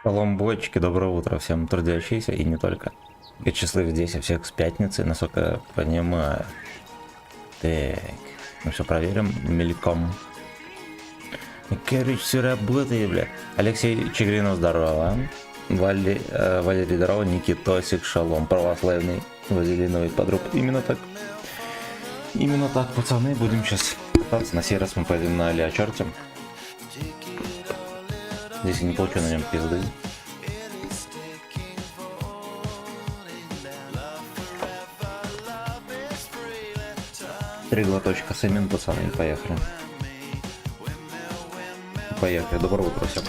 Коломбойчики, доброе утро всем трудящиеся и не только. Я счастлив здесь, и всех с пятницы, насколько я понимаю. Так, ну все проверим мельком. Короче, все работает, бля. Алексей Чигринов, здорово. Валерий, здорово. Никитосик, шалом. Православный вазелиновый подруг. Именно так. Именно так, пацаны. Будем сейчас кататься. На сей раз мы пойдем на Леочарте. Здесь я не получу на нем пизды. Три глоточка сэмин, пацаны, поехали. Поехали, доброе утро всем.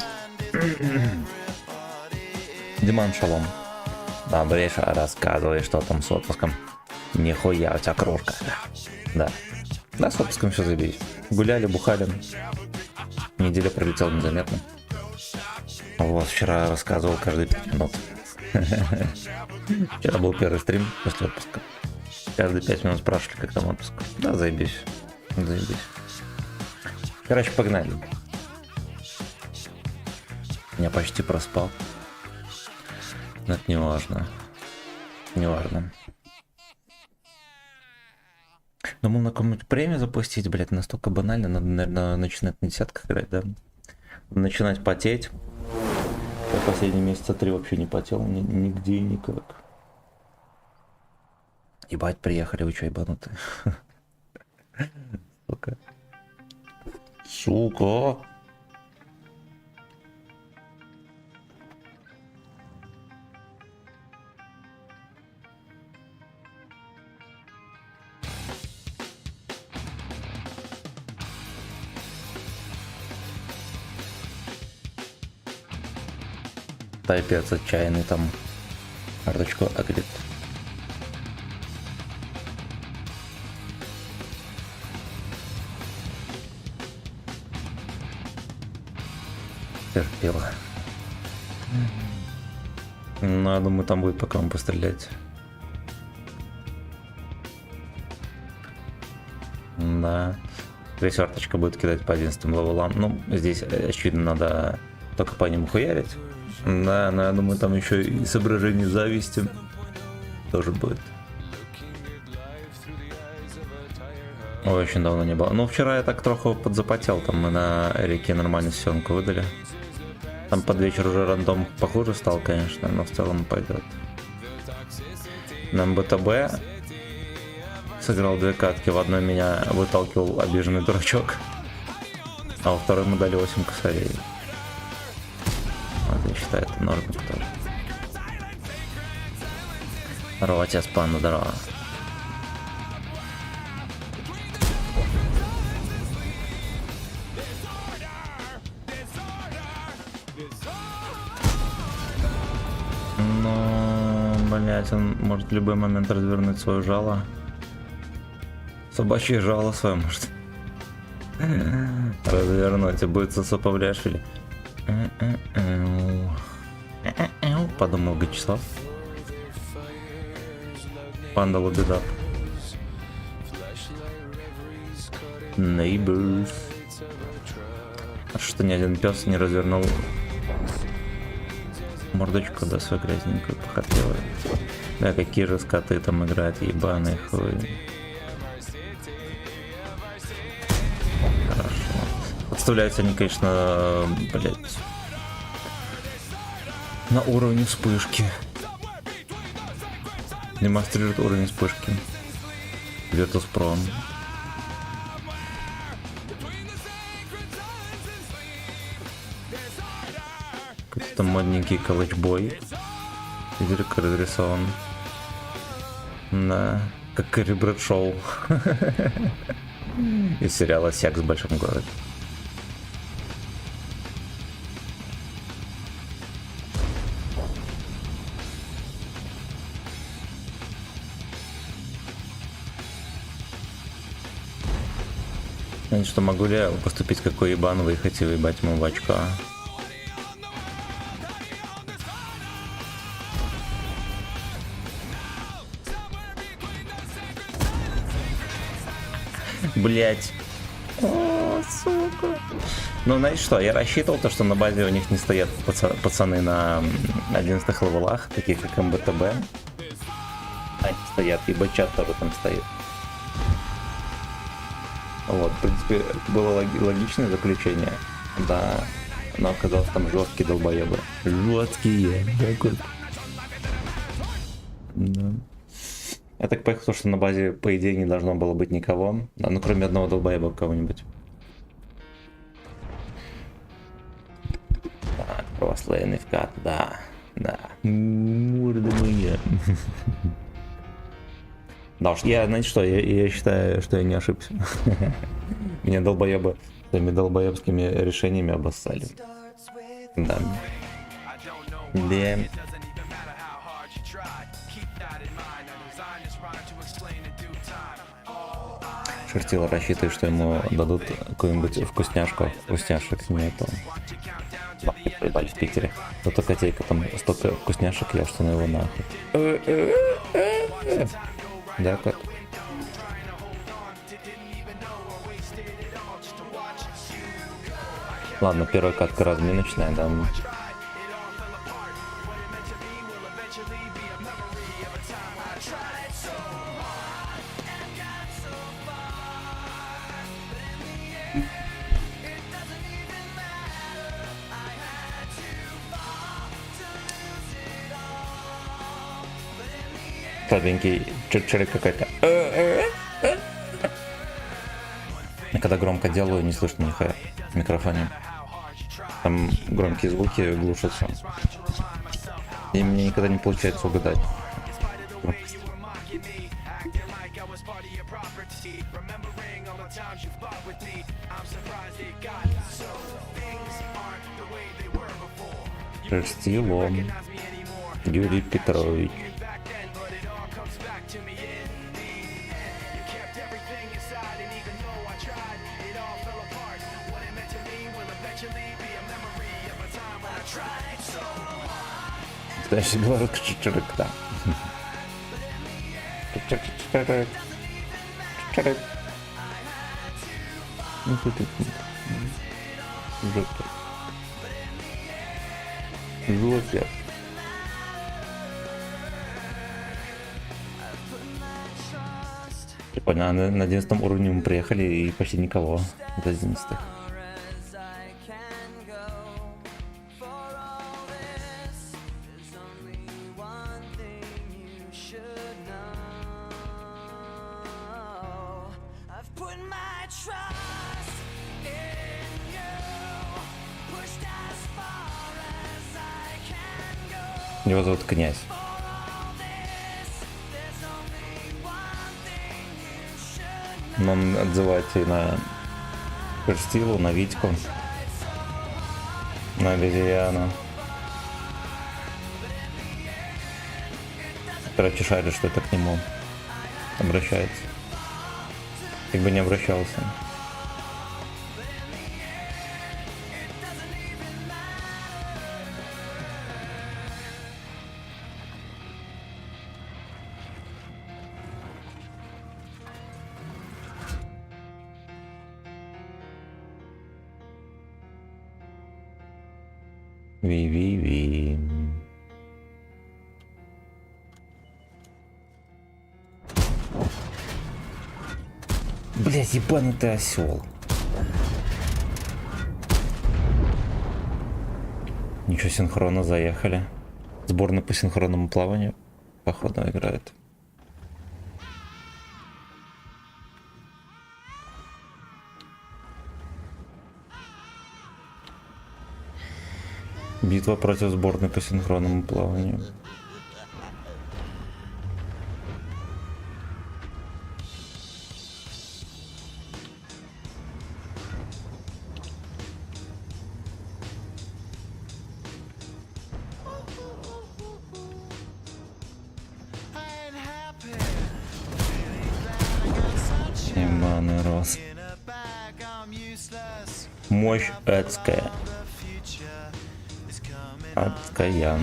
Диман, шалом. Добрейш, рассказывай, что там с отпуском. Нихуя, у тебя кружка. Да. Да, с отпуском все заебись. Гуляли, бухали. Неделя пролетела незаметно. Вот, вчера рассказывал каждые 5 минут. Вчера был первый стрим после отпуска. Каждые 5 минут спрашивали, как там отпуск. Да, заебись. Заебись. Короче, погнали. Я почти проспал. Но это не важно. Не важно. Думал на какую-нибудь премию запустить, блядь, настолько банально. Надо, наверное, начинать на десятках играть, да? Начинать потеть. Я последние месяца 3 вообще не потел, нигде и никак. Ебать, приехали, вы чё, ебанутые? Сука. Сука. Тайпец отчаянный там карточку агрит. Терпела. Ну, я думаю, там будет по кому пострелять. Да. Ресерточка будет кидать по 11 левелам. Ну, здесь, очевидно, надо только по нему хуярить. Да, но я думаю, там еще и соображение зависти тоже будет. Ой, очень давно не было. Ну, вчера я так троху подзапотел, там мы на реке нормальную сесенку выдали. Там под вечер уже рандом похуже стал, конечно, но в целом пойдет. На МБТБ сыграл 2 катки, в одной меня выталкивал обиженный дурачок, а во второй мы дали 8 косарей. Вот, я считаю, это нормально тоже. Здорово, отец, панда, здорово. Ну, блять, он может в любой момент развернуть свое жало. Собачье жало свое может развернуть, и будет Сосоповляшвили. Подумал Гачеслав. Панда лобидап. Neighbors. А что ни один пес не развернул мордочку, да, свою грязненькую, похотливую. Да, какие же скоты там играют, ебаные хуй. Хорошо. Подставляются они, конечно, блять, на уровне вспышки. Демонстрирует уровень вспышки. Virtus.pro. Какой-то модненький калачбой. Изредка разрисован. Да, как Кэрри Брэдшоу. Из сериала «Секс в большом городе». Значит, что могу ли я поступить какой ебан, выехать и выебать ему в очко? Блять. О, сука. Ну, знаете что, я рассчитывал то, что на базе у них не стоят пацаны на 11 левелах, такие как МБТБ. Они стоят, и бачат тоже там стоит. Вот, в принципе, было логичное заключение, да, но оказалось там жесткие долбоебы. Жесткие, да. Я так понял, что на базе, по идее, не должно было быть никого, да, ну кроме одного долбоеба кого-нибудь. Так, православный вкат, да, да. Морда моя. Да уж, знаете что, я считаю, что я не ошибся. Меня долбоебы своими долбоебскими решениями обоссали. Да. Да. Шертила рассчитывает, что ему дадут какую-нибудь вкусняшку. Вкусняшек нету. Проебали в Питере. Зато котейка там столько вкусняшек ел, что на его нахуй. Да, кот. Ладно, первая катка разминочная, да. Слабенький чик-чирик какой-то. Когда громко делаю, не слышно нихуя в микрофоне. Там громкие звуки глушатся. И мне никогда не получается угадать. Шерстилом. Юрий Петрович. Дальше белорусский чик-чирик, да. Чик-чирик. Чик-чирик. Ну что ты? Жопа. Жопа. Прикольно, на 11 уровне мы приехали и почти никого до 11. Его зовут Князь. Но он отзывается и на Перстилу, на Витьку, на Обезьяну. Короче, шарит, что это к нему обращается. Как бы не обращался. Ви-ви-ви. Блять, ебанутый осел. Ничего, синхронно заехали. Сборная по синхронному плаванию, походу, играет. Битва против сборной по синхронному плаванию. Ебаный рос. Мощь адская. Адская.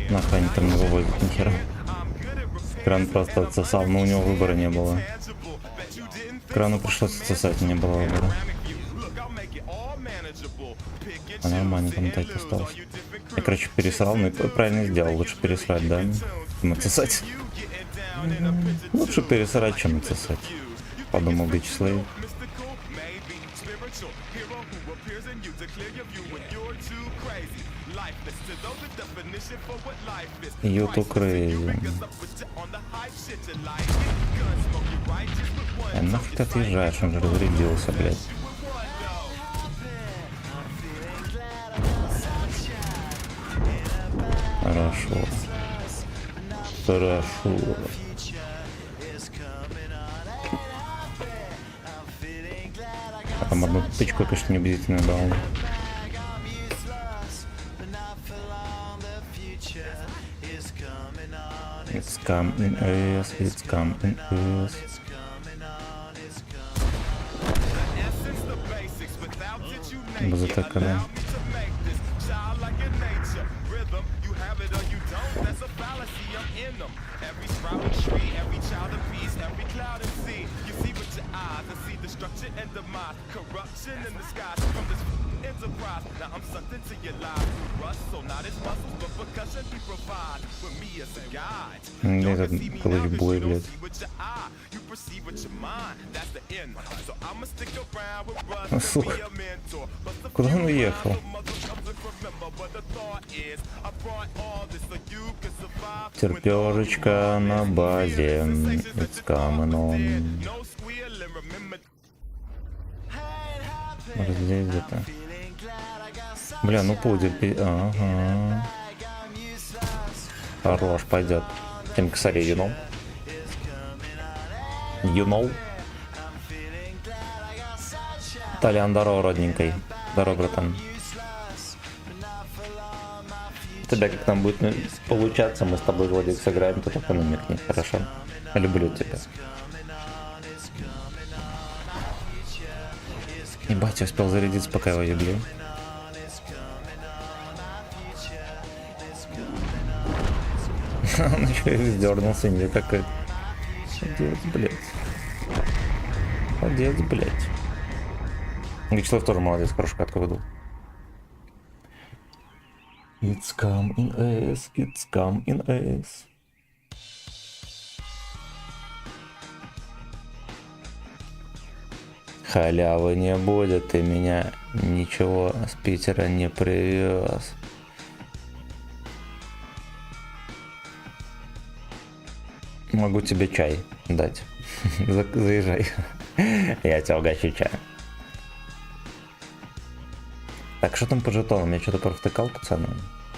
Нахуй они там не выводят нихера. Кран просто отсосал, но у него выбора не было. Крану пришлось отсосать, не было выбора. А нормально, там так осталось. Я, короче, пересрал, но и правильно сделал. Лучше пересрать, да? Чем отсосать. Лучше пересрать, чем отсосать. Подумал Bitch Slave. You too crazy. Нахуй ты отъезжаешь, он же разрядился, блядь. Хорошо. Хорошо. А там одну тычку, конечно, неубедительно дал. It's come in ass, it's come in ass. БЗТК, да. Этот колледж-бой, блядь. Сука. Куда он уехал? Терпёжечка на базе. It's coming on. Может здесь где-то. Бля, ну пудель. Ага. Хорош, пойдет. Тем косарей, you know? You know? Толян, здорово, родненькой. Здорово, братан. Тебя как там будет получаться, мы с тобой, Владик, сыграем, то только намекни, хорошо? Люблю тебя. Ебать, я успел зарядиться, пока его ебли. Он еще и вздернулся, не такой. Молодец, блядь. Молодец, блядь. Вячеслав тоже молодец, хорошую катку выдал. It's come in ass, it's come in ass. Халявы не будет, ты меня ничего с Питера не привез. Могу тебе чай дать. Заезжай. Я тебя угощу чаем. Так, что там по жетонам? Я что-то провтыкал, пацаны.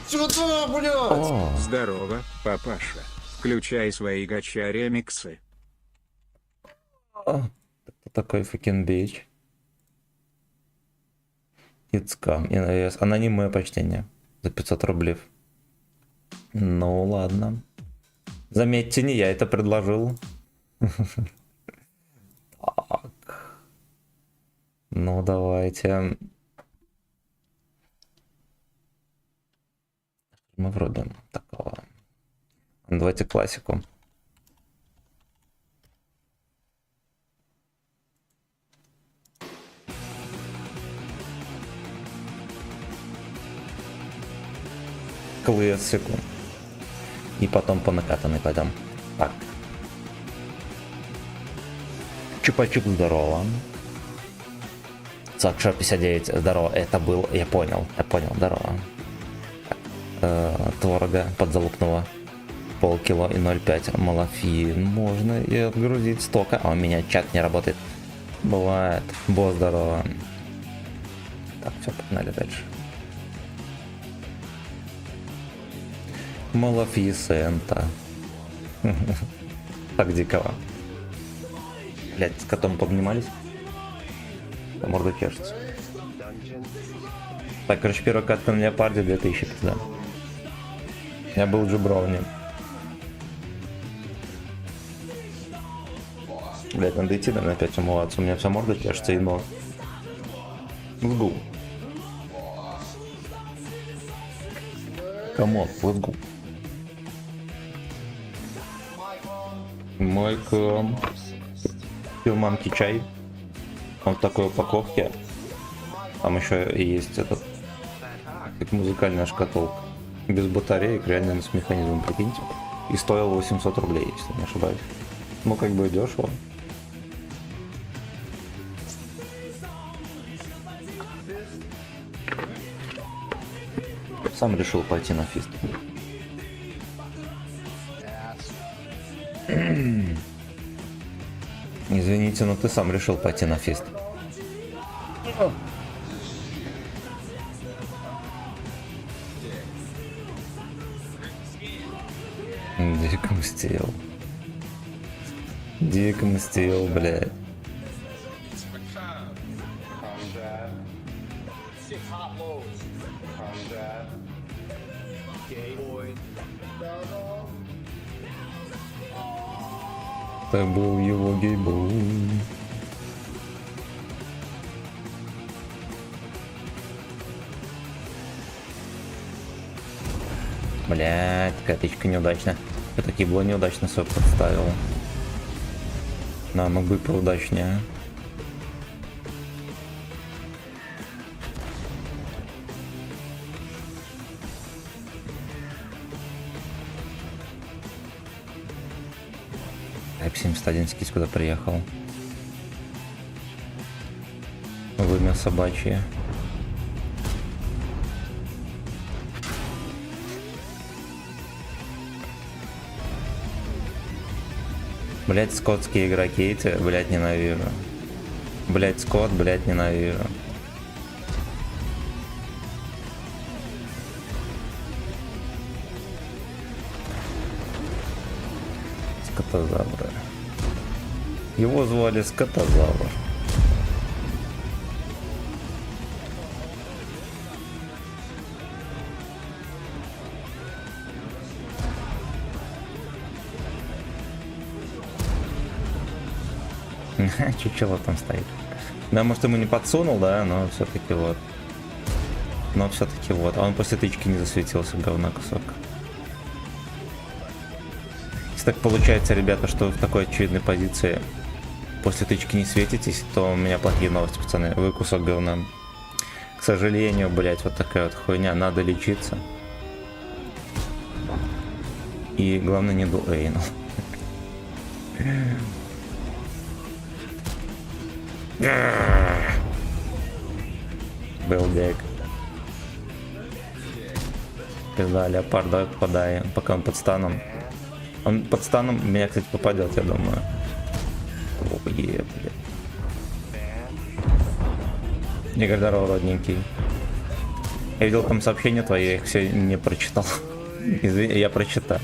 Сюда, блядь! О, Здорово, папаша. Включай свои гача ремиксы. кто такой fucking bitch? It's come in AS. Анонимное почтение. За 500 рублей. Ну ладно. Заметьте, не я это предложил. Так. Ну давайте. Мы вроде такого. Давайте классику. Классику. И потом по накатанной пойдем. Так. Чупа-чуп, здорово. Сакша 59, здорово. Это был, я понял, здорово. Творога подзалупного полкило и 0,5 малафин. Можно и отгрузить столько. А у меня чат не работает. Бывает. Босс, здорово. Так, все, погнали дальше. Малафисента. Так диково. Блять, с котом пообнимались. Морда чешется. Так, короче, первая катка на Леопарде 2000, да. Я был Джубровни. Блять, надо идти, наверное, опять умываться. У меня вся морда чешется и нос. Сгул. Камон, let's go. Мой ком. Пил мамки чай. Он в такой упаковке. Там еще и есть этот, как музыкальная шкатулка. Без батареек, реально с механизмом, прикиньте. И стоил 800 рублей, если не ошибаюсь. Ну, как бы дешево. Сам решил пойти на фист. Извините, но ты сам решил пойти на фист. Дико мстил. Дико мстил, блядь. Это был его гейбой. Блядь, такая тычка неудачная. Это кибло неудачно свой подставил. Да, мог бы поудачнее. Type 71 скис куда приехал. Вымя собачье. Блять, скотские игроки эти, блять, ненавижу. Блять, скот, блять, ненавижу. Скотозавры. Его звали Скотозавр. Чучело там стоит. Да, может, ему не подсунул, да, но все-таки вот. Но все-таки вот. А он после тычки не засветился, говна кусок. Если так получается, ребята, что вы в такой очевидной позиции после тычки не светитесь, то у меня плохие новости, пацаны. Вы кусок говна. К сожалению, блять, вот такая вот хуйня. Надо лечиться. И главное, не дуэйнул. Был бег. Пизда, леопард, давай попадай, пока он под станом. Он под станом меня, кстати, попадет, я думаю. Ое, блядь. Игорь, здорово, родненький. Я видел там сообщения твои, я их все не прочитал. Извини, я прочитаю.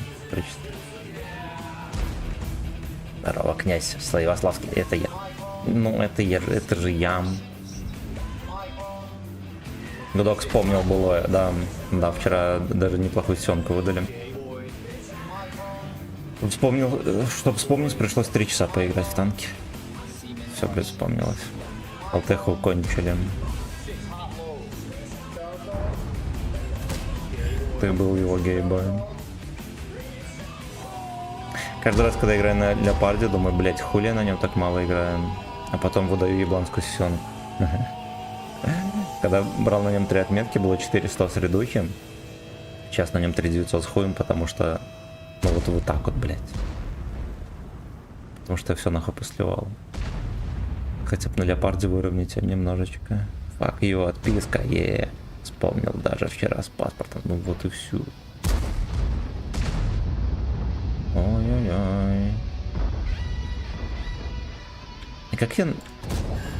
Здорово, князь Славославский, это я. Ну, это же я. Гудок вспомнил было, да, вчера даже неплохую сёнку выдали. Вспомнил, чтобы вспомнить, пришлось 3 часа поиграть в танки. Все, блядь, вспомнилось. Алтеху кончили. Ты был его гейбоем. Каждый раз, когда играю на леопарде, думаю, блять, хули на нем так мало играем. А потом выдаю ебланскую сессионку. Когда брал на нем 3 отметки, было 400 с редухи. Сейчас на нем 3900 с хуем, потому что... Ну вот так вот, блять. Потому что я все нахуй посливал. Хотя бы на леопарде выровнять немножечко. Fuck you, отписка, Вспомнил даже вчера с паспортом. Ну вот и все. Ой-ой-ой. И как я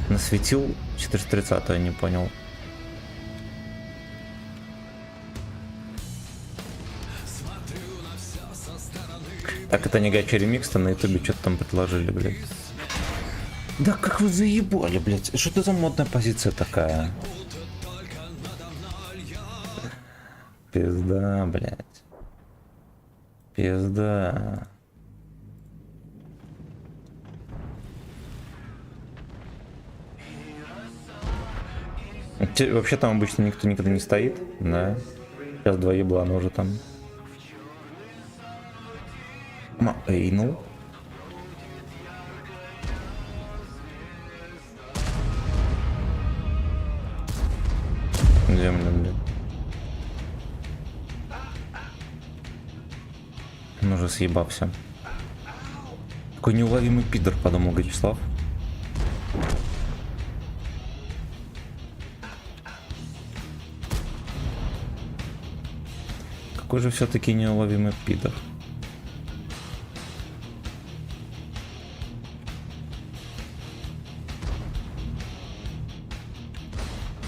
насветил 430, я не понял. Так, это не гача ремикс-то на ютубе что-то там предложили, блядь. Да как вы заебали, блядь. Что это за модная позиция такая? Пизда, блядь. Пизда. Вообще там обычно никто никогда не стоит, да? Сейчас два еблана уже там. Эйнул. Землю, блядь. Он уже съебался. Какой неуловимый пидор, подумал Гачеслав. Какой же все-таки неуловимый пидор.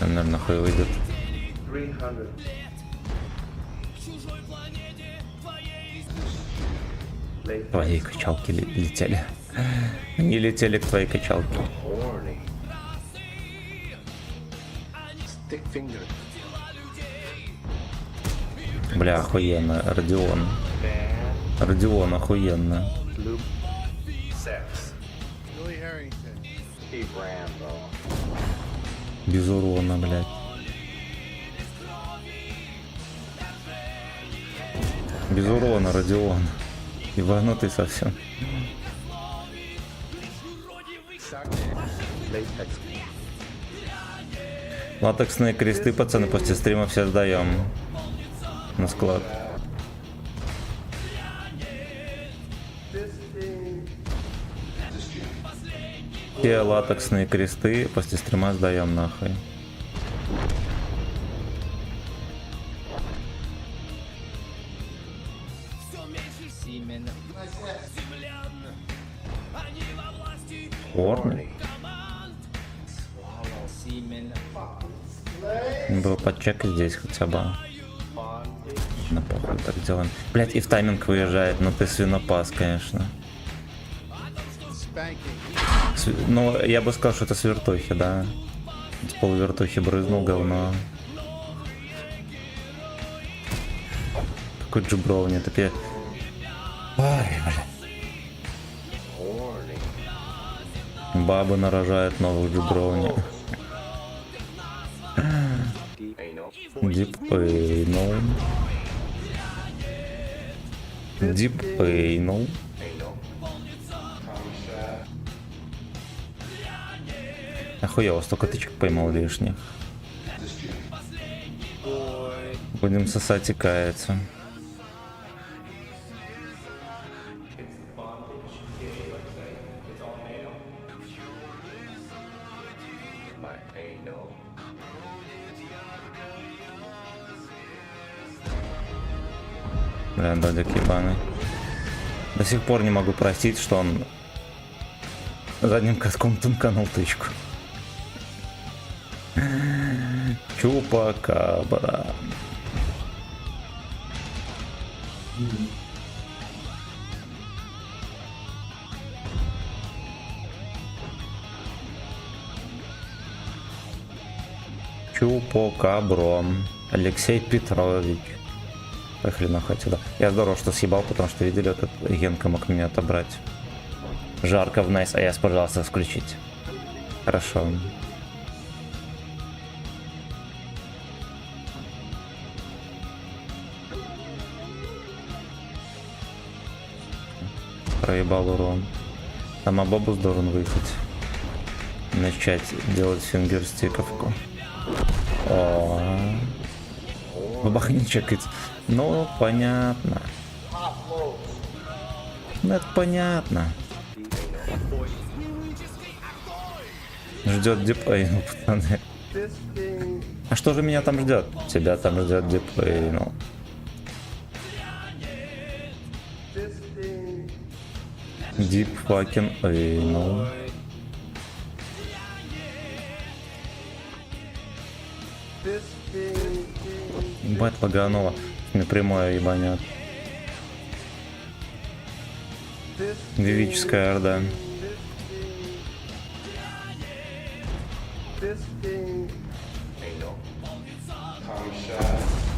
Он, наверное, хуй выйдет. 300. Твои качалки летели. Они летели к твоей качалке. Horny. Stick finger. Бля, охуенно. Родион. Bad. Родион, охуенно. Loop. Sex. Steve Rambo. Без урона, блядь. Без урона, Родион. Ебанутый совсем. Latex. Латексные кресты, пацаны, после стрима все сдаем. На склад. Все латексные кресты после стрима сдаем нахуй. Орный? Было подчекать здесь хотя бы. На похуй так делаем. Блять, и в тайминг выезжает, но ты свинопас, конечно. Ну, я бы сказал, что это с вертухи, да. С полувертухи брызнул говно. Какой джубровни, такие. Ой, бля. Horny. Бабы нарожают новых джубровни. Deep anal. Deep anal. Anal. Охуело, столько тычек поймал лишних. Будем сосать и каяться. My anal. Бля, додик ебаный. До сих пор не могу простить, что он задним катком тунканул тычку. Чупакабра. Чупакабро. Алексей Петрович. Поехали нахуй отсюда. Я здорово, что съебал, потому что видели, этот Генка мог меня отобрать. Жарко в найс, а я, пожалуйста, включить. Хорошо. Проебал урон. Там Абабус должен выехать. Начать делать фингерстиковку. О, бабахни чекать. Ну, понятно. Ну, это понятно. Ждет дипейну, пацаны. А что же меня там ждет? Тебя там ждет дипейну. Deep fucking anal. Ебать лагануло. Мне прямое ебанет. Вивическая орда.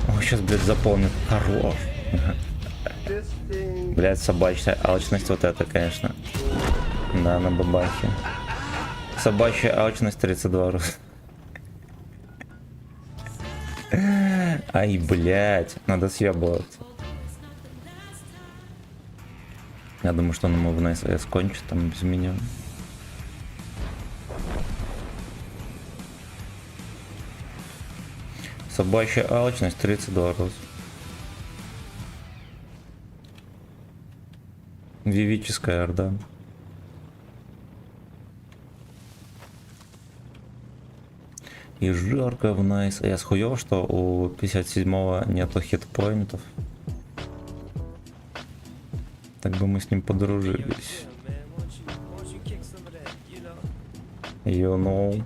О, сейчас, блядь, заполнит. Хорош. Блядь, собачья алчность вот это, конечно. Да, на бабахе. Собачья алчность 32 раз. Ай, блядь, надо съебываться. Я думаю, что он ему в НСС кончит там без меня. Собачья алчность 32 раз. Вивическая орда. И жарко в найс. Я схуёв, что у 57-го нету хитпоинтов. Так бы мы с ним подружились. You know.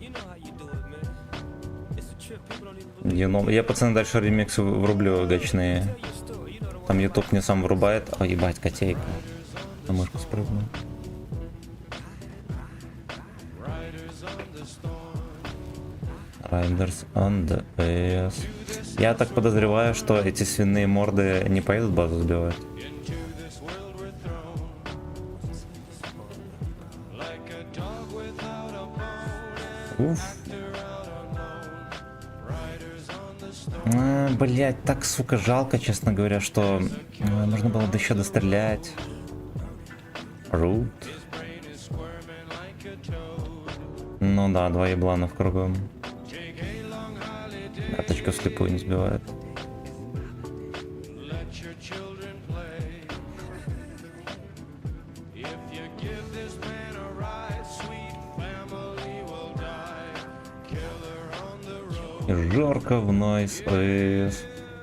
You know. Я, пацаны, дальше ремиксы врублю гачные. Там YouTube мне сам врубает. О, ебать, котейка. На мышку спрыгнул. Riders on the PS. Я так подозреваю, что эти свиные морды не поедут базу сбивать. Уф. Блять, так, сука, жалко, честно говоря, что можно было еще дострелять. Рут. Ну да, два ебланов кругом. Карточка вслепую не сбивает. Жарко в нойс.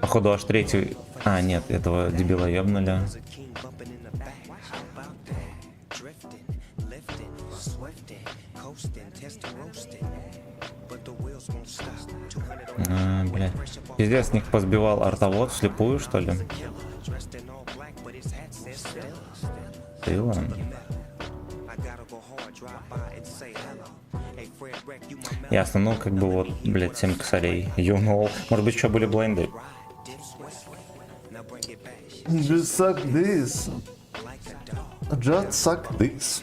Походу аж третий. А, нет, этого дебила ебнули. Блядь. Пиздец, с них позбивал артовод вслепую, что ли? Сила. Ясно, ну как бы вот, блядь, 7 косарей. You know. Может быть, еще были блайнды. Just suck this. Just suck this.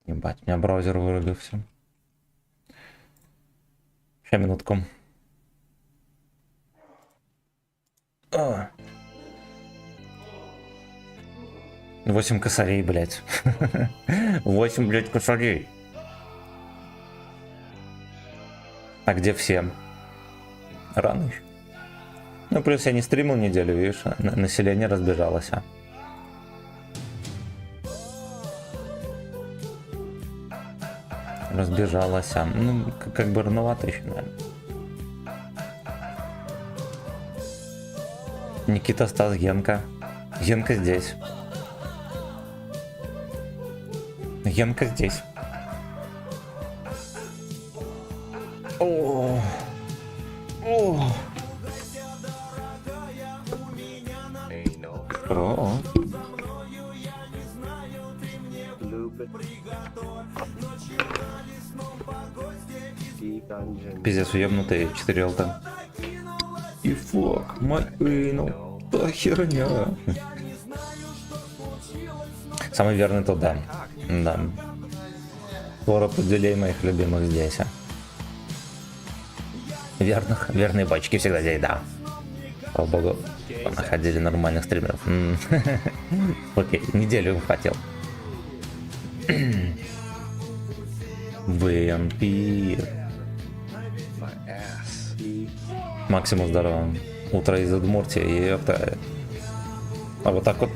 Ебать, у меня браузер вырубился. Сейчас, минутку. 8 косарей, блядь. 8, блядь, косарей. А где все? Рано еще. Ну, плюс я не стримил неделю, видишь, население разбежалось. Разбежалась. Ну, как бы рановато еще, наверное. Никита, Стас, Генка. Генка здесь. Генка здесь. О. О. Ain't no О. lube. Deep dungeon. Пиздец, уебнутые 4 лта. И фак, мой ну, да херня. Самый верный то да. Да. Скоро поделей моих любимых здесь. Верные бочки всегда здесь, да. Слава богу, находили нормальных стримеров. Окей, неделю им хватил. Вампир. My ass. Максимум здорово. Утро из Удмуртии, и это... А вот так вот.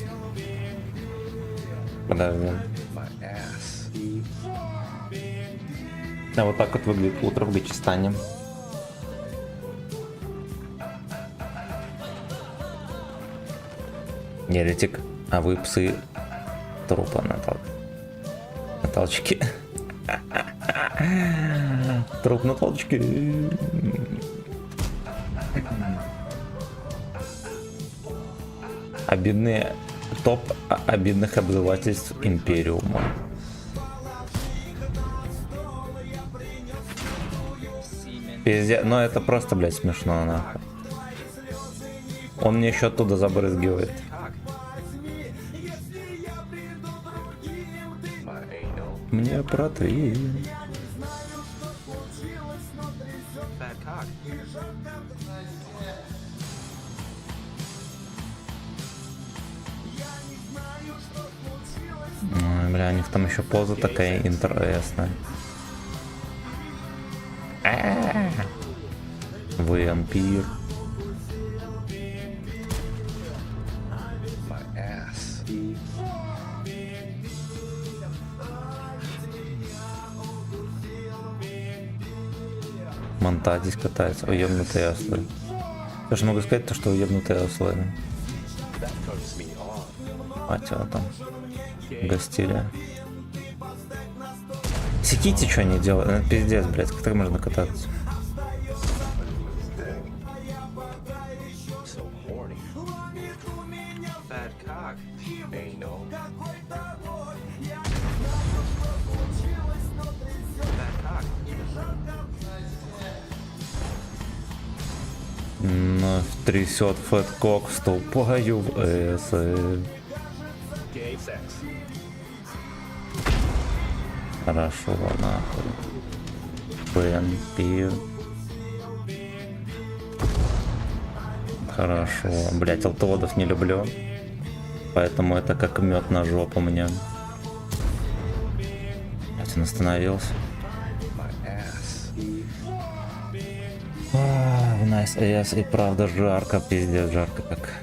Подожди. My ass. А вот так вот выглядит утро в Гачистане. Еретик, а вы псы трупа на толчке. Труп на толчке. Обидные топ обидных обзывательств Империума. Пиздец, ну это просто, блядь, смешно, нахуй. Он мне еще оттуда забрызгивает. My anal. Мне протеин. Fat cock. Ой, бля, у них там еще поза такая интересная. Вампир. My ass. Монта здесь катается. Уебнутые ослы. Все, что могу сказать, то что уебнутые ослы. That turns me on. Мать его там. Гостили. Секите что не делают? Это пиздец, блядь. Как так можно кататься? So horny. Fat cock. Anal. Fat cock. Трясет фэткок, вступаю в СФ. Gay sex. Хорошо, нахуй. Вампир. Хорошо. Блять, алтоводов не люблю. Поэтому это как мед на жопу мне. Блять, он остановился. My ass. В Nice AS и правда жарко, пиздец, жарко как.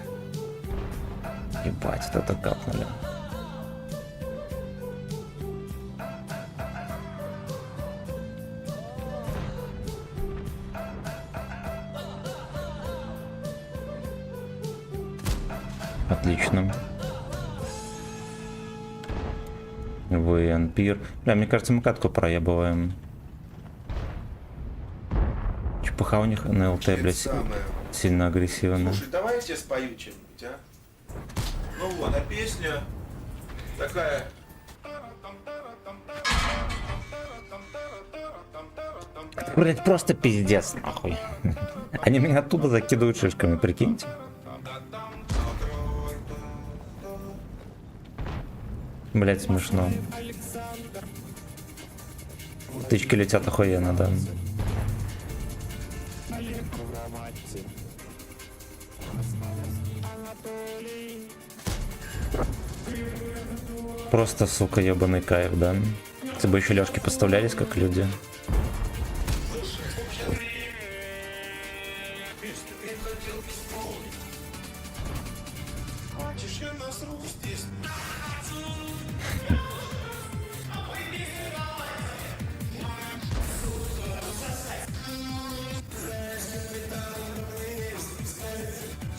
Ебать, это капнули. Отлично. Вампир. Бля, мне кажется, мы катку проебываем. Чепуха у них на ЛТ, блядь, Самое. сильно агрессивно. Слушай, давай я тебе спою что-нибудь, а? Ну вот, а песня такая. Блять, просто пиздец, нахуй. Они меня оттуда закидывают шишками, прикиньте. Блять, смешно. Тычки летят охуенно, да. Просто, сука, ебаный кайф, да? Если бы еще лёжки поставлялись, как люди.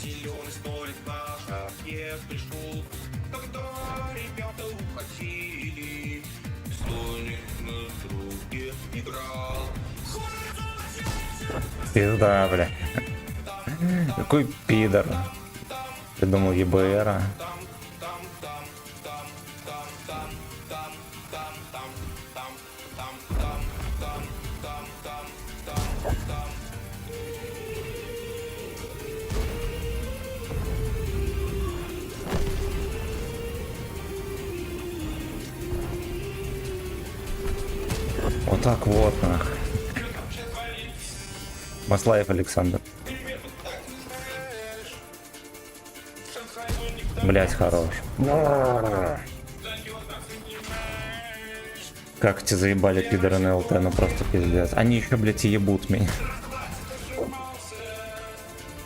Зеленый столик в шапке пришел, когда ребята уходили. Столик на трубе играл. Пизда, бля. Какой пидор. Придумал ЕБР. Вот так вот, нах. Маслаев Александр. Блять, хорош. Как те заебали пидоры на ЛТ, ну просто пиздец. Они еще, блять, и ебут меня.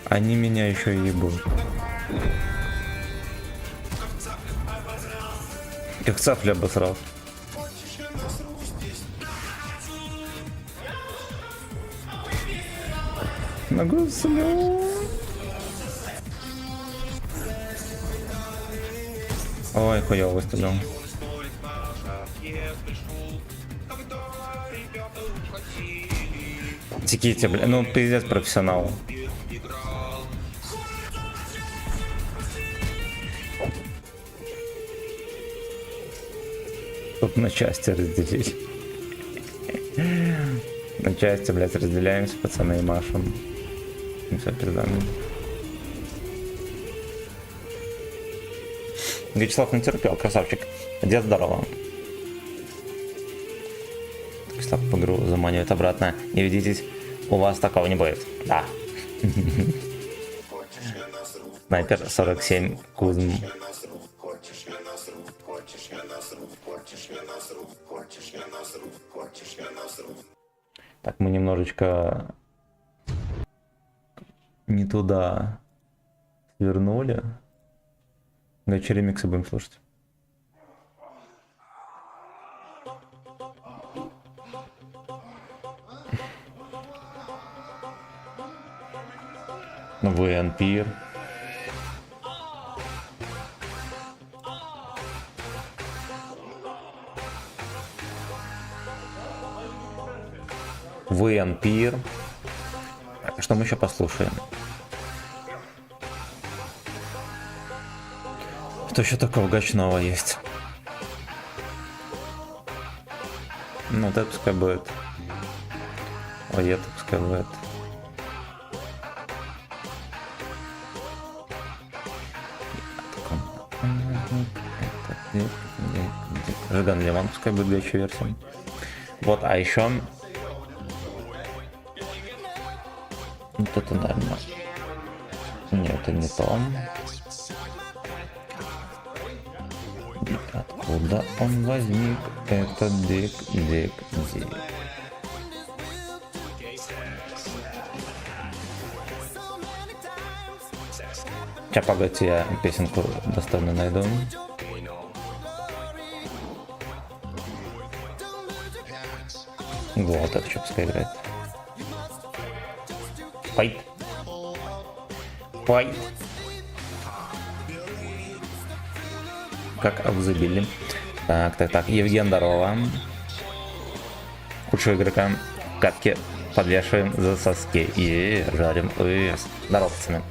Они меня еще и ебут. Как цапля обосрал. Ногу слю. Ой, хуёво выстрелил. Теките, бля, ну пиздец профессионал. Тут на части разделили. На части, блядь, разделяемся, пацаны, и машем. И все, пизда. Вячеслав натерпел, красавчик. Дед, здорово. Вячеслав в игру заманивает обратно. Не ведитесь, у вас такого не будет. Да. Снайпер 47 Кузм. Так, мы немножечко не туда свернули. Гачи ремиксы будем слушать. ВНП. ВНП. Что мы еще послушаем? Что еще такого гачного есть? Ну, вот это пускай будет. Ой, это пускай будет. Жиган Ливан, пускай будет горячая версия. Вот, а еще... Вот это, наверное... Нет, это не то. Откуда он возник? Это дик. Сейчас, погодите, я песенку достойно найду. Вот это что пускай играет. Файт. Как обзабили. Так. Евген, здорово. Худшего игрока в катке подвешиваем за соски и жарим. Здорово, пацаны.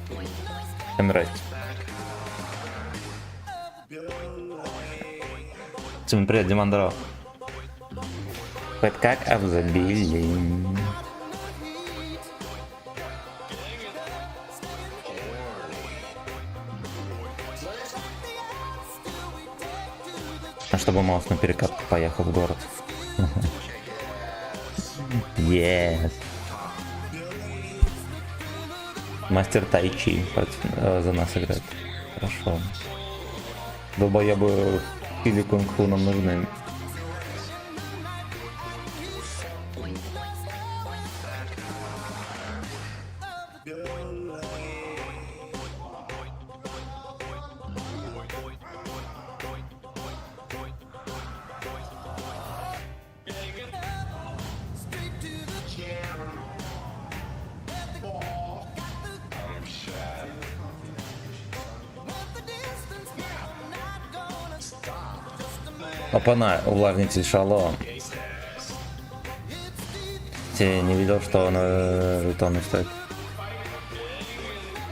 Всем здрасте. Всем привет, Диман, здорово. Как обзабили. А чтобы маус на перекатку поехал в город. Yes. Мастер Тайчи за нас играет. Хорошо. Долбоебы или кунг-фу нам нужны. Опана, увлажнитель шалом. Ты не видел, что он жетоны стоит?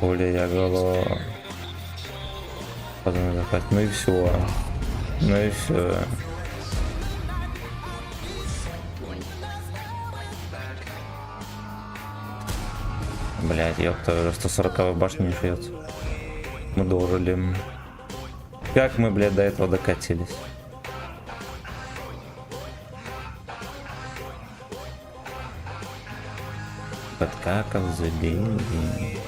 Более я голову. Потом захватить. Ну и все. Блять, ёпта, уже 140 башни не шьется. Мы дожили. Как мы, блядь, до этого докатились? Подкакал, забили.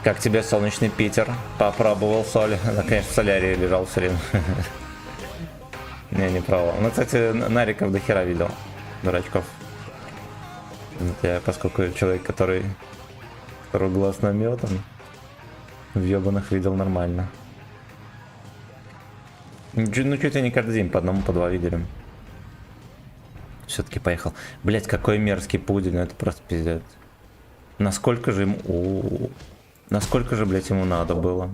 Как тебе солнечный Питер? Попробовал соль. Да, конечно, в солярии лежал все время. Не пробовал. Ну, кстати, нариков до хера видел. Дурачков. Я, поскольку человек, который глаз наметан, в ебаных видел нормально. Ну, чуть ли не каждый день по одному, по два видели. Все-таки поехал. Блять, какой мерзкий пудель, ну это просто пиздец. Насколько же ему... Насколько же, блять, ему надо было?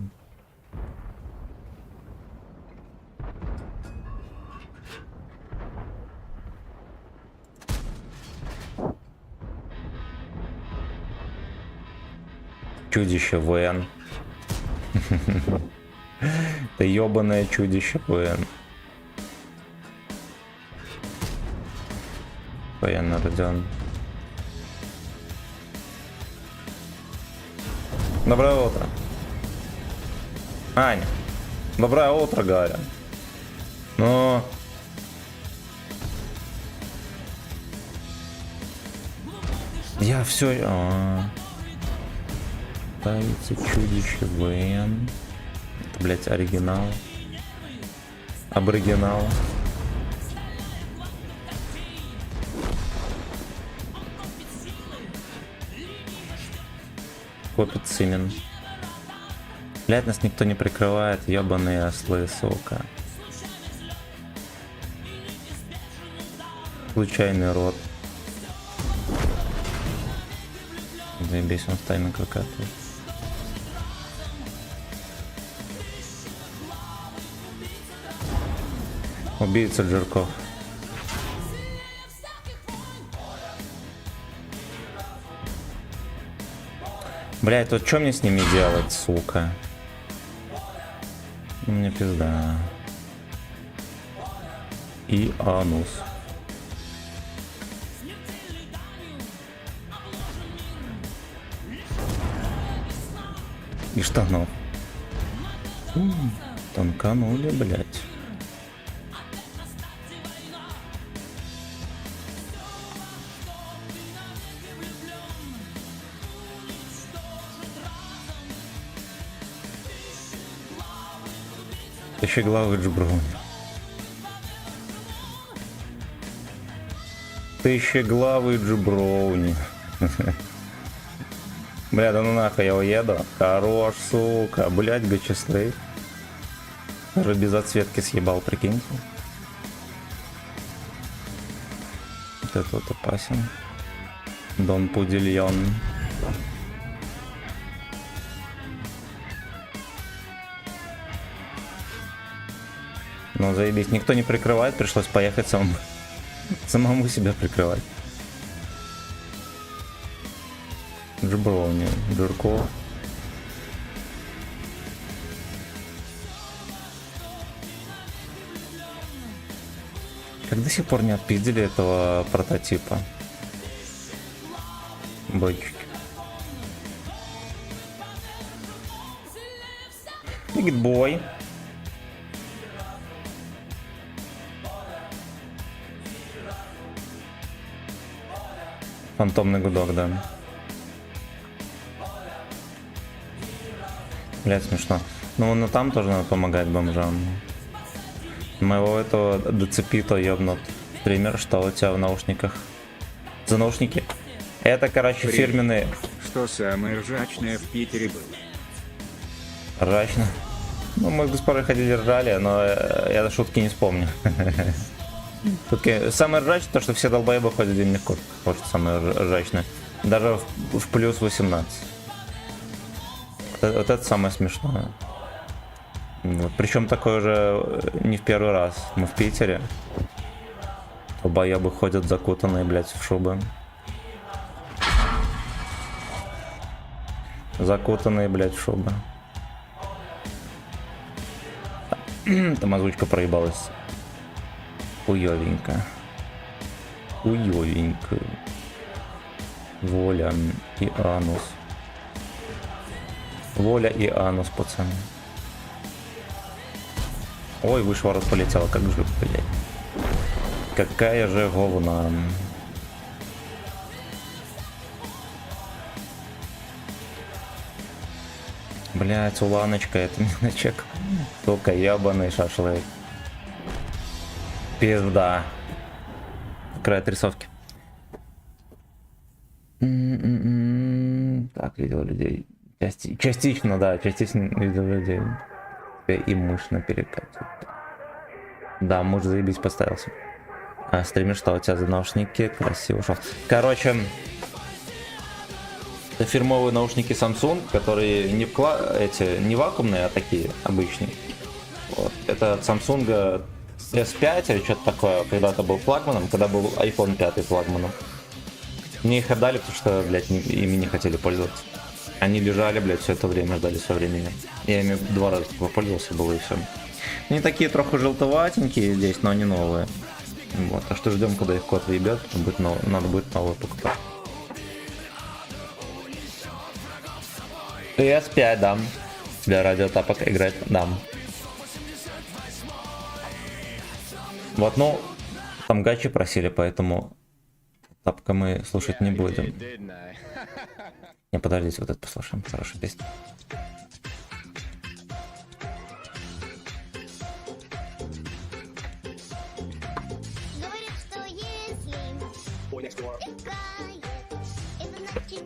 Чудище ВН. Да ебаное чудище ВН. Военный Родион. Доброе утро. Аня. Доброе утро, говорю. Ну... Я все... Появится чудище ВН. Это, блять, оригинал. Аборигинал. Копит Симен. Блять, нас никто не прикрывает, ебаные ослы, сука. Случайный рот. Заебись, он тайно какая-то. Убийца Джерков. Блять, вот что мне с ними делать, сука? Мне пизда. И анус. И штанов. Тонканули, блять. Тысячеглавый Джброуни. Тысячеглавый Джброуни. Бля, да ну нахуй, я уеду. Хорош, сука. Блять, гачеслей. Даже без отсветки съебал, прикиньте. Вот это вот опасен. Дон Пудильон. Ну заебись, никто не прикрывает, пришлось поехать самому себя прикрывать. Джброуни, Джурков. Как до сих пор не отпиздили этого прототипа? Бочки. Бигбой. Фантомный гудок, да. Блять, смешно. Ну, но там тоже надо помогать бомжам. Моего этого доцепито ёбнут стример, что у тебя в наушниках. За наушники. Это, короче, Привет. фирменные. Что самое ржачное в Питере было? Ржачно. Ну, мы с парой ходили ржали, но я шутки не вспомню. Шутки. Самое ржачное, то, что все долбоебы ходят в зимних куртках. Вот что самое ржачное. Даже в плюс 18. Вот это самое смешное. Вот. Причем такое уже не в первый раз. Мы в Питере. Долбоебы ходят закутанные, блядь, в шубы. Закутанные, блядь, в шубы. Там озвучка проебалась. Хуёвенько. Хуёвенько. Воля и анус. Воля и анус, пацаны. Ой, вышворот полетела, как же, блядь. Какая же говна. Блядь, уланочка, это не на чек. Сука, ебаный шашлык. Пизда. Край отрисовки. Так, видел людей. Частично, да, частично видел людей. И мышь на перекате. Да, муж заебись поставился. А стримишь, что у тебя за наушники? Красиво шел. Короче, это фирмовые наушники Samsung, которые не вакуумные, а такие обычные. Вот. Это от Samsung S5 или что-то такое, когда-то был флагманом, когда был iPhone 5 флагманом. Мне их отдали, потому что, блядь, ими не хотели пользоваться. Они лежали, блядь, все это время, ждали своего времени. Я ими 2 раза попользовался, было и все. Они такие трохи желтоватенькие здесь, но они новые. Вот, а что ждем, когда их кот въебет, надо будет новую покупать. PS5 дам. Для радиотапок играть дам. Вот, ну, там гачи просили, поэтому тапка мы слушать не будем. Не, подождите, вот это послушаем, хорошая песня.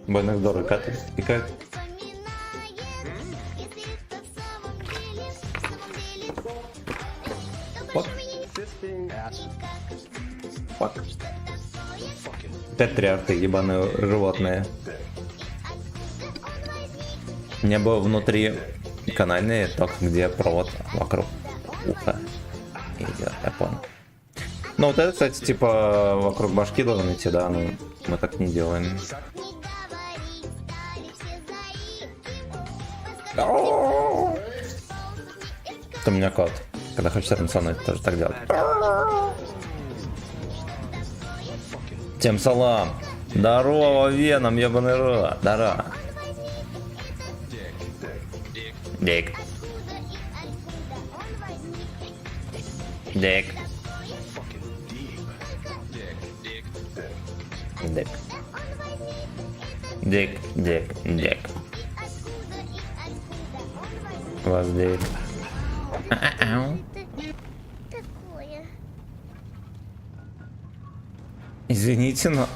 Больных здорово катает, пикает. Вот. Фак. Опять триарты, ебаные животные. Не было внутри канальные, только где провод вокруг уха идет, я понял. Ну вот это, кстати, типа вокруг башки должен идти, да, но мы так не делаем. Это у меня кот. Когда хочется рядом со мной, тоже так делать. Всем салам. Здорово, Веном, ебаный рот. Здорово. Дик. Дик. Дик. Дик, дик, дик. Вас дик. Извините, но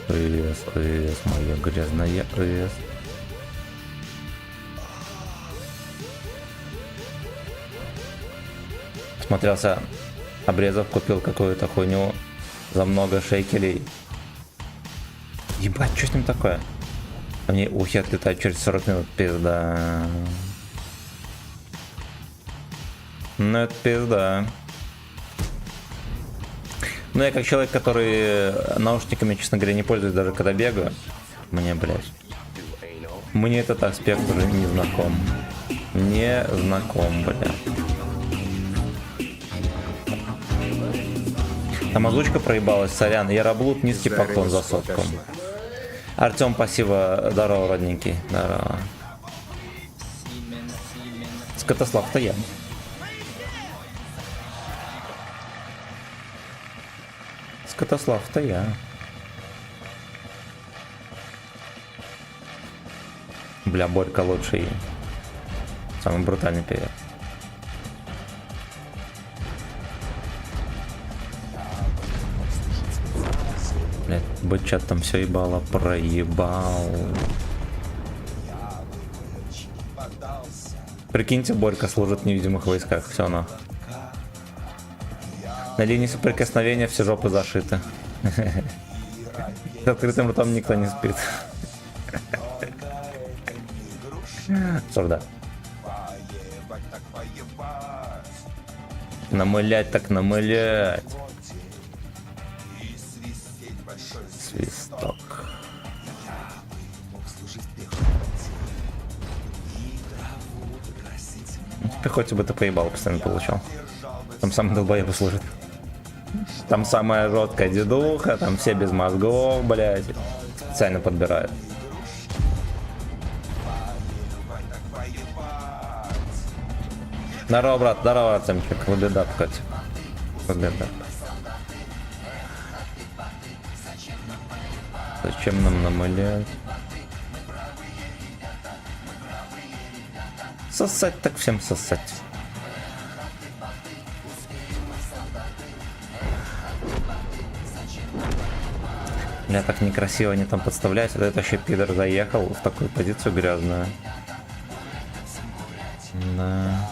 Привет, привет, моя грязная, привет. Смотрелся, обрезав, купил какую-то хуйню за много шекелей. Ебать, что с ним такое? А мне ухи отлетают через 40 минут, пизда. Ну это пизда. Ну я как человек, который наушниками, честно говоря, не пользуюсь даже когда бегаю. Мне, блядь. Мне этот аспект уже не знаком. Не знаком, блядь. Там озвучка проебалась, сорян. Яроблуд, низкий поклон за сотку. Артем, спасибо. Здорово, родненький. Здорово. Скотослав-то я. Скотослав-то я. Бля, Борька лучший. Самый брутальный певец. Блять, бычат там все ебало, проебал. Прикиньте, Борька служит в невидимых войсках, все на. На линии соприкосновения все жопы зашиты. С открытым ртом никто не спит. Сорда. Намылять так намылять. Свисток. В пехоте бы ты поебал, постоянно получал. Там самый долбоеб служит. Там самая жесткая дедуха, там все без мозгов, блядь. Специально подбирают. Здорово, брат, здорово, Артемчик. Вот беда, Катя. Вот беда. Зачем нам намылять? Сосать так всем сосать. Бля, так некрасиво они там подставляются. Вот это вообще пидор заехал в такую позицию грязную. Да.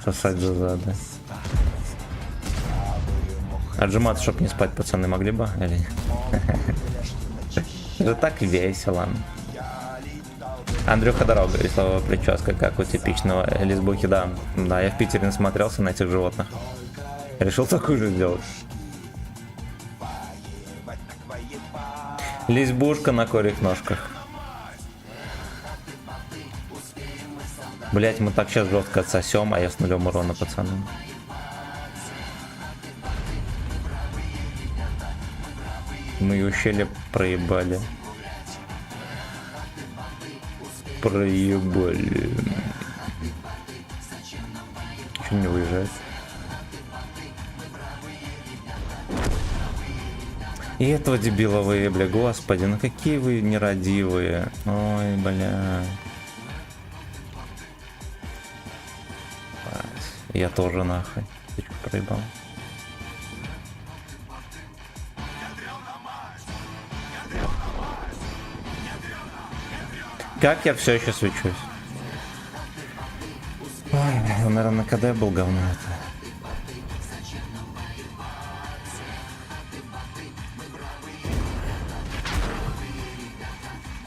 Сосать за зады. Отжиматься, чтоб не спать, пацаны, могли бы? Или... Это так весело. Андрюха, дорога, рисовая прическа, как у типичного лесбухи, да. Да, я в Питере насмотрелся на этих животных. Решил такую же сделать. Лесбушка на корих ножках. Блять, мы так сейчас жестко отсосем, а я с нулем урона, пацаны. Мы ее ущелье проебали. Проебали. Чё не выезжает? И этого дебила вы, бля, господи, ну какие вы нерадивые. Ой, бля. Я тоже нахуй. Птичку проебал. Как я все еще свечусь? Ой, бля, наверное, на КД был говно это.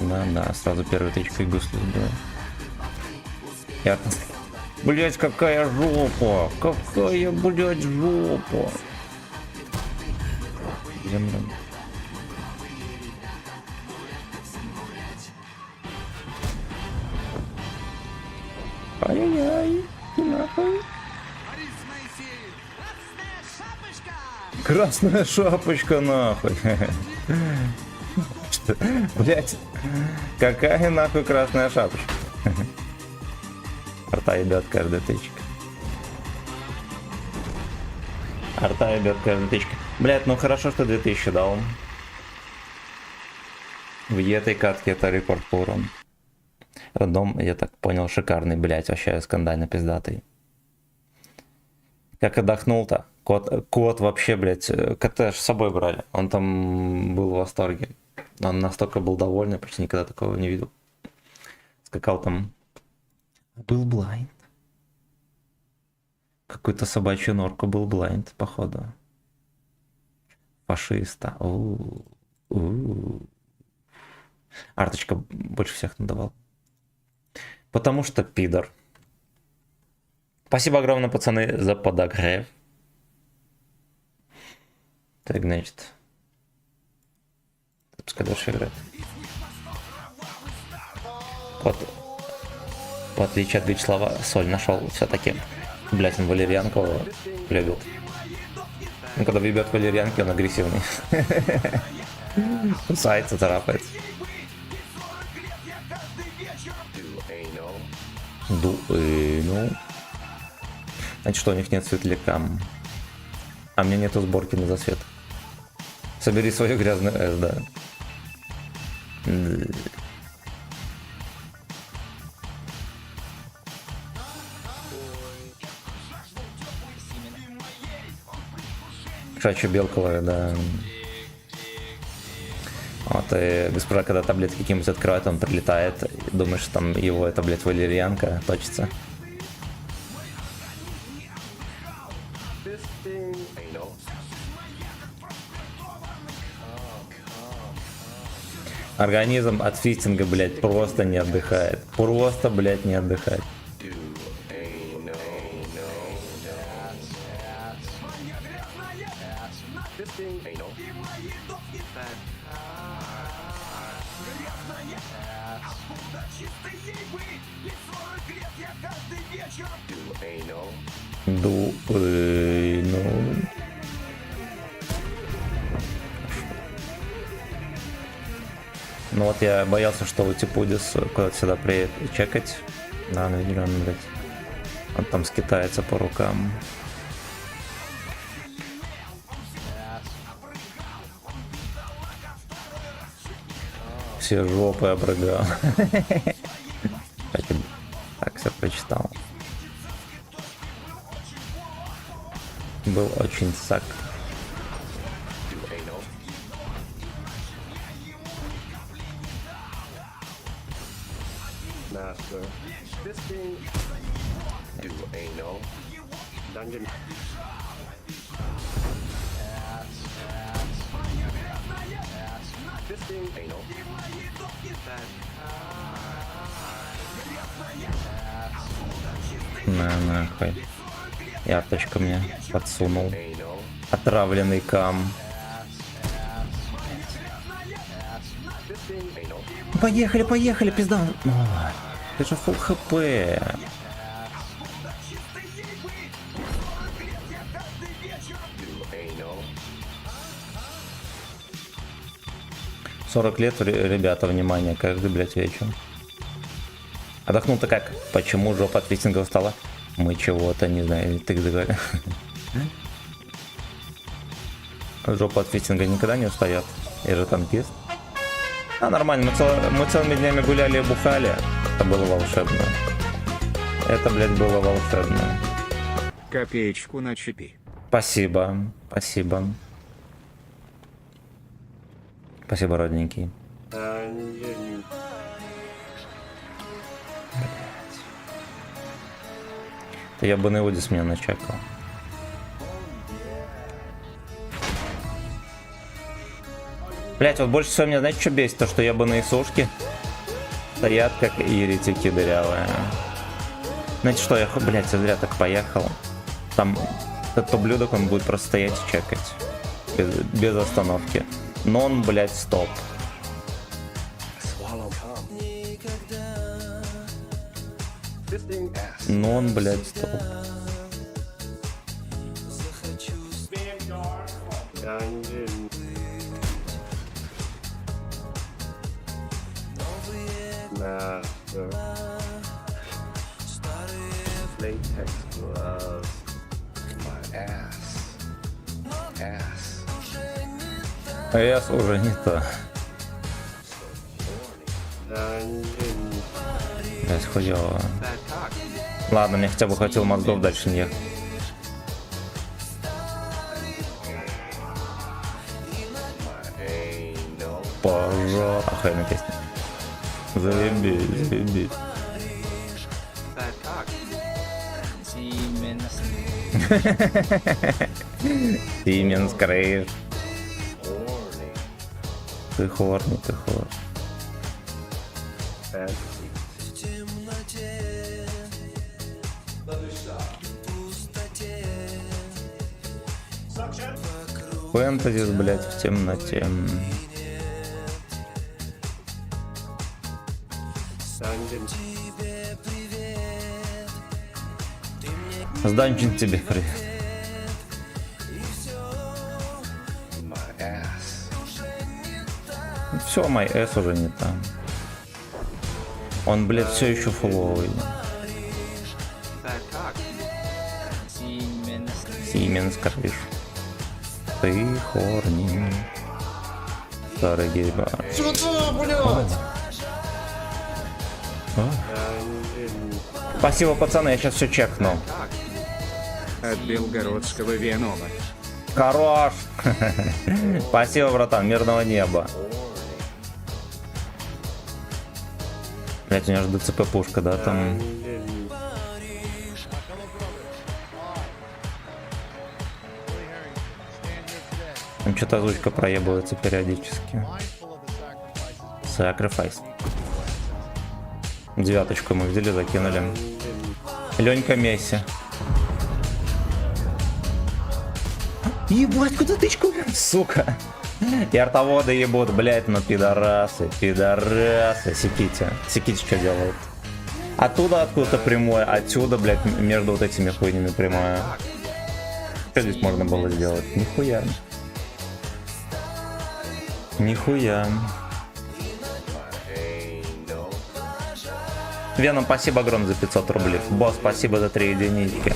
Да, сразу первой тычкой гусли сбил. Я... Блять, какая жопа! Какая, блять, жопа! Земля. Ай-яй-яй, нахуй. Красная шапочка, нахуй. Блять, какая нахуй красная шапочка? Арта ебет каждая тычка. Арта ебет каждая тычка. Блять, ну хорошо, что 2000 дал. В этой катке это рекорд по урону. Рандом, я так понял, шикарный, блять, вообще скандально пиздатый. Как отдохнул-то? Кот вообще, блять, кота ж с собой брали. Он там был в восторге. Он настолько был довольный, почти никогда такого не видел. Скакал там. Был блайнд. Какую-то собачью норку был блайнд, походу. Фашиста. Арточка больше всех надавал. Потому что пидор. Спасибо огромное, пацаны, за подогрев. Так, значит. Пускай дальше играет. Вот. В отличие от Вячеслава, соль нашел все-таки. Блять, он валерьянку любит. Ну, когда въебет валерьянки, он агрессивный. Кусается, царапается. Ну. Значит, что у них нет светляка. А мне нету сборки на засвет. Собери свою грязную S, да. Шачу Белковая, да. Вот, и госпожа, когда таблетки какие-нибудь открывает, он прилетает, и думаешь, что там его, это, блядь, валерьянка точится. Организм от фистинга, блядь, просто не отдыхает. Просто, блядь, не отдыхает. Ну вот я боялся, что Утипудис куда-то сюда приедет чекать. Да, ну видели, он, блядь, он там скитается по рукам. Все жопы обрыгал. Так, все прочитал. Был очень сак. Master. Fisting. Do anal. Dungeon. Fisting. Anal. На, нахуй. Ярточка мне подсунул. Отравленный кам. Поехали, поехали, пизда. Ты же фул хп. Do anal. 40 лет, ребята, внимание, каждый, блядь, вечер. Отдохнул-то как? Почему жопа от фистинга устала? Мы чего-то не знаем, ты говоришь. Жопа от фистинга никогда не устает. Я же танкист. А, нормально, мы целыми днями гуляли и бухали. Это было волшебно. Это, блядь, было волшебно. Копеечку начепи. Спасибо, спасибо. Спасибо, родненький. Dungeon. Ты ебаный Удис меня начекал. Блять, вот больше всего меня, знаете, что бесит? То, что ебаные сушки стоят, как еретики дырявые. Знаете что, я, блять, зря так поехал. Там этот ублюдок, он будет просто стоять и чекать. Без остановки. Нон, блять, стоп. Swallow cum. Fisting ass. Нон, блять, стоп. Dungeon. Master. Latex gloves. My ass. Ass. А я уже не то. Dungeon. Блять, хуёво. That cock. Ладно, мне хотя бы хватило мозгов дальше не ехать. Anal. Пожалуйста. Охуенная песня. Заебись, заебись. That cock. Сименс, Крейж. Horny. Ты хорный, ты хор. Fantasy. Фэнтезис, блять, в темноте. Dungeon. С Данчин тебе привет. My ass. Все, мой С уже не там. Он, блядь, все еще фуловый. That cock. Сименс, Крейж. Ты хорни. Старый гейба. Dungeon. Спасибо, пацаны, я сейчас все чекну. От белгородского Венома. Хорош! Спасибо, братан, мирного неба. Блять, у меня же ДЦП пушка, да, там. Dungeon. Там что-то озвучка проебывается периодически. Sacrifice. Девяточку мы взяли, закинули. Ленька Месси. Ебать, куда тычку? Сука. И артоводы ебут, блять, ну пидорасы, пидорасы. Секите. Секите, что делают. Оттуда откуда-то прямое, отсюда, блять, между вот этими хуйнями прямое. Что здесь можно было сделать? Нихуя. Нихуя. Anal. Веном, спасибо огромное за 500 рублей. Босс, спасибо за 3 единички.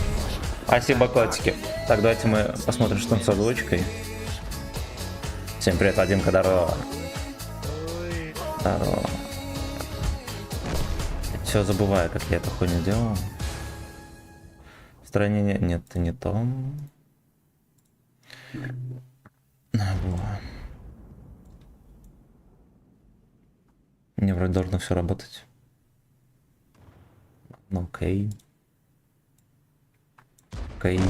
Спасибо, котики. Так, давайте мы посмотрим, что там с озвучкой. Всем привет, Вадимка, здорово. Здорово. Все, забываю, как я эту хуйню делал. В стране нет, это не то. Во. Мне вроде должно все работать. Ну, окей. Окей.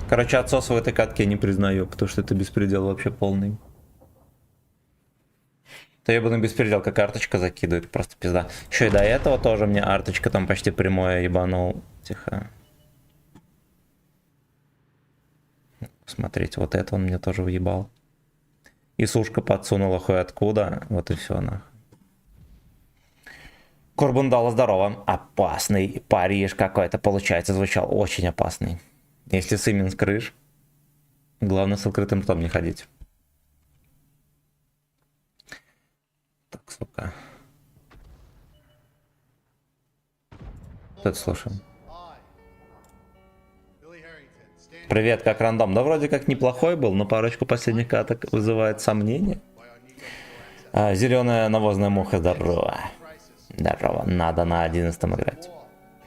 Короче, отсос в этой катке я не признаю, потому что это беспредел вообще полный. То ебаный беспредел, как карточка закидывает, просто пизда. Еще и до этого тоже мне арточка там почти прямое ебанул. Тихо. Смотрите, вот это он мне тоже въебал. И сушка подсунула хуй откуда. Вот и все, нахуй. Курбундала, здорово. Опасный Париж какой-то получается, звучал очень опасный. Если Сымин скрыш, главное с открытым ртом не ходить. Так, сука. Что это слушаем? Привет, как рандом? Да вроде как неплохой был, но парочку последних каток вызывает сомнения. Зеленая навозная муха, здорово. Здорово, надо на 11-м играть.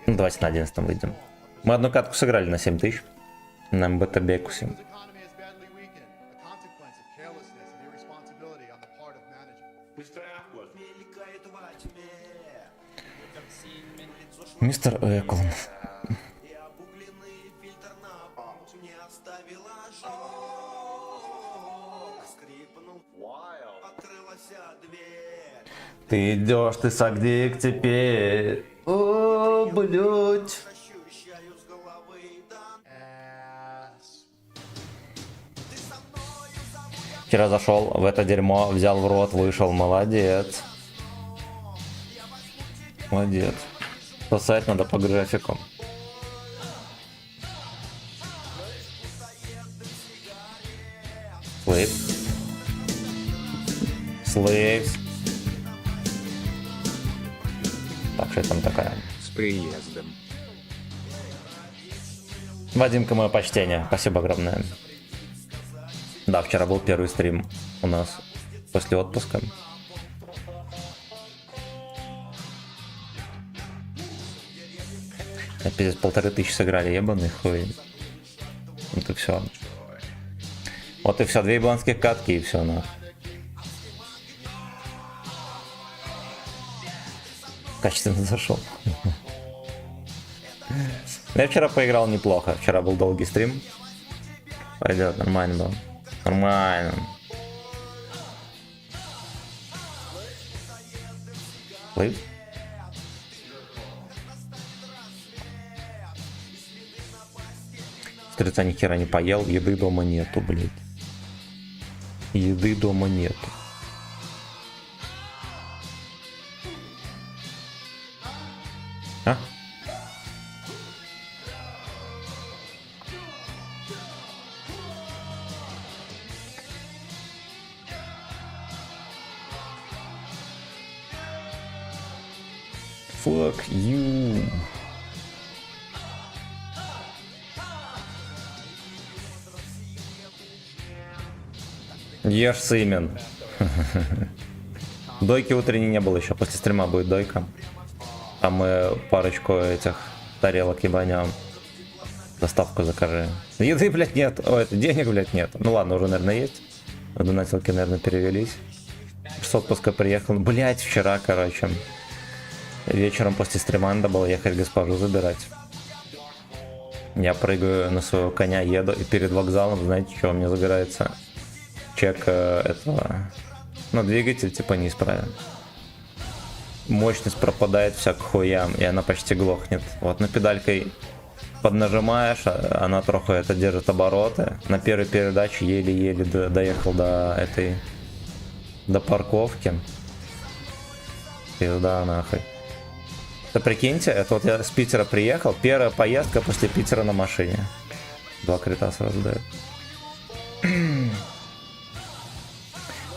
Ну, давайте на 11-м выйдем. Мы одну катку сыграли на 7000. На МБТ-бекусе. Мистер Эклон. Ты идешь, ты сагдик теперь. О, блядь. Вчера зашел в это дерьмо, взял в рот, вышел. Молодец. Молодец. Сосать надо по графику. Слейвс. Так, что там такая? С приездом. Вадимка, мое почтение. Спасибо огромное. Да, вчера был первый стрим у нас после отпуска. Пиздец, 1500 сыграли, ебаный хуй. Вот и все. Вот и все, 2 ебланских катки и все, нахуй. Качественно зашел. Я вчера поиграл неплохо. Вчера был долгий стрим. Пойдет, нормально было. Нормально. Плыв. Стрица ни хера не поел, еды дома нету, блядь. Еды дома нету. А? Fuck you. Ешь, Сымен. Дойки утренней не было еще, после стрима будет дойка. Там мы парочку этих тарелок ебанем. Доставку закажи. Еды, блядь, нет. Ой, денег, блядь, нет. Ну ладно, уже, наверное, есть. Донатилки, наверное, перевелись. С отпуска приехал. Блядь, вчера, короче. Вечером после стрима надо было ехать госпожу забирать. Я прыгаю на своего коня, еду, и перед вокзалом, знаете, что у меня загорается? Чек этого... Ну, двигатель типа неисправен. Мощность пропадает всяк хуям, и она почти глохнет. Вот на педалькой поднажимаешь, она троху это держит обороты. На первой передаче еле-еле доехал до этой... До парковки. Пизда нахуй. Да прикиньте, это вот я с Питера приехал, первая поездка после Питера на машине. 2 крита сразу дает.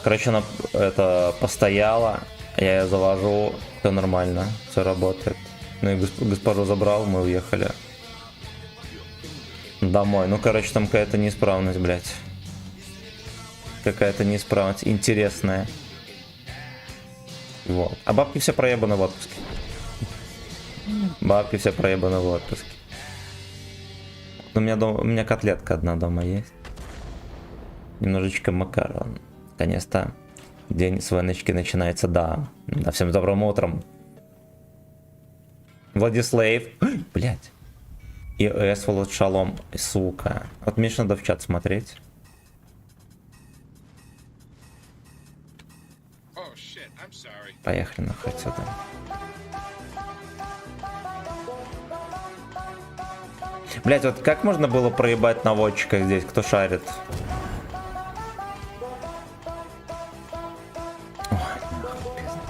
Короче, она это постояла, я ее завожу, все нормально, все работает. Ну и госпожу забрал, мы уехали домой. Ну, короче, там какая-то неисправность, блядь. Какая-то неисправность интересная. Вот. А бабки все проебаны в отпуске. Бабки все проебаны в отпуске. У меня котлетка одна дома есть. Немножечко макарон. Наконец-то день с войночки начинается, да. Да, всем добрым утром. Владислав. Блять. И Эсволод Шалом. Сука. Вот мне надо в чат смотреть. Поехали нахуй отсюда. Блять, вот как можно было проебать наводчика здесь, кто шарит? Ой, нахуй, пизда.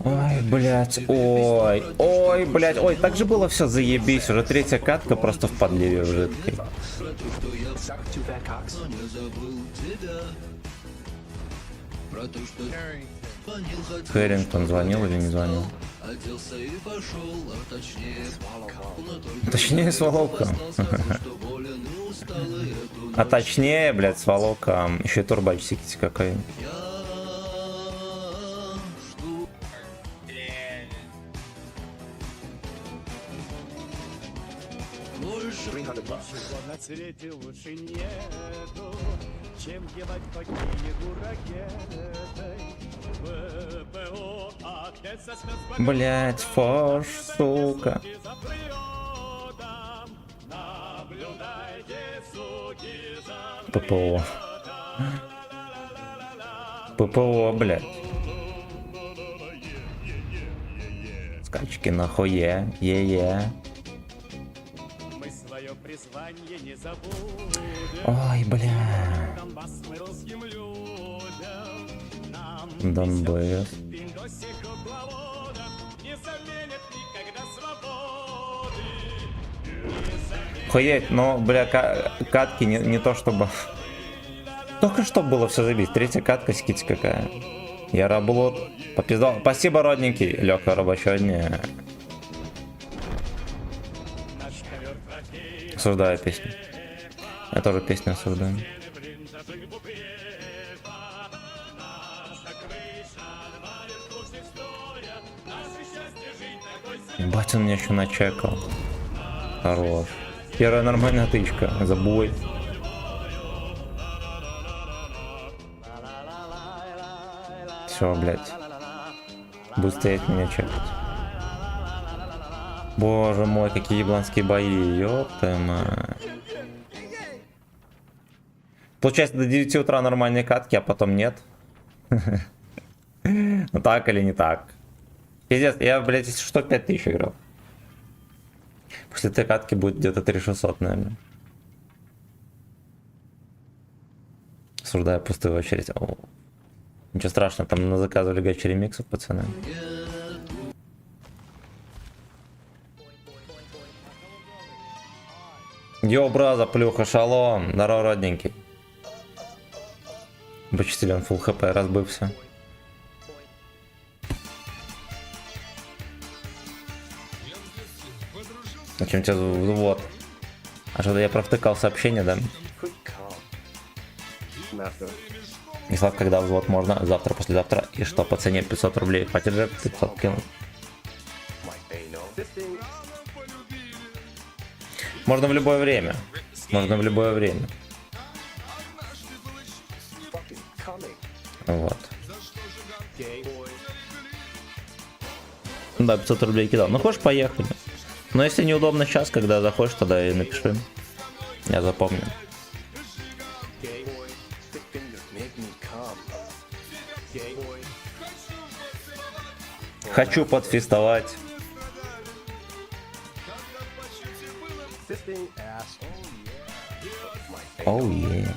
Ой, блядь, ой, блядь, ой, так же было все заебись, уже третья катка просто в подливе в жидкой. Too fat cocks. Хэрингтон звонил или не звонил? Точнее, с Волоком. А точнее, блядь, с Волоком. Еще и турбач сиките какой. На свете лучше нету, чем ебать по Киеву ракетой. ВПО опять со спецпогоном Блядь, фош, сука. за приютом. Наблюдайте, суки, за ППО. ППО, блядь. Скачки нахуе, е-е. мы свое призвание не забудем. Ой, бля. Донбасс мы русским людям. Нам Донбасс. пиндосих угловодов не заменят никогда свободы. Хуеть, но, бля, катки не то чтобы... Только что было все забить. Третья катка, скидь какая. Я работал. Попиздал. Спасибо, родненький. Легкого рабочего дня. Осуждаю песню. Я тоже песню осуждаю. Ебать, он меня еще начекал. Хорош. Первая нормальная тычка. Забой. Все, блядь. Будет стоять меня чекать. Боже мой, какие ебланские бои. Ёпта мать. Получается, до 9 утра нормальные катки, а потом нет. Ну так или не так. Пиздец, я, блядь, если что, 5000 играл. После этой катки будет где-то 3600, наверное. Осуждаю пустую очередь. О. Ничего страшного, там заказывали гачи ремиксов, пацаны. Йо, браза, плюха, шалом. Здорово, родненький. Почти он фулл хп разбывся. Зачем тебе вот? А что-то я провтыкал сообщение, да? И Слав, когда взвод можно? Завтра, послезавтра. И что, по цене 500 рублей? Хватит же 500 кинуть. Можно в любое время. Можно в любое время. Вот. Да, 500 рублей кидал. Ну, хочешь, поехали. Но если неудобно сейчас, когда заходишь, тогда и напиши. Я запомню. Хочу подфестовать. Оу, yeah.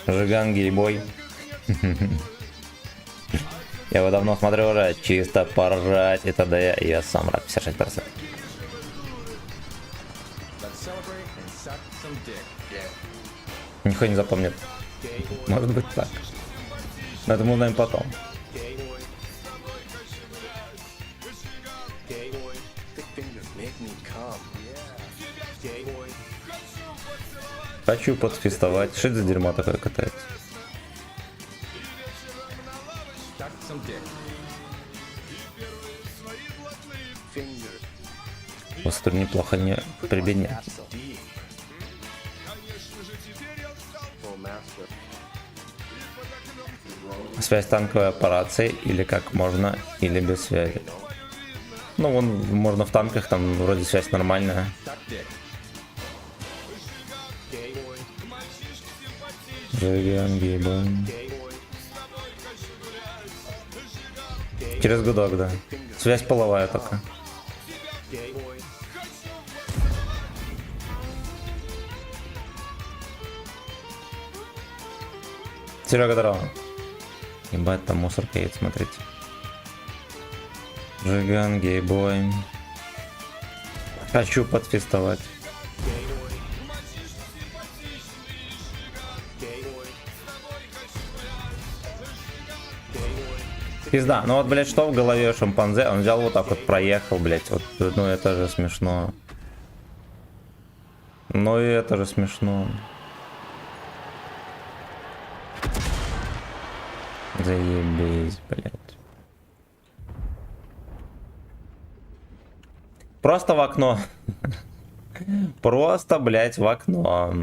Жиган гейбой. Я его давно смотрю уже, чисто поржать, и тогда я сам рад, 56%. Никто не запомнит. Может быть так. Но это мы узнаем потом. Хочу подфестовать. Что это за дерьмо такое катается? Вас тут неплохо не прибеднять. Связь танковой операции или как можно, или без связи. Ну, вон, можно в танках, там вроде связь нормальная. Через гудок, да. Связь половая только. Серега, здорово. Ебать, там мусорка едет, смотрите. Жиган, гейбой. Хочу подфестовать. Пизда. Ну вот, блядь, что в голове у шимпанзе? Он взял вот так вот, проехал, блядь. Вот, ну это же смешно. Ну и это же смешно. Заебись, блядь. Просто в окно. Просто, блядь, в окно.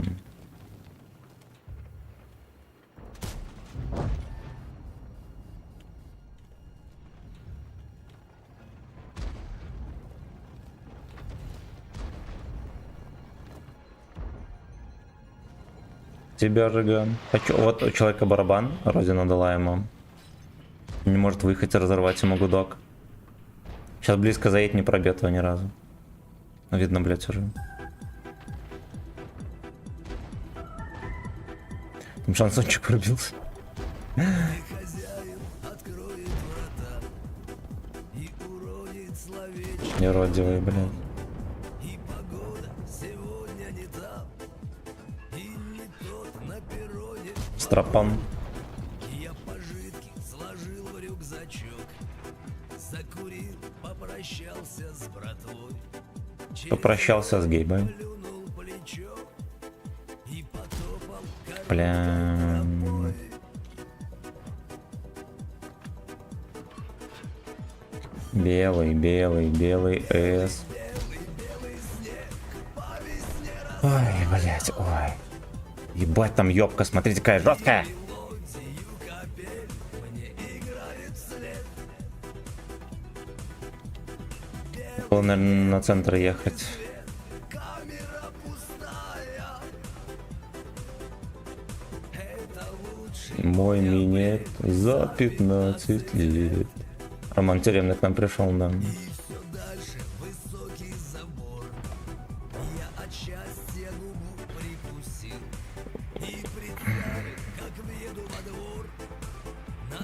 Тебя Жиган. Хочу. Вот у человека барабан. Родина дала ему. Не может выехать и разорвать ему гудок. Сейчас близко заедет, не пробьет его ни разу. Ну, видно, блядь, уже. Там шансончик пробился. Нерадивый, блядь. Стропон. Попрощался с гейбой. Бля. Белый, белый, белый С. Ой, блять, ой. Ебать, там ёбка, смотрите, какая жесткая. Было, наверное, на центр ехать. Мой минет за 15 лет. Роман Тюремный к нам пришел, да.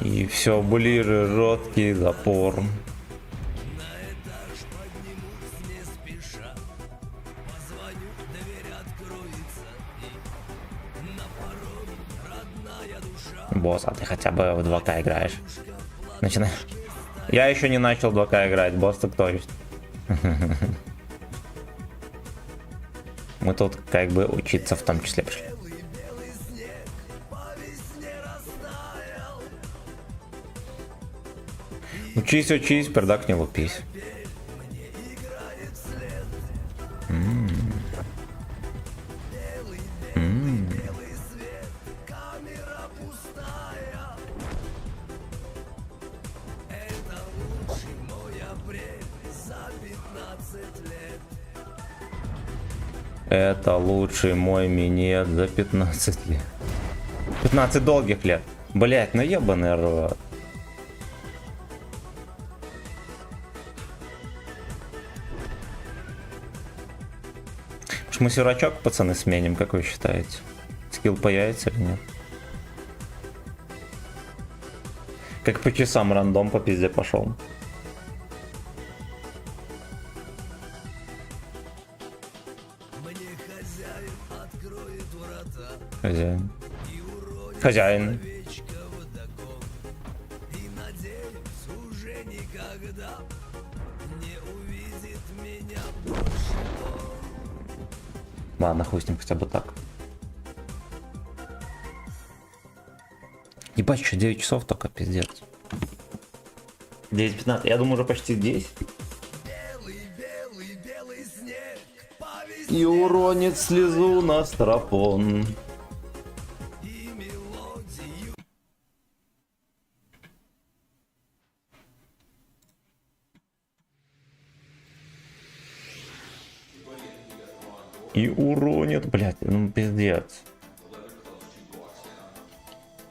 И все ближе жесткий запор. Босс, а ты хотя бы в 2К играешь? Начинай. Я еще не начал 2К играть, босс, ты кто есть? Мы тут как бы учиться в том числе пришли. Учись, учись, пердак не лупись. Это лучший мой минет за 15 лет. 15 долгих лет. Блять, ну ебаный рот. Мы сирачок, пацаны, сменим, как вы считаете? Скилл появится или нет? Как по часам рандом по пизде пошел. Хозяин. Хозяин. Ладно, хуй с ним хотя бы так. Ебать, еще 9 часов только, пиздец. 9:15, я думаю, уже почти 10. И уронит слезу на стропон. И уронит, блядь, ну пиздец.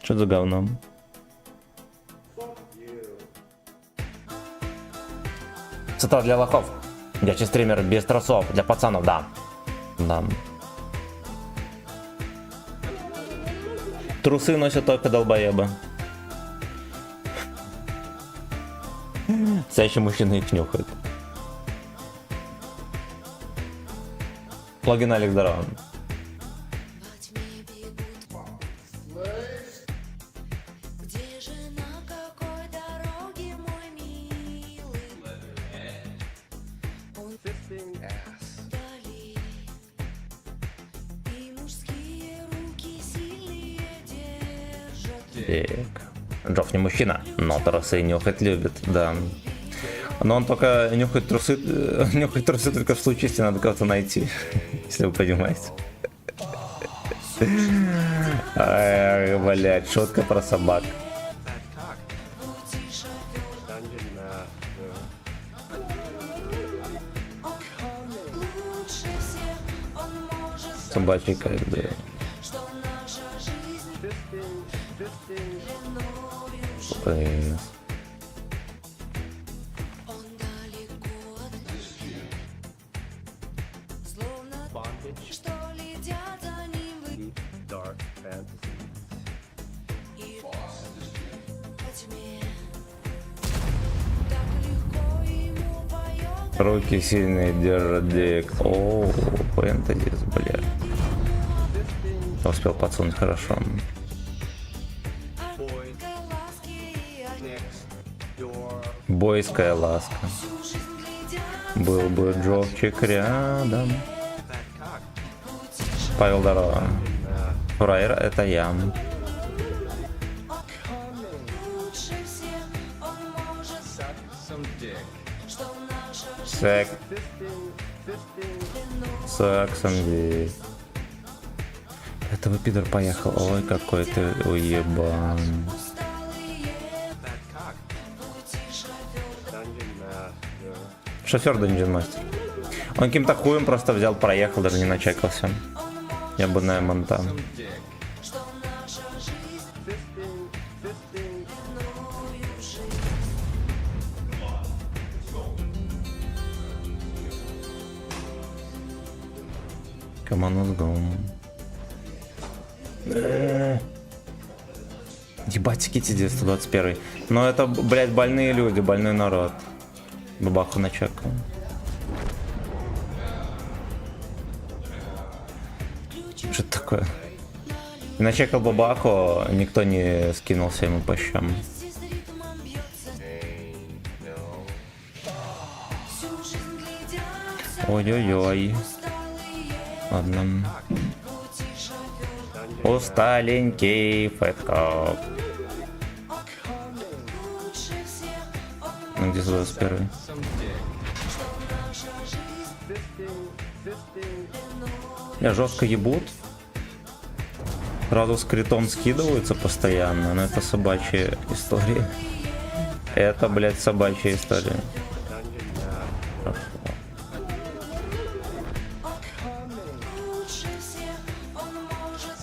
Что за говно? Цитата для лохов. Я стример без тросов, для пацанов, да. Да. Трусы носят только долбоебы. Настоящие мужчины их нюхают. Плагин Алекс, здорово. Где же, на какой дороге, мой милый? Он вдали, и мужские руки сильные держат. Так. Джофф не мужчина, но трусы нюхать любит, да. Но он только нюхает трусы только в случае, если надо кого-то найти. Если вы понимаете. Ай, блядь, шутка про собак. Лучше всех он может, Собачий кайф, да. что наша жизнь длиною жить. Ой. Он далеко от них, словно что летят за ним вы. И во тьме так легко ему поет. Руки сильные держат дик. О, фэнтезис, блядь. Успел подсунуть хорошо. Бойская ласка. Был бы Джовчик рядом. Павел, здорово. Фраер, это я. Лучше всех он может, что наша жизнь Сек. Саксон здесь. Это вы, пидор, поехал. Ой, какой ты уебан. Шофер Dungeon Master. Он каким-то хуем просто взял, проехал, даже не начекался. Я бы на Монтан. что наша жизнь длиною жить. Come on, let's go. Ебать, ските 921. Но это, блядь, больные люди, больной народ. Бабаху начекал. Что это такое? Начекал бабаху, никто не скинулся ему по щам. С ритмом бьется, всю жизнь глядят, Ой-ой-ой. Ладно. Усталенький фэткоп. лучше всех он Ну где 21? Я жестко ебут. Сразу с критом скидываются постоянно, но это собачья история. Это, блядь, собачья история. лучше всех он может,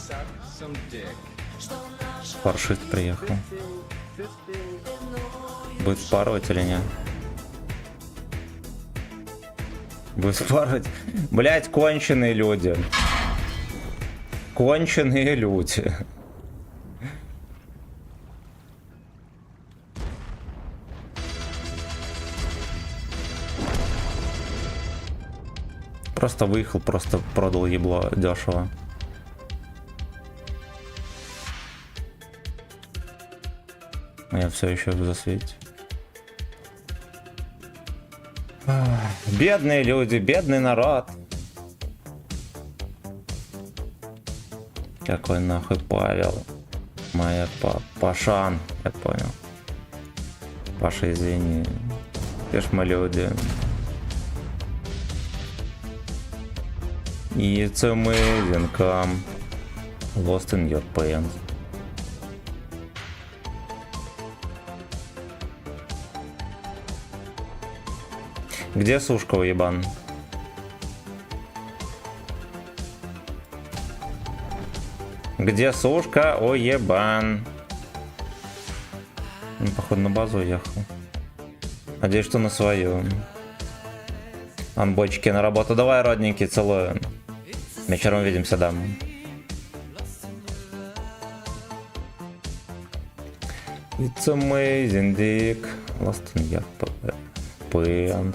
что наша Паршист приехал. Будет спарывать или нет? Будет спарывать? Блядь, конченые люди. Конченые люди. Просто выехал, просто продал ебло дешево. Я все еще в засвете. Бедные люди, бедный народ. Какой нахуй Павел? Моя Пашан, я понял. Паша, извини. Где ж мы люди? It's amazing, come. Lost in your pants. Где сушка, уебан? Где сушка, уебан? Он, походу, на базу уехал. Надеюсь, что на свою. Анбочки на работу. Давай, родненький, целую. Вечером увидимся, да. It's amazing, Dick. Ластон я ПН.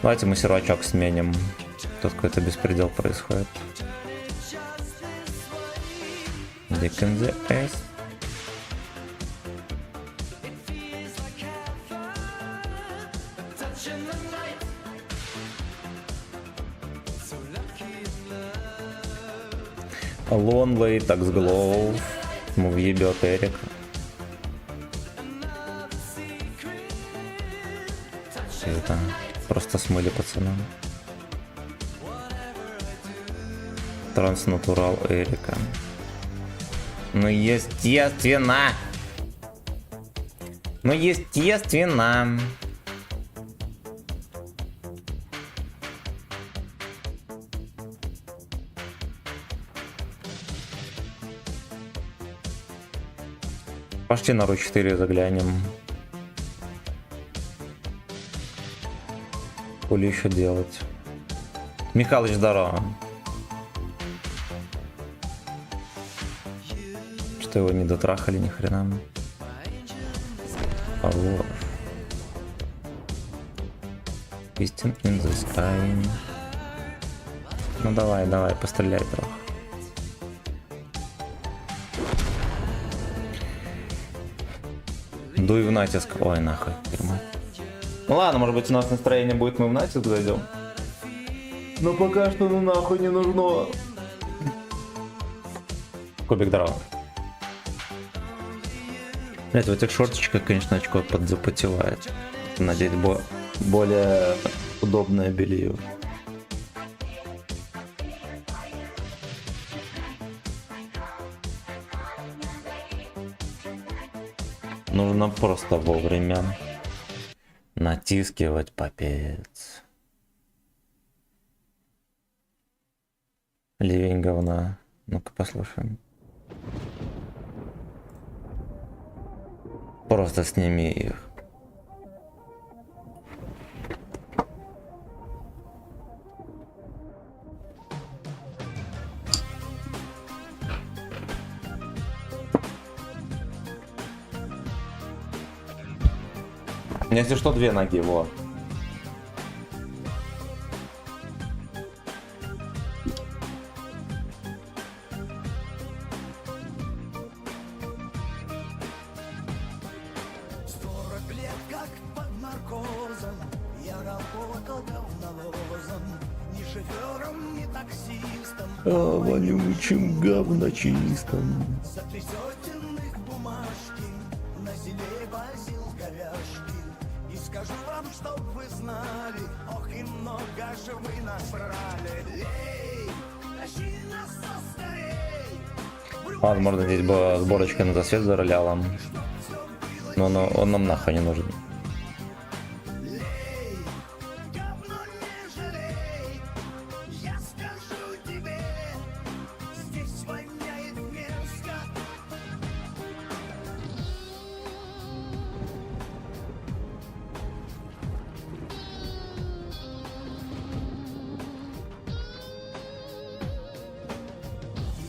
Давайте мы сервачок сменим. Тут какой-то беспредел происходит. Dick in the ass. Лонлей, так с голов. Ему въебет Эрик. Это просто смыли пацана. Транснатурал Эрика. Ну естественно. Ну естественно. Пошли на Ру-4 заглянем. Хули еще делать? Михалыч, здорово. Что его не дотрахали ни хрена. Алло. Piston in the sky. Ну давай, постреляй трохи. Дуй в натиск. Ой, нахуй, дерьмо. Ну ладно, может быть у нас настроение будет, мы в натиск зайдем. Но пока что ну нахуй не нужно. Кубик дрова. Блять, в этих шорточках, конечно, очко подзапотевает. Надеть более удобное белье. Нужно просто вовремя натискивать попец. Ливень говна. Ну-ка послушаем. Просто сними их. Если что, 2 ноги, вот. Вонючим говночистом. Скажу вам, чтоб вы знали, ох и много же вы насрали. Эй, тащи нас скорей. Возможно, здесь была сборочка на засвет зароляла. Но он нам нахуй не нужен. Говно не жалей, я скажу тебе, здесь воняет мерзко.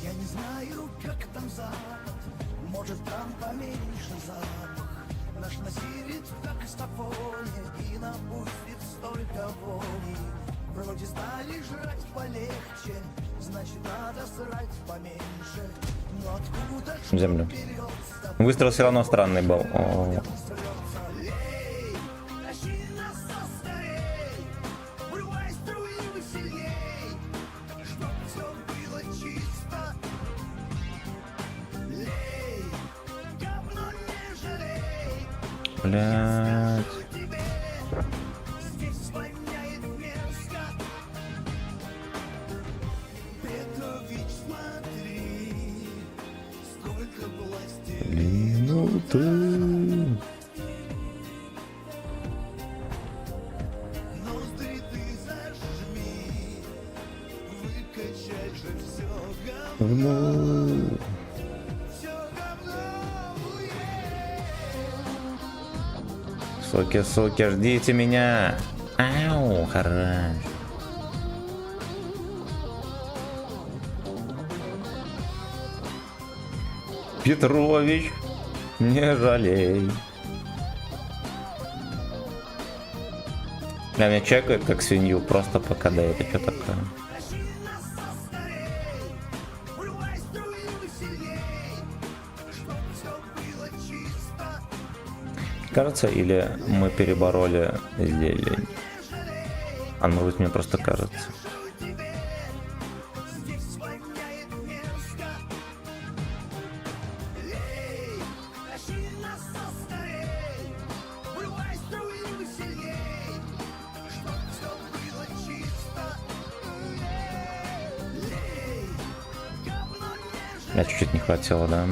Я не знаю, как там запах, может там поменьше запах. Наш насилит как стафоне и напустит столько вони. Вроде стали жрать полегче, значит надо срать поменьше. Но откуда ж Землю. берется? Выстрел все равно странный был. О. Эй, тащи нас скорей, врывай струи сильней, чтоб все было чисто. Эй, говно не жалей, Блять. тебе здесь воняет мерзко. Петрович, смотри, сколько власти. Минуты. Ноздри ты зажми, выкачай же все говно, Ну. все говно. Суки, суки, ждите меня. Ау, хорош. Петрович, не жалей. Бля, меня чекают как свинью, просто по КД, это что такое? Кажется, или мы перебороли зелень? А может быть, мне просто кажется. Я чуть-чуть не хватило, да?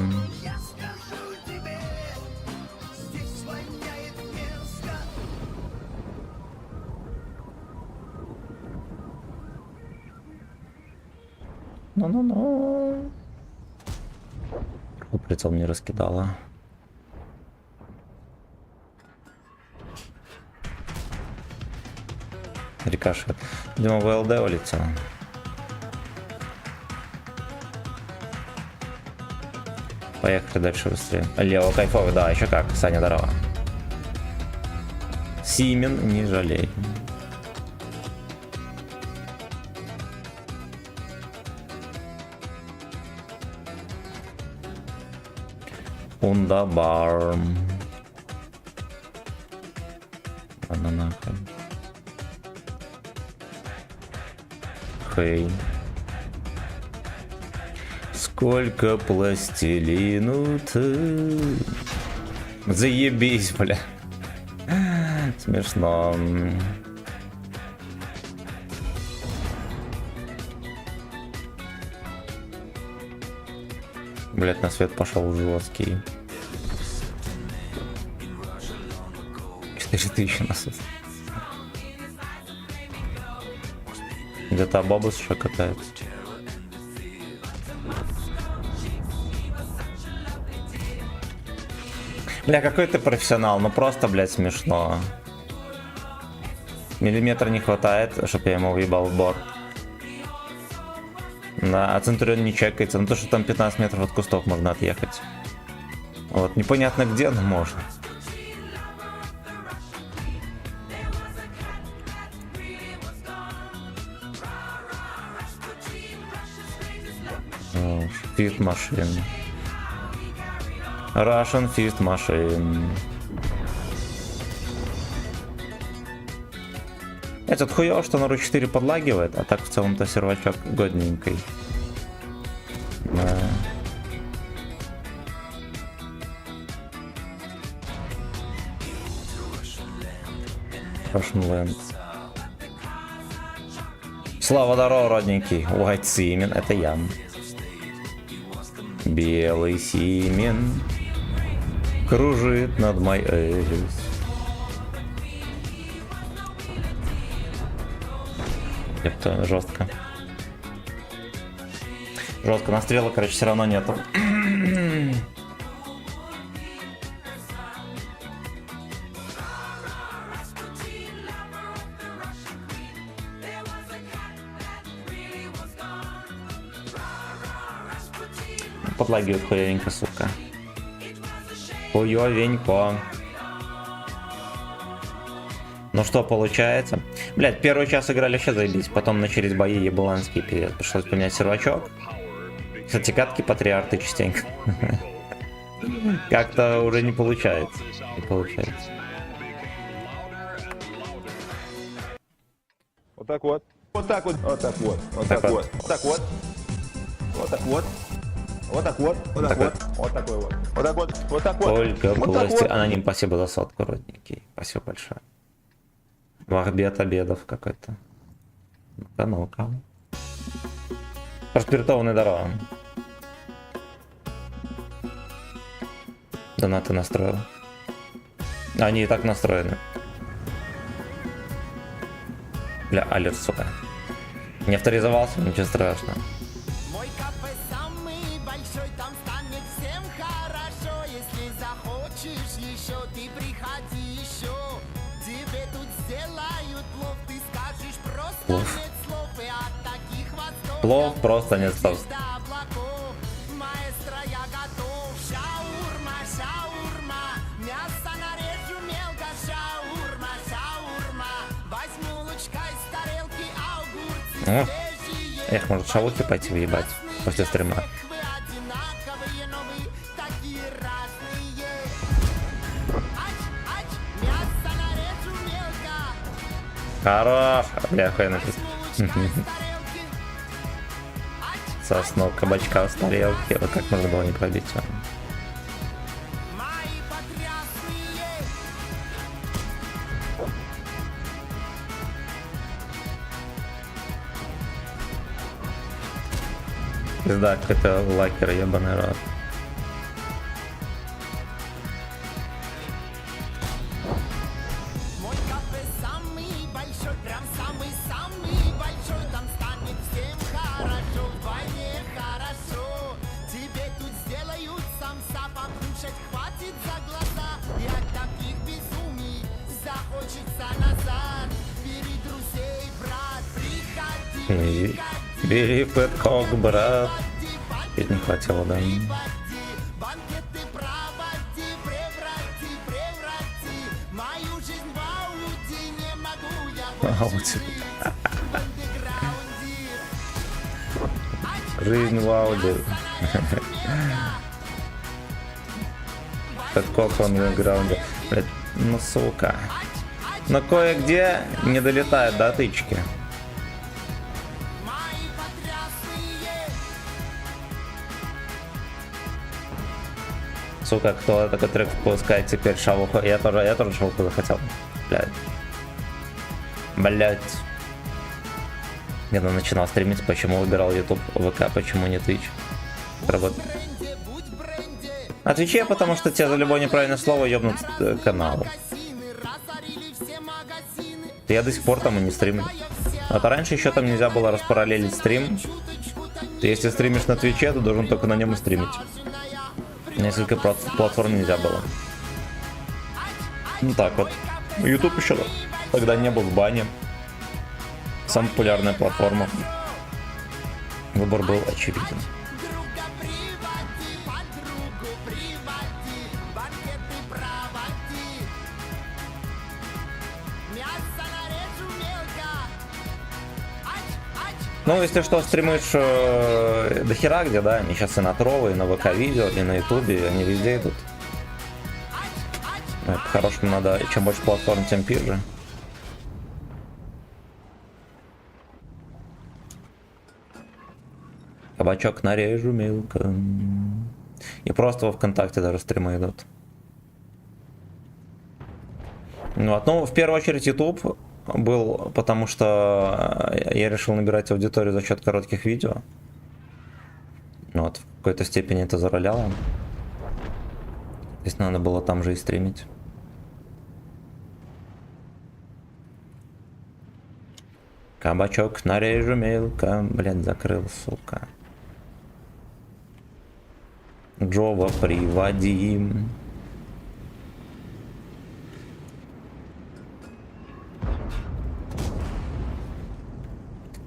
Ну-ну-ну. Прицел не раскидала. Рикошет. Видимо, ВЛД улетел. Поехали дальше быстрее. Лево кайфовый, да, еще как. Саня, здорово. Симен, не жалей. Ундабар. Ладно, нахуй. Хей. Сколько пластилину-то. Заебись, бля. Смешно. Блять, на свет пошел жесткий. 4000 на свет. Где-то бабус еще катается. Бля, какой ты профессионал, ну просто, блядь, смешно. Миллиметра не хватает, чтобы я ему въебал в борт. Да, а Центурион не чекается, ну то, что там 15 метров от кустов можно отъехать. Вот, непонятно где, но можно. Фист машин. Russian Fist Machine. Этот хуёво, что на RU4 подлагивает, а так в целом-то сервачок годненький. Да. Russian Land. Слава здорово, родненький. White Seaman, это я. Белый Симен кружит над мой Элис. Это жестко. Жестко. Настрела, короче, все равно нету. Подлагивает хуевенько, сука. Хуевенько. Ну что получается? Блять, первый час играли вообще заебись, потом начались бои ебаланские, пиздец. Пришлось поменять сервачок. Кстати, катки патриарты частенько. Как-то уже не получается. Не получается. Вот так вот. Вот так вот. Вот так вот. Вот так вот. Вот так вот. Вот так вот. Вот так вот, вот так вот, вот такой вот, вот так вот, вот так вот. Только власти. Аноним, спасибо за сотку, родненький. Спасибо большое. Вахбет обедов какой-то. Ну-ка, ну-ка. Распиртованный дорога. Донаты настроил. Они и так настроены. Бля, алерт, сука. Не авторизовался, ничего страшного. Мой кафе самый большой, там станет всем хорошо. Если захочешь еще, ты приходи еще. Плов. Плов просто не стал. Маэстро, я готов. Шаурма, шаурма. Мясо нарежу мелко. Шаурма, шаурма. Возьму лучкой с тарелки огурцы О, свежие. эх, может шавухи пойти въебать после стрима. Вы одинаковые, но вы такие разные. Ач, ач, мясо нарежу мелко. Хорош! Бля, охуенно написано. Возьму лучкой с тарелки. Соснул кабачка с тарелки. Вот как можно было не пробить его? Мои потрясные. Пизда, какой-то лакер, ебаный рот. Мой кафе самый большой, прям самый-самый большой. Там станет всем хорошо, вдвойне хорошо. Тебе тут сделают самса, покушать хватит за глаза. И от таких безумий захочется назад. Бери друзей, брат, приходи, Бери пэткок, брат. Чуть не хватило, да. банкеты проводи, преврати мою жизнь в ауди, не могу я больше жить в андеграунде. Жизнь в ауди. Пэткок в андеграунде. Блядь, ну сука. Но кое-где не долетает до тычки. Мои потрясные. Сука, кто такой трек пускает теперь шавуху? Я тоже шавуху захотел. Блядь. Блядь. Когда начинал стримить, почему выбирал YouTube, ВК, почему не Twitch? Бренде, будь бренде. На Твиче, потому что тебе за любое неправильное слово ёбнут канал. Магазины, разорили все магазины. Я до сих пор там и не стримлю. А то раньше еще там нельзя было распараллелить стрим. Ты если стримишь на Твиче, то должен только на нем и стримить. Несколько платформ нельзя было. Ну так вот. YouTube еще тогда не был в бане. Самая популярная платформа. Выбор был очевиден. Друга приводи, подругу приводи, банкеты проводи. Мясо нарежу мелко. Ач, ач, Ну, если что, стримишь до хера где, да? Они сейчас и на Трово, и на ВК видео, и на Ютубе, они везде идут. По-хорошему надо, чем больше платформ, тем пизже. Кабачок нарежу мелко. И просто во ВКонтакте даже стримы идут. Ну, вот, ну, в первую очередь YouTube был, потому что я решил набирать аудиторию за счет коротких видео. Вот, в какой-то степени это зароляло. То есть надо было там же и стримить. Кабачок нарежу мелко. Блядь, закрыл, сука. Джова приводи.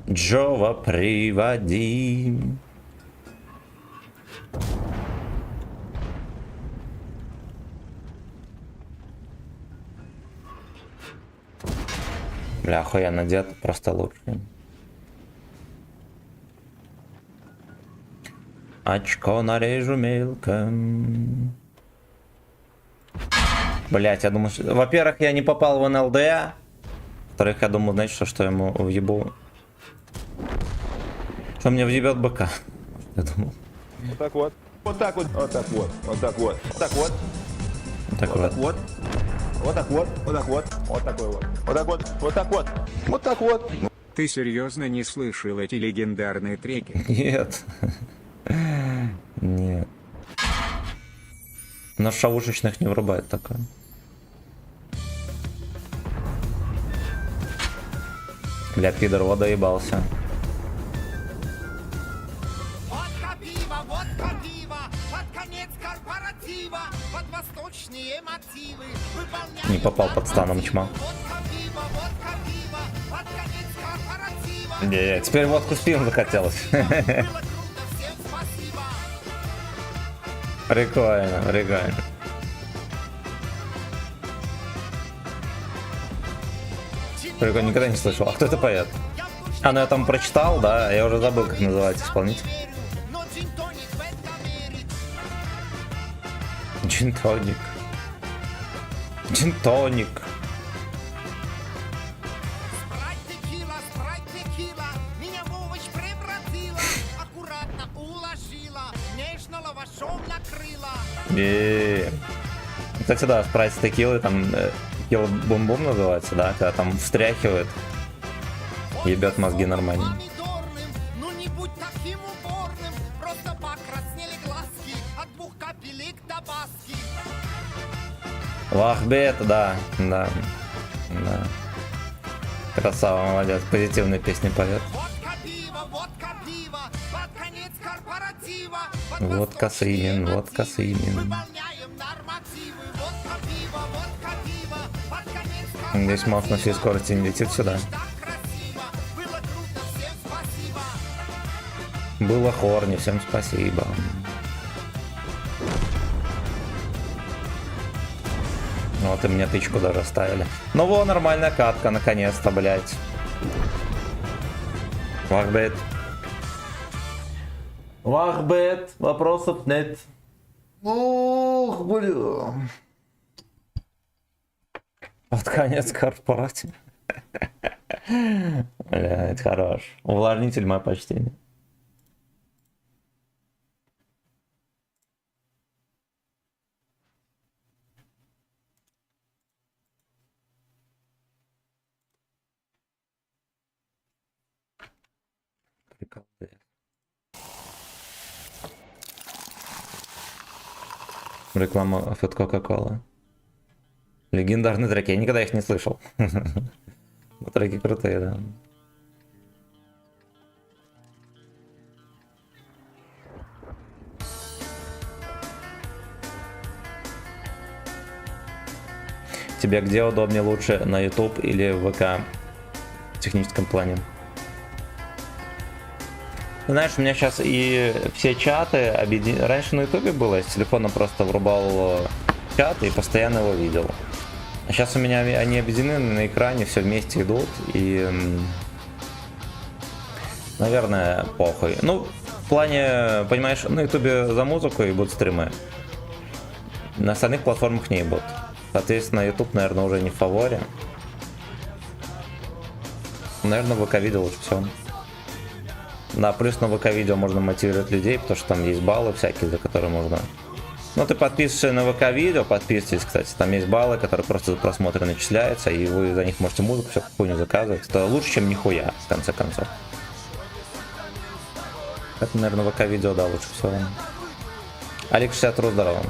Джова приводи. Бля, охуенно дед, просто лучший. Очко нарежу мелко. Блять, я думаю, что... Во-первых, я не попал в НЛД. Во-вторых, я думал, знаете, что ему въебу. Что мне въебет БК. Я думал. Вот так вот. Вот так вот. Вот так вот. Вот так вот. Вот так вот. Вот так Вот вот. так вот. Вот так вот. Вот так вот. Вот такой вот. Вот так вот. Вот так вот. Вот так вот. Ты серьезно не слышал эти легендарные треки? Нет. Нет. У нас шавушечных не врубает такое. Бля, пидор, доебался. водка, пиво, под конец корпоратива, под восточные мотивы, выполняем... Не попал под станом чма. Водка, пиво, под конец корпоратива. Не, теперь водку с пивом захотелось. Прикольно, прикольно. Прикольно, никогда не слышал. А кто это поет? А, ну я там прочитал, да, я уже забыл, как называется исполнитель. Джин-тоник. Джин-тоник. Кстати, да, спрайт с текилой, там текила бум-бум называется, да, когда там встряхивает, ебет мозги нормально. Ну не будь таким упорным, просто покраснели глазки от 2 капелек табаски. Вахбет, да, да, да. Красава, молодец, позитивные песни поет. Водка пиво, под конец корпоратива. Водка Сымин, водка Сымин. Выполняем нормативы. Водка пиво, под конец Здесь мост на всей скорости не летит сюда. так красиво. Было круто, всем спасибо. Было хорни, всем спасибо. Вот и мне тычку даже ставили. Ну во, нормальная катка, наконец-то, блять. Вахбет. Вахбет, вопросов нет. Ох, бля. Под конец корпорации. Бля, это хорош. Увлажнитель, мое почтение. Прикол. Реклама от Coca-Cola. Легендарные треки. Я никогда их не слышал. Треки крутые, да. Тебе где удобнее лучше, на YouTube или в ВК в техническом плане? Знаешь, у меня сейчас и все чаты объединены. Раньше на ютубе было, я с телефона просто врубал чат и постоянно его видел. А сейчас у меня они объединены на экране, все вместе идут и... Наверное, похуй. Ну, в плане, понимаешь, на ютубе за музыку и будут стримы. На остальных платформах не будут. Соответственно, YouTube, наверное, уже не в фаворе. Наверное, в ВК-видео лучше всего. Да, плюс на ВК-видео можно мотивировать людей, потому что там есть баллы всякие, за которые можно... Ну, ты подписываешься на ВК-видео, подписывайтесь, кстати, там есть баллы, которые просто за просмотры начисляются, и вы за них можете музыку, всякую хуйню заказывать. Это лучше, чем нихуя, в конце концов. Это, наверное, ВК-видео, да, лучше всего. Алекс 60 ру, здорово.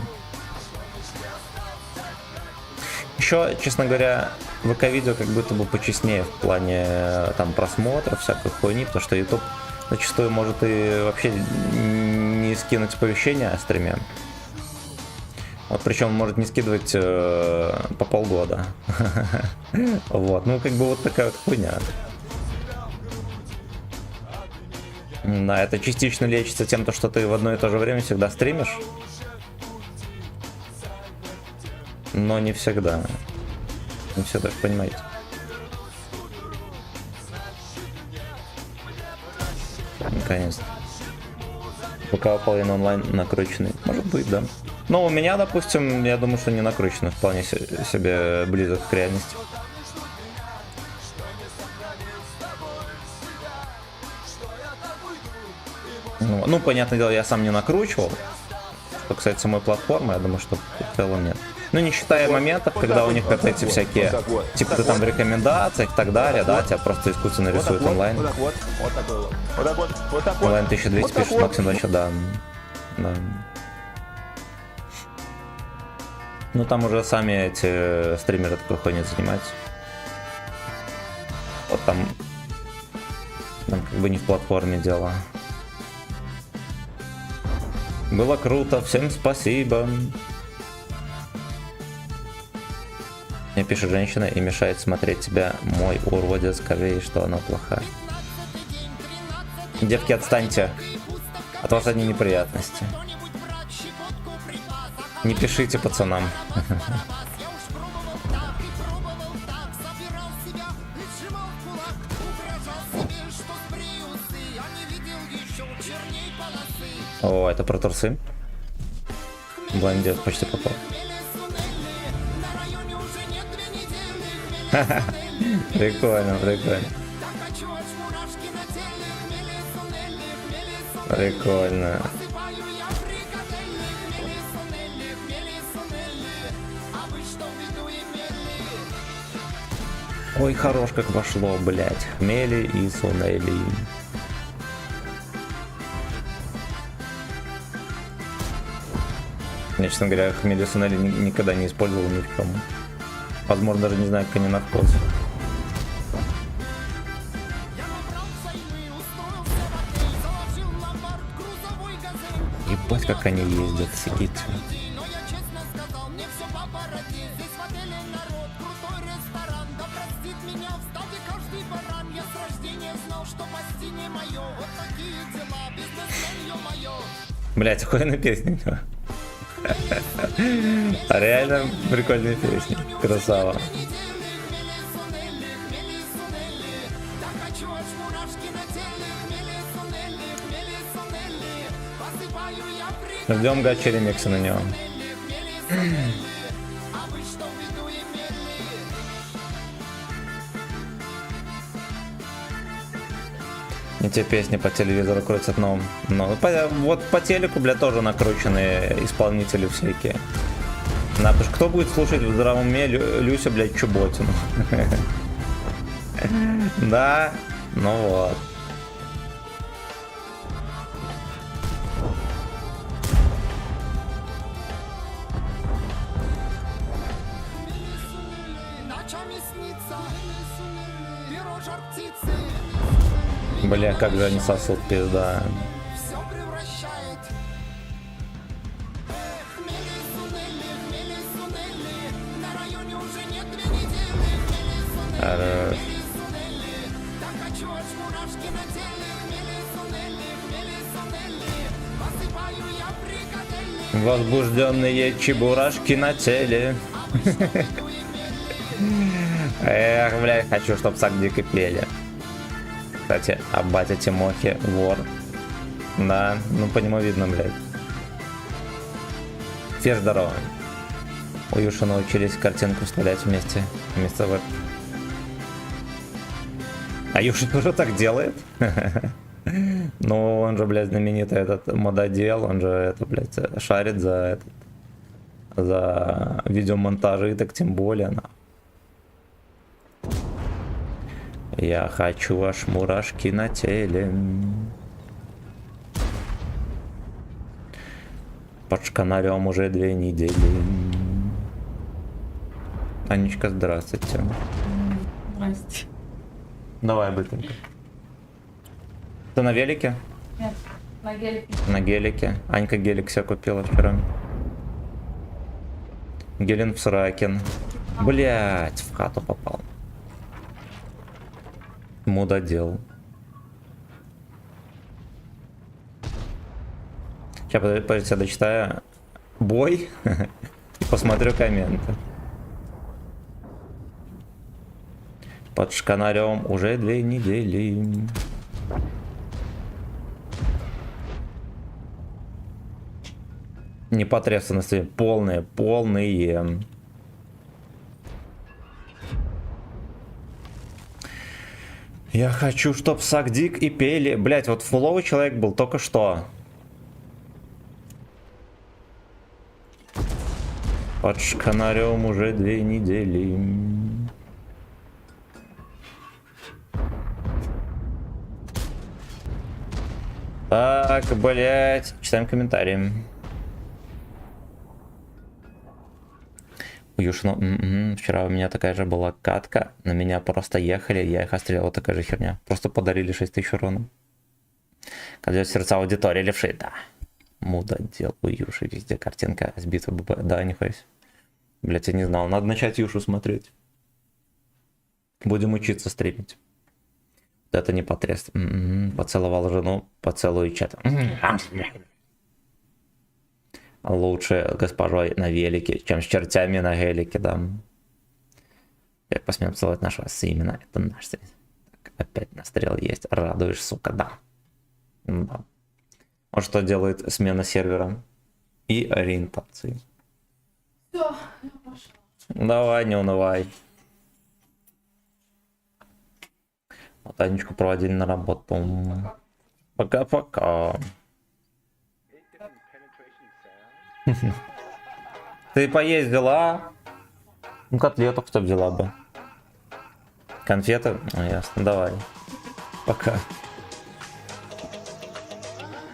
Еще, честно говоря, ВК-видео как будто бы почестнее в плане там просмотров, всякой хуйни, потому что YouTube зачастую может и вообще не скинуть оповещения о стриме. Вот, причем может не скидывать по полгода. Вот, ну как бы вот такая вот хуйня. Да, это частично лечится тем, что ты в одно и то же время всегда стримишь. Но не всегда. Не все так понимаете. Наконец-то. Пока половина онлайн накрученный. Может быть, да. Но у меня, допустим, я думаю, что не накручено. Вполне себе близок к реальности. Ну, понятное дело, я сам не накручивал. Что касается самой платформы, я думаю, что в целом нет. Ну, не считая моментов, когда у них вот эти всякие, типа ты там в рекомендациях и так далее, да, тебя просто искусственно рисуют онлайн. Онлайн 1200 пишут, максимум вообще, да. Ну, там уже сами эти стримеры такой хуйней занимаются. Вот там как бы не в платформе дело. Было круто, всем спасибо. Мне пишет женщина и мешает смотреть тебя. Мой уродец, скажи ей, что она плохая. Девки, отстаньте. От вас одни неприятности. Не пишите пацанам. О, это про трусы. Блондин почти попал. Прикольно, прикольно. Прикольно. Ой, хорош как вошло, блять. Хмели и сунели. Я, честно говоря, хмели и сунели никогда не использовал ни в чем. Возможно, даже не знаю, как они на вкус. Ебать, как они ездят, сидите. Блять, охуенная песня. А реально прикольная песня. Красава. Ждем гачи ремикса на него. Не те песни по телевизору крутят, но вот по телеку, бля, тоже накрученные исполнители всякие. Потому что кто будет слушать в здравом уме Люся, блядь, Чуботину? Да, ну вот. Бля, как же они сосут, пизда. Хорош. Возбужденные чебурашки на теле. Эх, блядь, хочу, чтоб Сагдик и пели. Кстати, а батя Тимохи вор. Да, ну по нему видно, блядь. Все здорово. У Юши научились картинку вставлять вместе в. А Юша тоже так делает? Ну, он же, блядь, знаменитый этот мододел, он же, это, блядь, шарит за видеомонтажи, так тем более, на. Я хочу аж мурашки на теле. Под шканарем уже 2 недели. Анечка, здравствуйте. Здрасте. Давай быстренько. Ты на велике? Нет, на гелике. На гелике. Анька гелик себе купила вчера. Гелен в Сракин. Блять, в хату попал. Мудодел. Сейчас, подождите, я дочитаю бой и посмотрю комменты. Под шканарем уже 2 недели. Непосредственности полные. Я хочу, чтоб Сагдик и пели. Блять, вот фуловый человек был только что. Под шканарем уже 2 недели. Так, блять, читаем комментарии. Юшину, вчера у меня такая же была катка, на меня просто ехали, я их отстрелял, такая же херня. Просто подарили 6000 урона. Когда сердца аудитории левши, да. Муда дел у Юши, везде картинка с битвы ББ, да, нихуя. Блять, я не знал, надо начать Юшу смотреть. Будем учиться стримить. Это не потряс. Поцеловал жену, поцелуй чат. Лучше госпожой на велике, чем с чертями на гелике, да. Как посмел целовать нашего сына, это наш сын. Так, опять настрел есть, радуешь, сука, да. Да. Вот что делает смена сервера и ориентации. Все, я пошла. Давай, не унывай. Вот Анечку проводили на работу. Пока-пока. Ты поездила, а? Ну, котлету кто взяла бы. Конфеты? Ну, ясно, давай. Пока.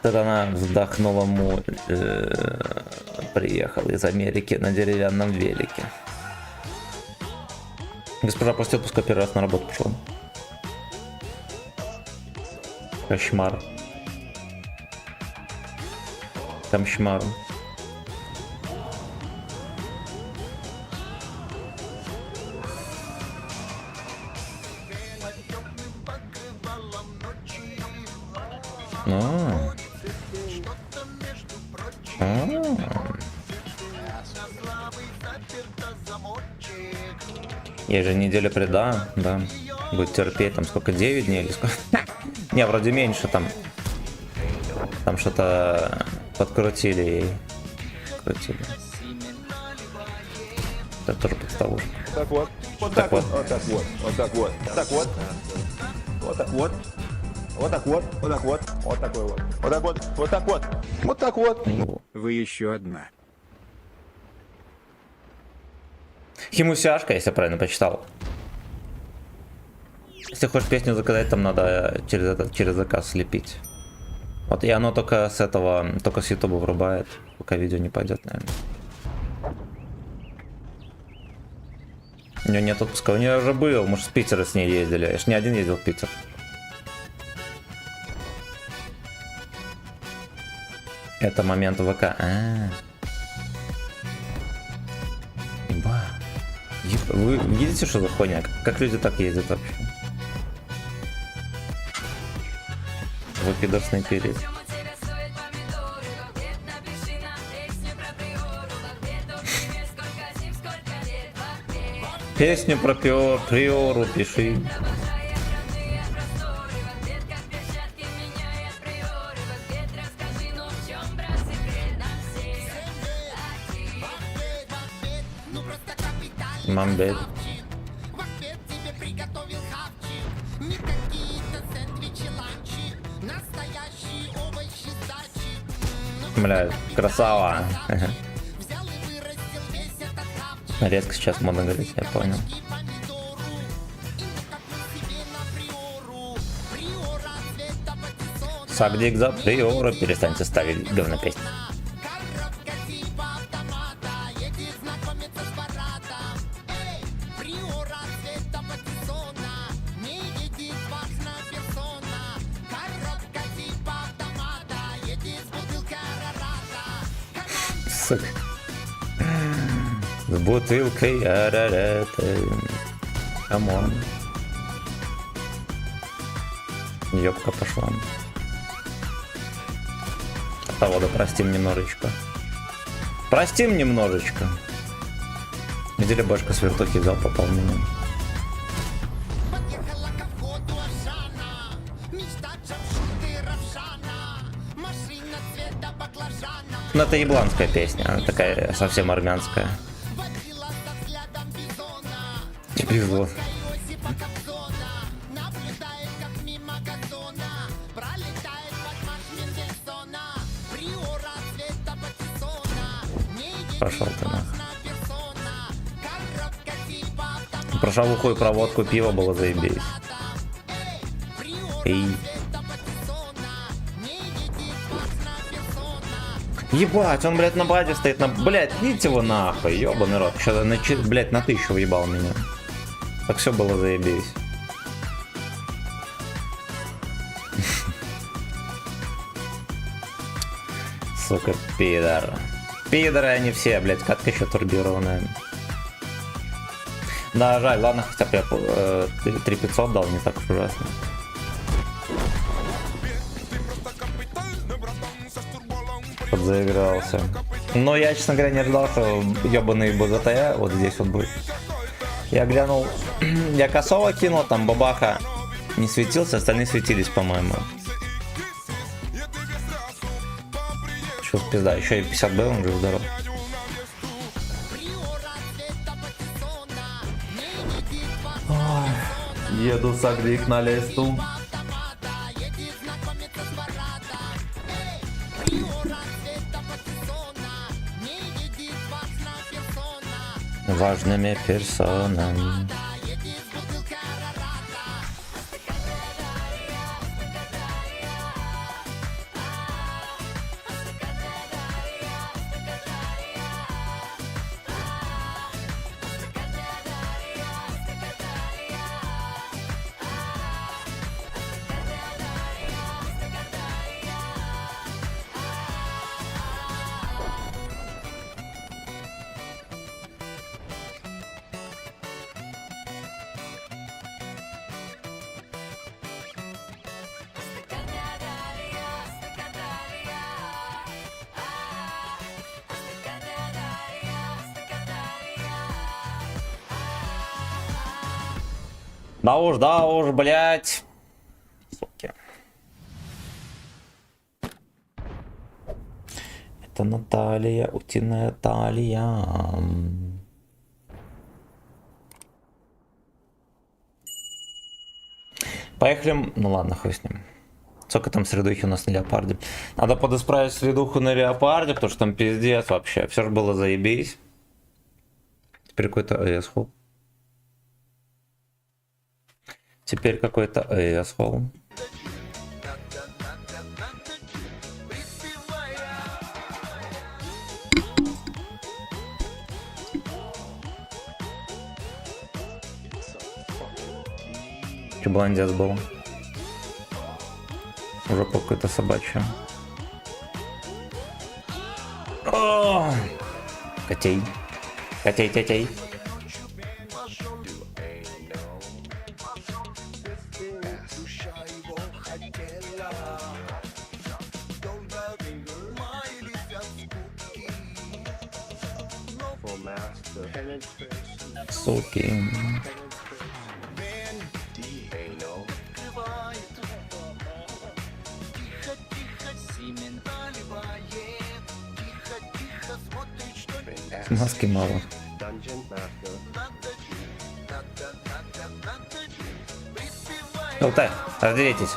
Тут она вздохнула, приехал из Америки на деревянном велике. Госпожа после отпуска первый раз на работу пошла. Кошмар. Кошмар. Ей же неделя преда, да. Будет терпеть, там сколько, 9 дней или сколько? Не, вроде меньше там. Там что-то подкрутили ей. Крутили. Это тоже подставушка. Так вот. Вот так вот. Вот так вот. Вот так вот. Так вот. Вот так вот. Вот так вот. Вот так вот. Вот такой вот. Вот так вот. Вот так вот. Вот так вот. Вы еще одна. Химусяшка, если я правильно почитал. Если хочешь песню заказать, там надо через заказ слепить. Вот, и оно только с этого, только с YouTube врубает, пока видео не пойдет, наверное. У нее нет отпуска, у нее уже был, мы же с Питера с ней ездили, я ж не один ездил в Питер. Это момент ВК. Вы видите, что за хуйня? Как люди так ездят вообще? Выкидочный перец. Песню про приору пиши. Мамбель. Бля, красава. Резко сейчас модно говорить, я понял. Сагдик за приора, перестаньте ставить говнопеснь. Сука. С бутылкой арарата. Камон. Ёбка пошла. А вода, простим немножечко. Простим немножечко. Видели, башка с вертухи взял, попал в меня. Ну, это ебланская песня, она такая совсем армянская. Повезло. Пошел ты нахуй. Про шавуху и проводку пива было заебись. Эй. Ебать, он, блядь, на базе стоит, Блядь, идите его нахуй, ёбаный рот. Что-то, блядь, на 1000 въебал меня. Так все было заебись. Сука, пидор. Пидоры они все, блядь, катка еще турбированная. Да, жаль, ладно, хотя бы я 3500 дал, не так уж ужасно. Подзаигрался. Но я, честно говоря, не ожидал, что ебаный БЗТ вот здесь вот будет. Я глянул, я косово кинул, там бабаха не светился, остальные светились, по-моему. Что пизда, еще и 50 Б, он жив здоров. Еду согрик на лесту. Важными персонами. Да уж, блять. Суки. Это Наталья, утиная талия. Поехали. Ну ладно, хуй с ним. Сколько там средухи у нас на леопарде? Надо подисправить средуху на леопарде, потому что там пиздец вообще. Все же было заебись. Теперь какой-то AS-холл. Теперь какой-то AS-холл. Че блондец был? Уже какой-то собачий. О! Котей. Котей. Суки. Маски мало. Алтай, разделитесь.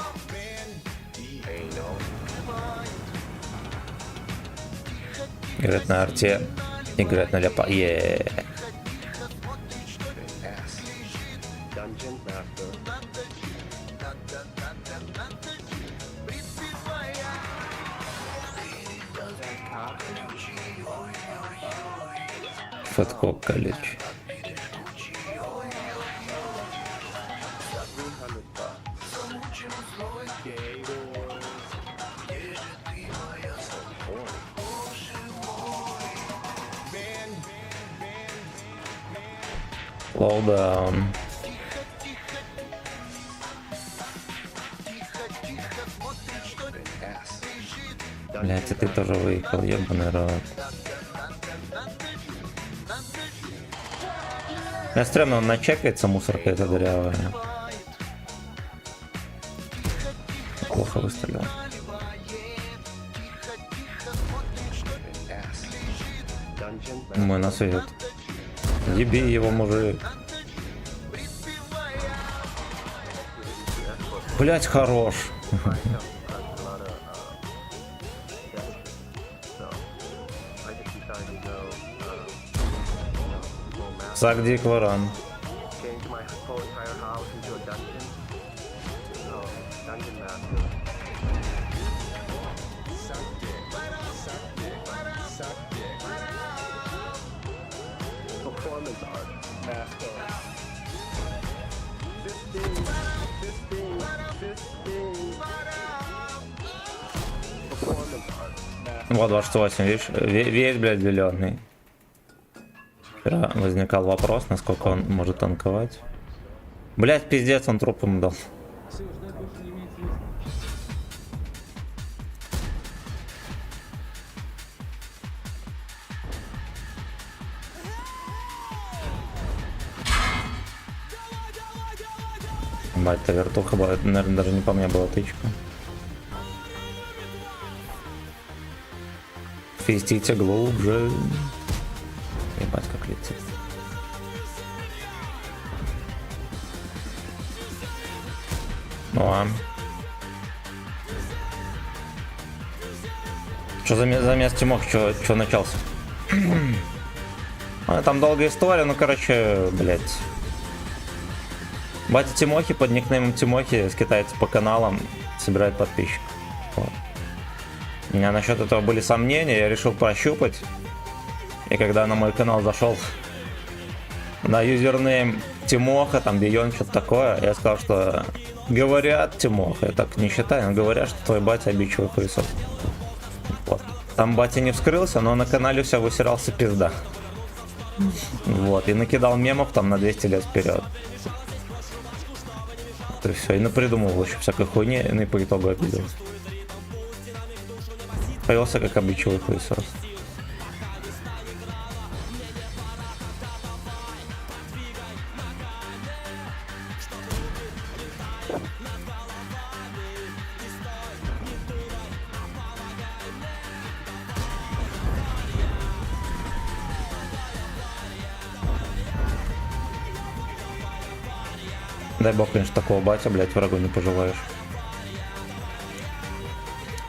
Играть на арте, играть на ляпа. Фэтко колледж. Лоудаун. Блять, и ты тоже выехал, ебаный рот. Я стрёмно, он начекается, мусорка эта дырявая. Плохо выстрелил. Мой нас идет. Еби его, мужик. Блять, хорош. Сагдик варан. Вот 28, видишь, весь, блядь, зеленый. Вчера возникал вопрос, насколько он может танковать. Блядь, пиздец, он труп ему дал. Бать-то вертуха была, это, наверное, даже не по мне была тычка. Фистите глубже. Ебать, как летит. Ну а... Что за место Тимох, что начался? Там долгая история, ну короче, блять. Батя Тимохи под никнеймом Тимохи скитается по каналам, собирает подписчиков. Вот. У меня насчет этого были сомнения, я решил прощупать. И когда на мой канал зашел на юзернейм Тимоха, там Бейон, что-то такое, я сказал, что говорят Тимоха, я так не считаю, но говорят, что твой батя обидчивый хуесос. Вот. Там батя не вскрылся, но на канале все высирался пизда. Вот, и накидал мемов там на 200 лет вперед. И все, и напридумывал еще всякой хуйни, и по итогу обиделся. Повелся как обидчивый хуесос. Дай бог, конечно, такого батя, блять, врагу не пожелаешь.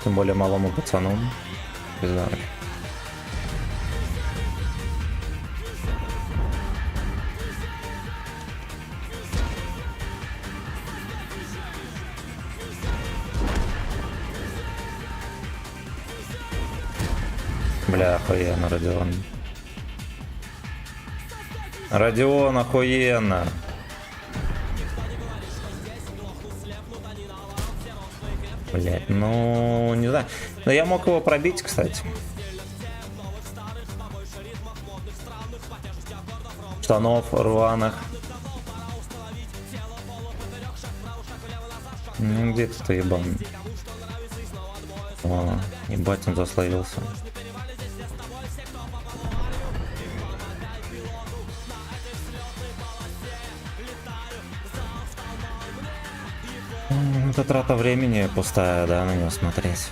Тем более малому пацану. Не знаю. Бля, охуенно, Родион. Родион, охуенно. Блять, ну не знаю. Но я мог его пробить, кстати. Штанов рваных. Ну где ты ебан? О, ебать, он заслоился. Это трата времени пустая, да, на него смотреть.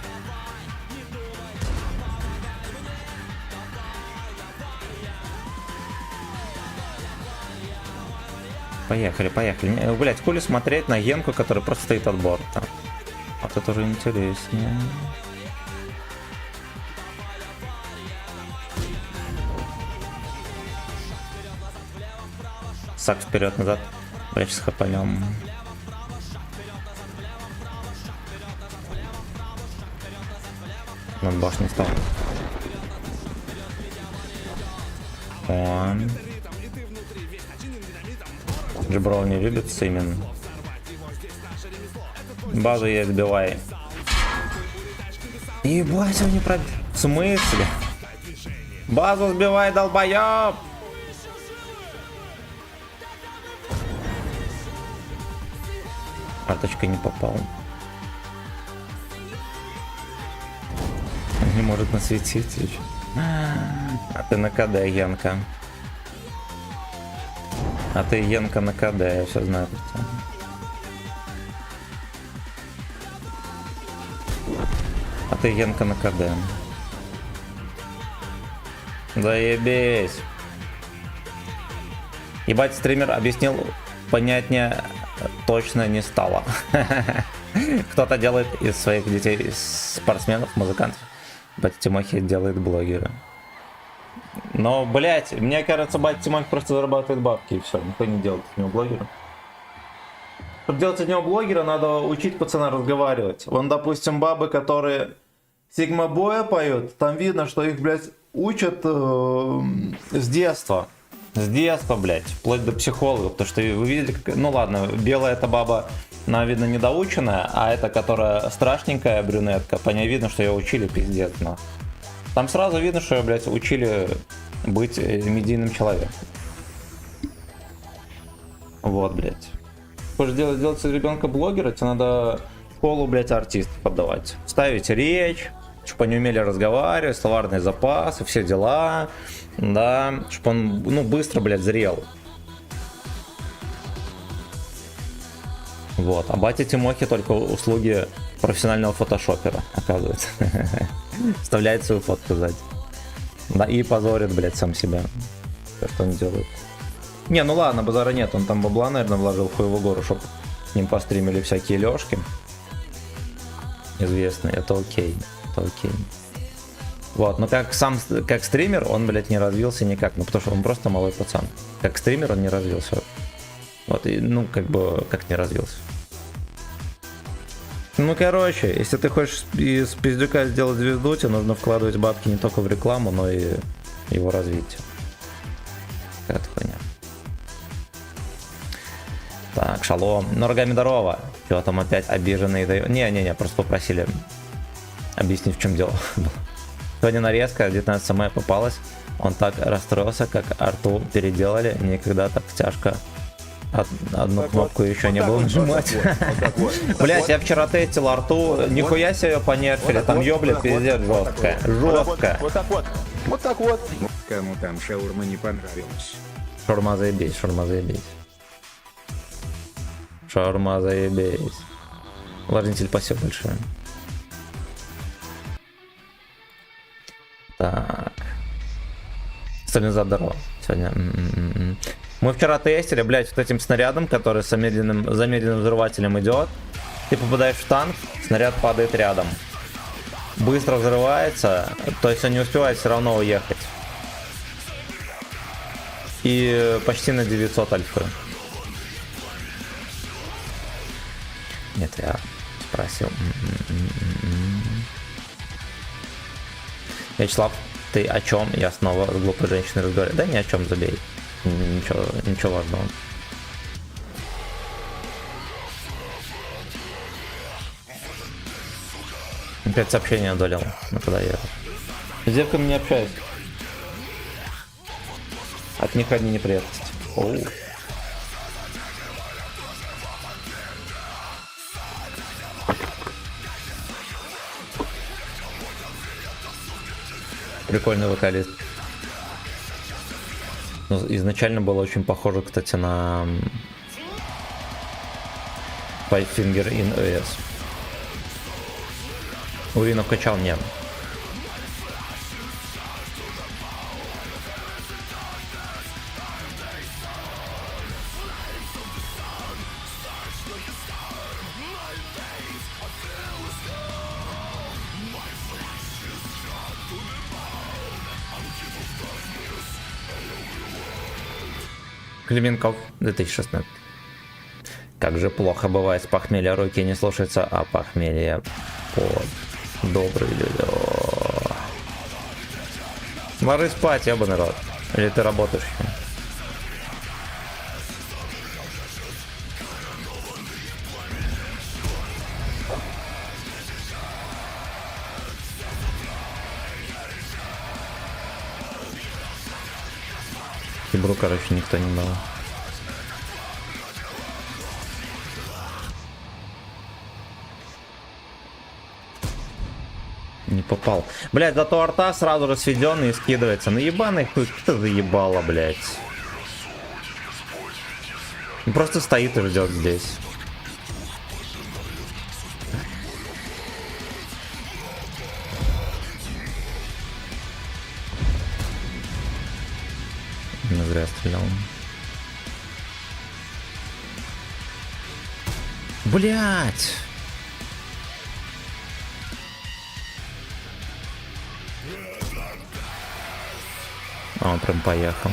Поехали, поехали. Блять, хули смотреть на Генку, который просто стоит от борта. Вот это уже интереснее. Сак вперед-назад. Блять, с хапанем. Над башней стал. Он. Джеброл не любит именно. Базу я сбивай. Ебать, он не пробил. В смысле? Базу сбивай, долбоёб! Карточка не попал. Не может насветить еще. А ты на КД, Янка. А ты Янка на КД, я все знаю. А ты Янка на КД. Заебись. Ебать, стример объяснил, понятнее точно не стало. Кто-то делает из своих детей спортсменов, музыкантов. Батя Тимохи делает блогера. Но, блять, мне кажется, батя Тимохи просто зарабатывает бабки и все. Никто не делает из него блогера. Чтобы делать из него блогера, надо учить пацана разговаривать. Вон, допустим, бабы, которые Сигма Боя поют, там видно, что их, блядь, учат с детства. С детства, блядь, вплоть до психологов. Потому что вы видели, как... Ну ладно, белая эта баба, она, видно, недоученная, а эта, которая страшненькая брюнетка, по ней видно, что ее учили пиздец, но. Там сразу видно, что ее, блядь, учили быть медийным человеком. Вот, блядь. Хочешь делать из ребенка блогера, тебе надо в школу, блядь, артистов подавать. Ставить речь, чтобы они умели разговаривать, словарные запасы, все дела. Да, чтобы он, ну, быстро, блядь, зрел. Вот. А батя Тимохи только услуги профессионального фотошопера, оказывается. Вставляет свою фотку сзади. Да, и позорит, блядь, сам себя. То, что он делает. Не, ну ладно, базара нет, он там бабла, наверное, вложил в хуевую гору, чтобы с ним постримили всякие лёшки. Известные, это окей, это окей. Вот, но как стример он, блядь, не развился никак, ну потому что он просто малый пацан. Как стример он не развился. Вот, и, ну, как бы, как не развился. Ну, короче, если ты хочешь из пиздюка сделать звезду, тебе нужно вкладывать бабки не только в рекламу, но и его развитие. Какая-то хуйня. Так, шалом. Норгами здорово. Чего там опять обиженные дают? Не, просто попросили объяснить, в чем дело. Сегодня нарезка 19 мая попалась. Он так расстроился, как Арту переделали. Никогда так тяжко одну кнопку еще не было нажимать. Блять, я вчера тестил Арту. Нихуя себе понерфили. Там ёблет пиздец жестко. Жестко. Вот так вот. Кому там шаурма не понравилась? Шаурма заебись, шаурма заебись. Шаурма заебись. Влажнитель, спасибо большое. Так. Сталинзад, здорово. Сегодня. Мы вчера тестили, блять, вот этим снарядом, который с замедленным взрывателем идет. Ты попадаешь в танк, снаряд падает рядом. Быстро взрывается, то есть он не успевает все равно уехать. И почти на 900 альфы. Нет, я спросил. Вячеслав, ты о чем? Я снова с глупой женщиной разговариваю. Да ни о чем, забей. Ничего важного. Опять сообщение одолел. Ну куда я? С девками не общаюсь. От них одни неприятности. Оу. Прикольный вокалист. Но изначально было очень похоже, кстати, на Five Finger in ES. Уринов качал, нет. Клименков 2016. Как же плохо бывает с похмелья, руки не слушаются, а похмелье под добрый люди. Ложись спать, ебаный рот. Или ты работаешь? Кибру, короче, никто не дал. Не попал. Блять, зато арта сразу же сведенный и скидывается. Ну ебаный хуй, ты заебала, блять. Он просто стоит и ждет здесь. Не зря стрелял. Блять! А, он прям поехал.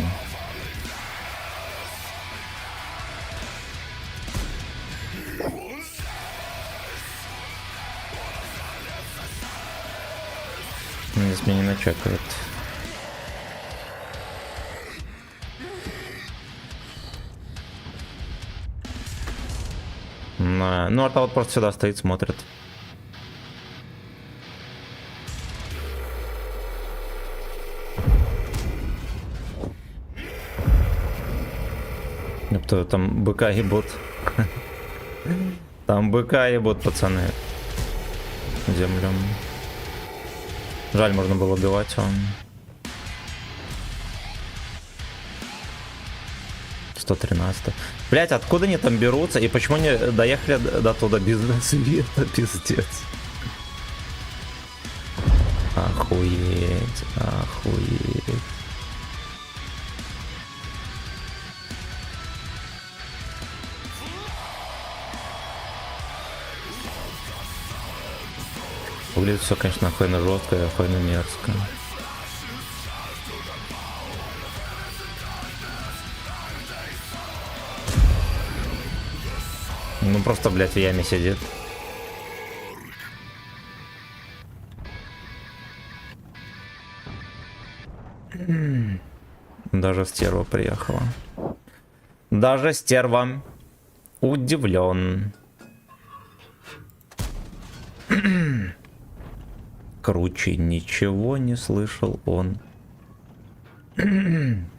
Здесь меня не начекает. Ну, арта вот просто сюда стоит, смотрит. Кто там быка ебут? Там быка ебут, пацаны. Землю. Жаль, можно было убивать он. 113. Блять, откуда они там берутся и почему они доехали до туда без света, пиздец. Охуеть, охуеть. Выглядит все, конечно, охуенно жестко и охуенно мерзко. Ну просто, блядь, в яме сидит. Даже стерва приехала. Даже стерва. Удивлен. Круче ничего не слышал он.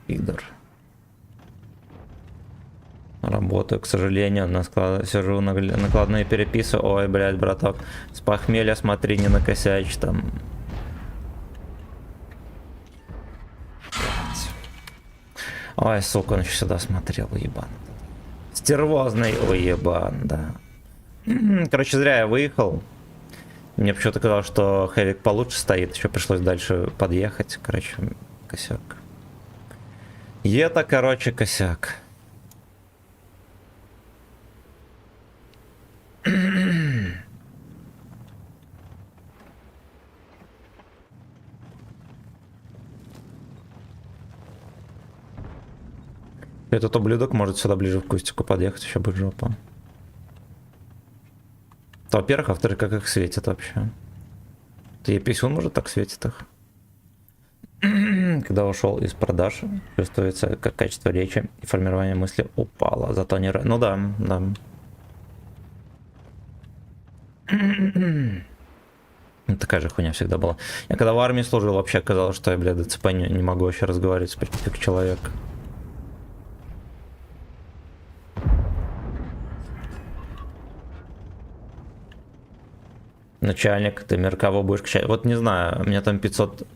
Пидор. Работаю, к сожалению, сижу накладные переписы. Ой, блядь, браток, с похмелья смотри, не накосячь там. Ой, сука, он еще сюда смотрел, уебан. Стервозный уебан, да. Короче, зря я выехал. Мне почему-то казалось, что Хевик получше стоит, еще пришлось дальше подъехать. Короче, косяк. Это, короче, косяк. Этот ублюдок может сюда ближе в кустику подъехать, еще будет жопа. Во-первых, а во-вторых, как их светит вообще? Ты писюн может так светит их? Когда ушел из продаж, чувствуется, как качество речи и формирование мысли упало, зато не... Ну да, да. Такая же хуйня всегда была. Я когда в армии служил, вообще казалось, что я, блядь, ДЦП не могу вообще разговаривать как человек. Начальник, ты мир кого будешь качать? Вот не знаю, у меня там 500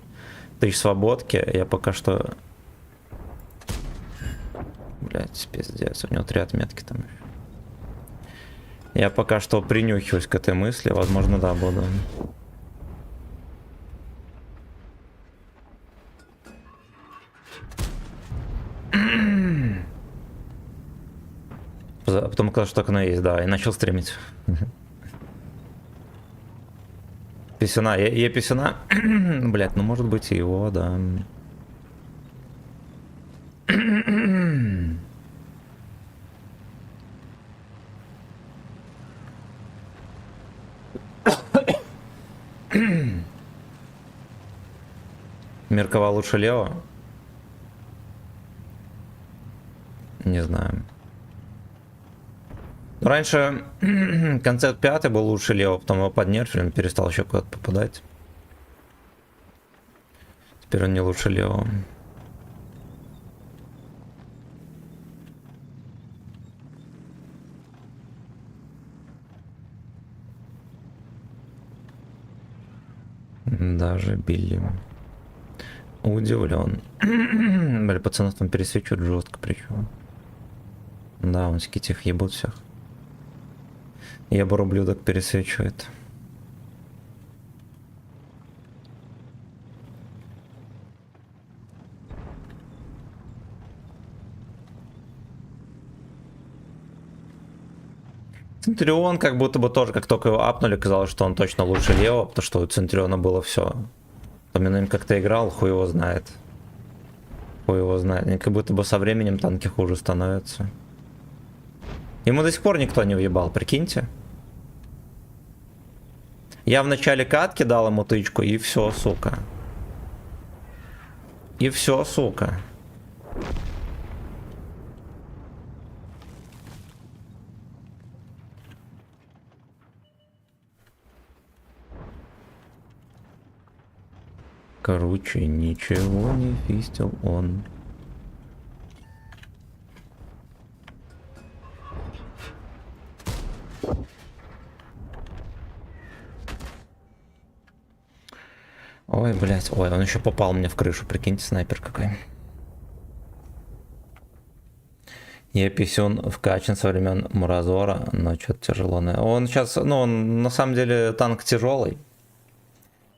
тысяч свободки, я пока что... Блять, пиздец, у него 3 отметки там. Я пока что принюхиваюсь к этой мысли, возможно, да, буду. Потом оказалось, что окно есть, да, и начал стримить. Писюна, я писюна, блять, ну может быть и его, да. Меркова лучше Лео? Не знаю. Раньше концепт 5 был лучше Лео, потом его поднерфили, он перестал еще куда-то попадать. Теперь он не лучше Лео. Даже Билли. Удивлен. Блин, пацанов там пересвечивают жестко причем. Да, он скитих ебут всех. Ебор ублюдок пересвечивает. Центурион как будто бы тоже, как только его апнули, казалось, что он точно лучше Лео, потому что у Центуриона было все. Именно им как-то играл, хуй его знает. Хуй его знает. И как будто бы со временем танки хуже становятся. Ему до сих пор никто не въебал, прикиньте. Я в начале катки дал ему тычку, и все, сука. И все, сука. Короче, ничего не фистил он. Ой, блядь, ой, он еще попал мне в крышу, прикиньте, снайпер какой. Я писюн вкачан со времен Муразора, но что-то тяжело. Он сейчас, ну, он на самом деле танк тяжелый.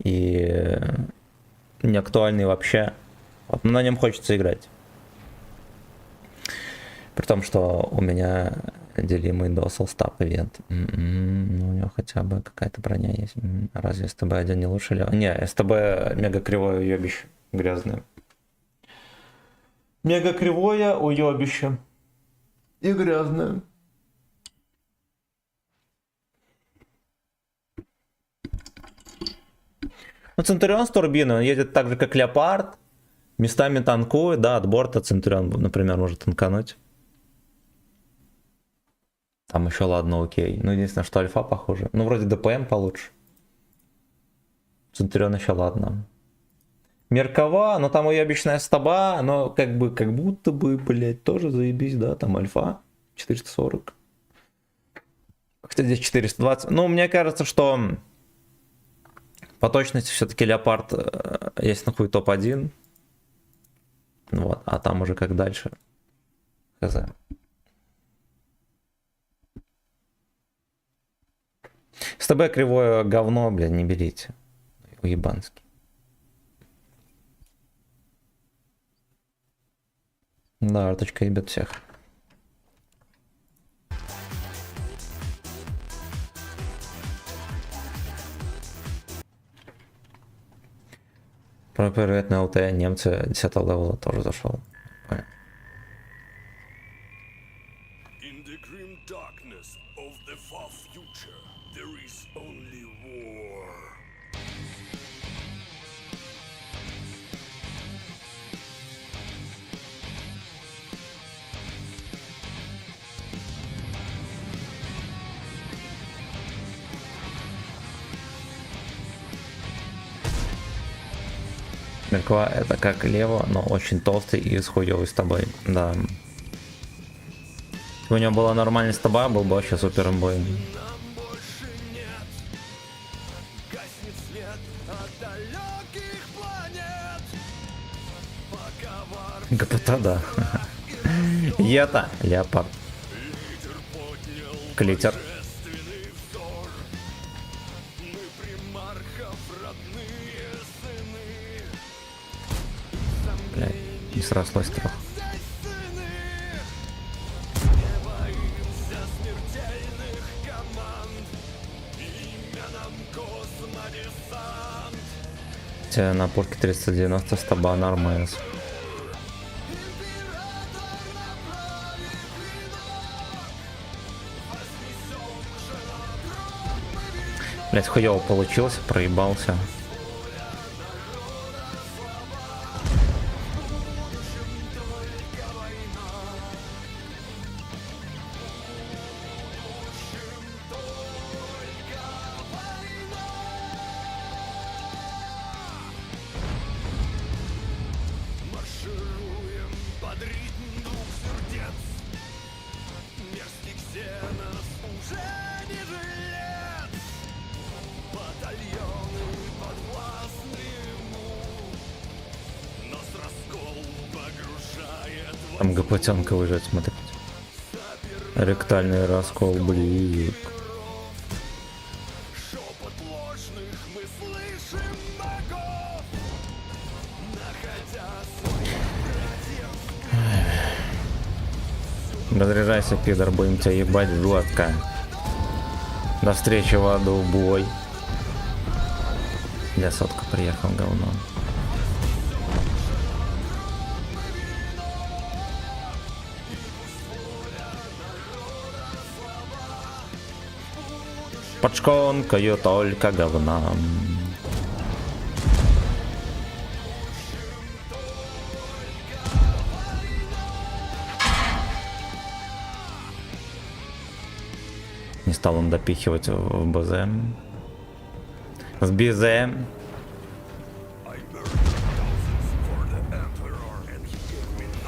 И не актуальный вообще. Вот, но на нем хочется играть. При том, что у меня делимый досл стап ивент. Ну, у него хотя бы какая-то броня есть. Разве СТБ-1 не лучше ли? Не, СТБ мега кривое уебище. Грязное. Мега кривое уебище. И грязное. Ну, Центурион с турбиной, он едет так же, как Леопард. Местами танкует, да, от борта Центурион, например, может танкануть. Там еще ладно, окей. Ну, единственное, что альфа похоже. Ну, вроде ДПМ получше. Центурион еще ладно. Меркова, но там уебищная стаба, но как будто бы, блядь, тоже заебись, да, там альфа 440. Хотя здесь 420. Ну, мне кажется, что по точности все-таки Леопард есть нахуй топ-1. Вот, а там уже как дальше. Хз. С тобой кривое говно, блядь, не берите. Уебанский. Да, арточка ебет всех. Про привет на ЛТ немцы 10 левела тоже зашел. In the grim darkness of the far future, there is only war. Мерква это как Лево, но очень толстый и с хуёвый с тобой. Да. Если бы у него была нормальная стаба, был бы вообще супер имбой. ГПТ, да. Ета, Леопард. Клитер. Блядь, не срослось трохи. Хотя на пушке 390 стаба нормально. Блять, хуёво получился, проебался. Там ГПТенка выжать, смотрите. Ректальный раскол, блин. Разряжайся, пидор, будем тебя ебать жестко. До встречи в аду, бой. Я сотка приехал, говно. Под шконкою только говна. Не стал он допихивать в БЗ. С БЗ.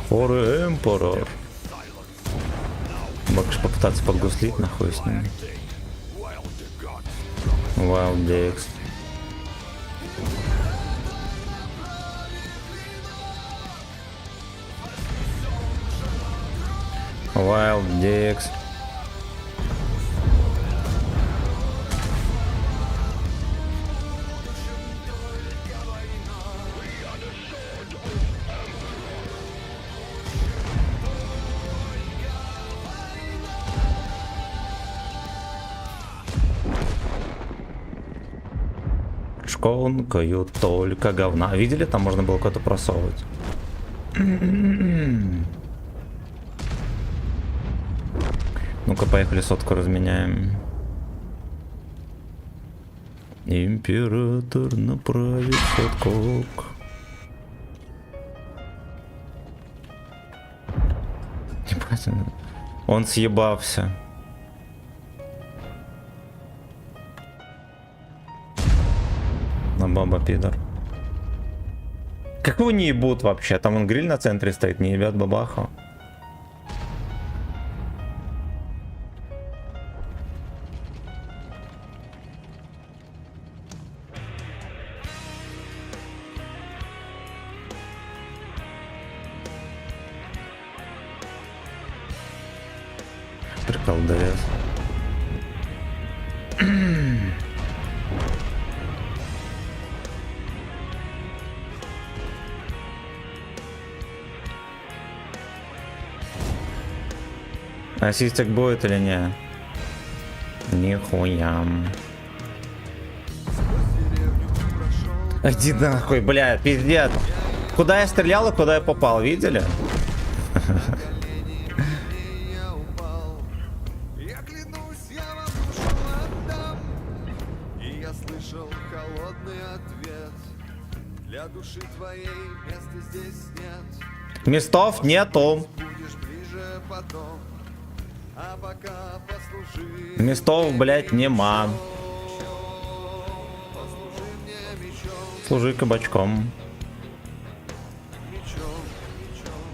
For the Emperor. Можешь попытаться подгуслить, нахуй с ним. Wild Dex. Wild Dicks. Шконкают только говна. Видели, там можно было куда-то просовывать. Ну-ка, поехали, сотку разменяем. Император направит сотку. Ебать, он съебался. На баба пидор. Как его не ебут вообще? Там он гриль на центре стоит, не ебят бабаху. Прикол ДС. Ассистик будет или не? Нихуя. Иди нахуй, бля, пиздец. Куда я стрелял и куда я попал, видели? Я клянусь, я вам душу отдам. И я слышал холодный ответ. Для души твоей места здесь нет. Местов нету. Будешь ближе потом. А пока послужи. Местов, блять, нема. Послужи мне мечом, Служи кабачком. мечом, мечом.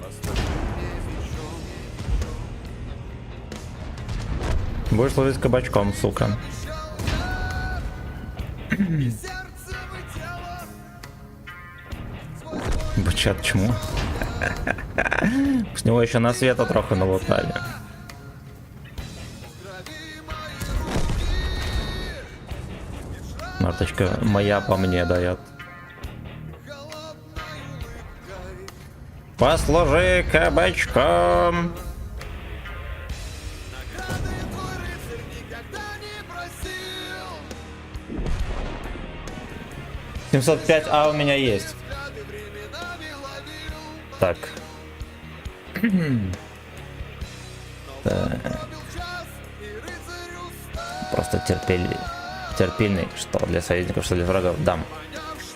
Послужи мне мечом. Будешь служить кабачком, сука. И сердце и тело. Бычат чему? С него еще на света трохи налутали. Марточка моя по мне дает. Послужи кабачком. Награды твой рыцарь никогда не просил. 705 А у меня есть. Взгляды временами ловил. Так. Пробил час, и рыцарь устал. Просто терпильный, что для союзников, что для врагов. Дам.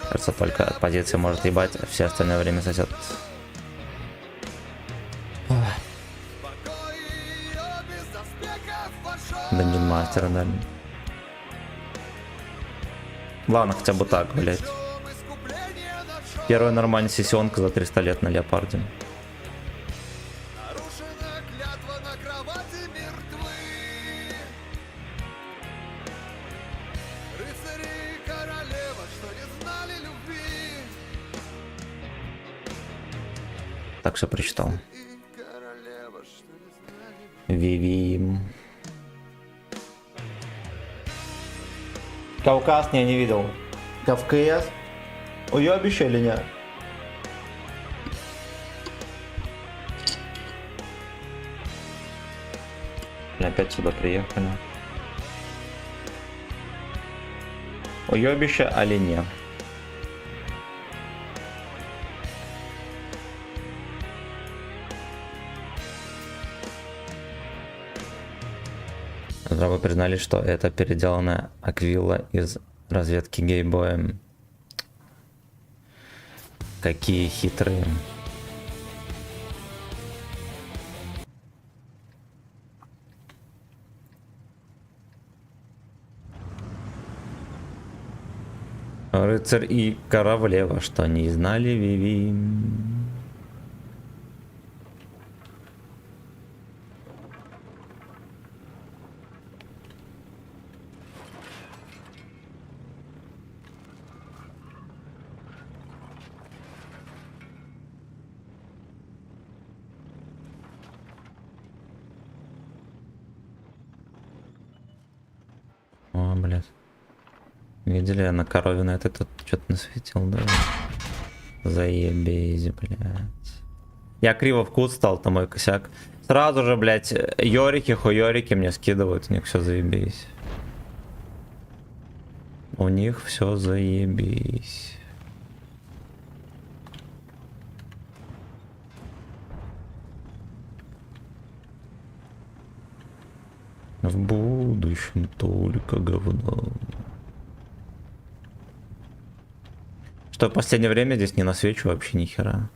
Кажется, только от позиции может ебать, а все остальное время сосет. Покой ее без доспехов пошел. Данжен мастер, да. Ладно, хотя бы так, блять. Искупление нашел. Первая нормальная сессионка за 300 лет на Леопарде. Нарушена клятва, на кровати мертвы. Рыцари и королева, что не знали любви. Так что прочитал. И королева, что не знали. Вивим. Кавказ не видел. Кавказ? Уебище или нет? Опять сюда приехали. Уебище или нет? Разрабы признали, что это переделанная Аквила из разведки Гейбоя. Какие хитрые. Рыцарь и королева, что не знали, Виви. Видели, я на корове на это тут что-то насветил, да? Заебись, блядь. Я криво вкус стал, это мой косяк. Сразу же, блядь, йорики, хуёрики мне скидывают, у них все заебись. У них все заебись. В будущем только говно. Что в последнее время здесь не насвечу вообще ни хера.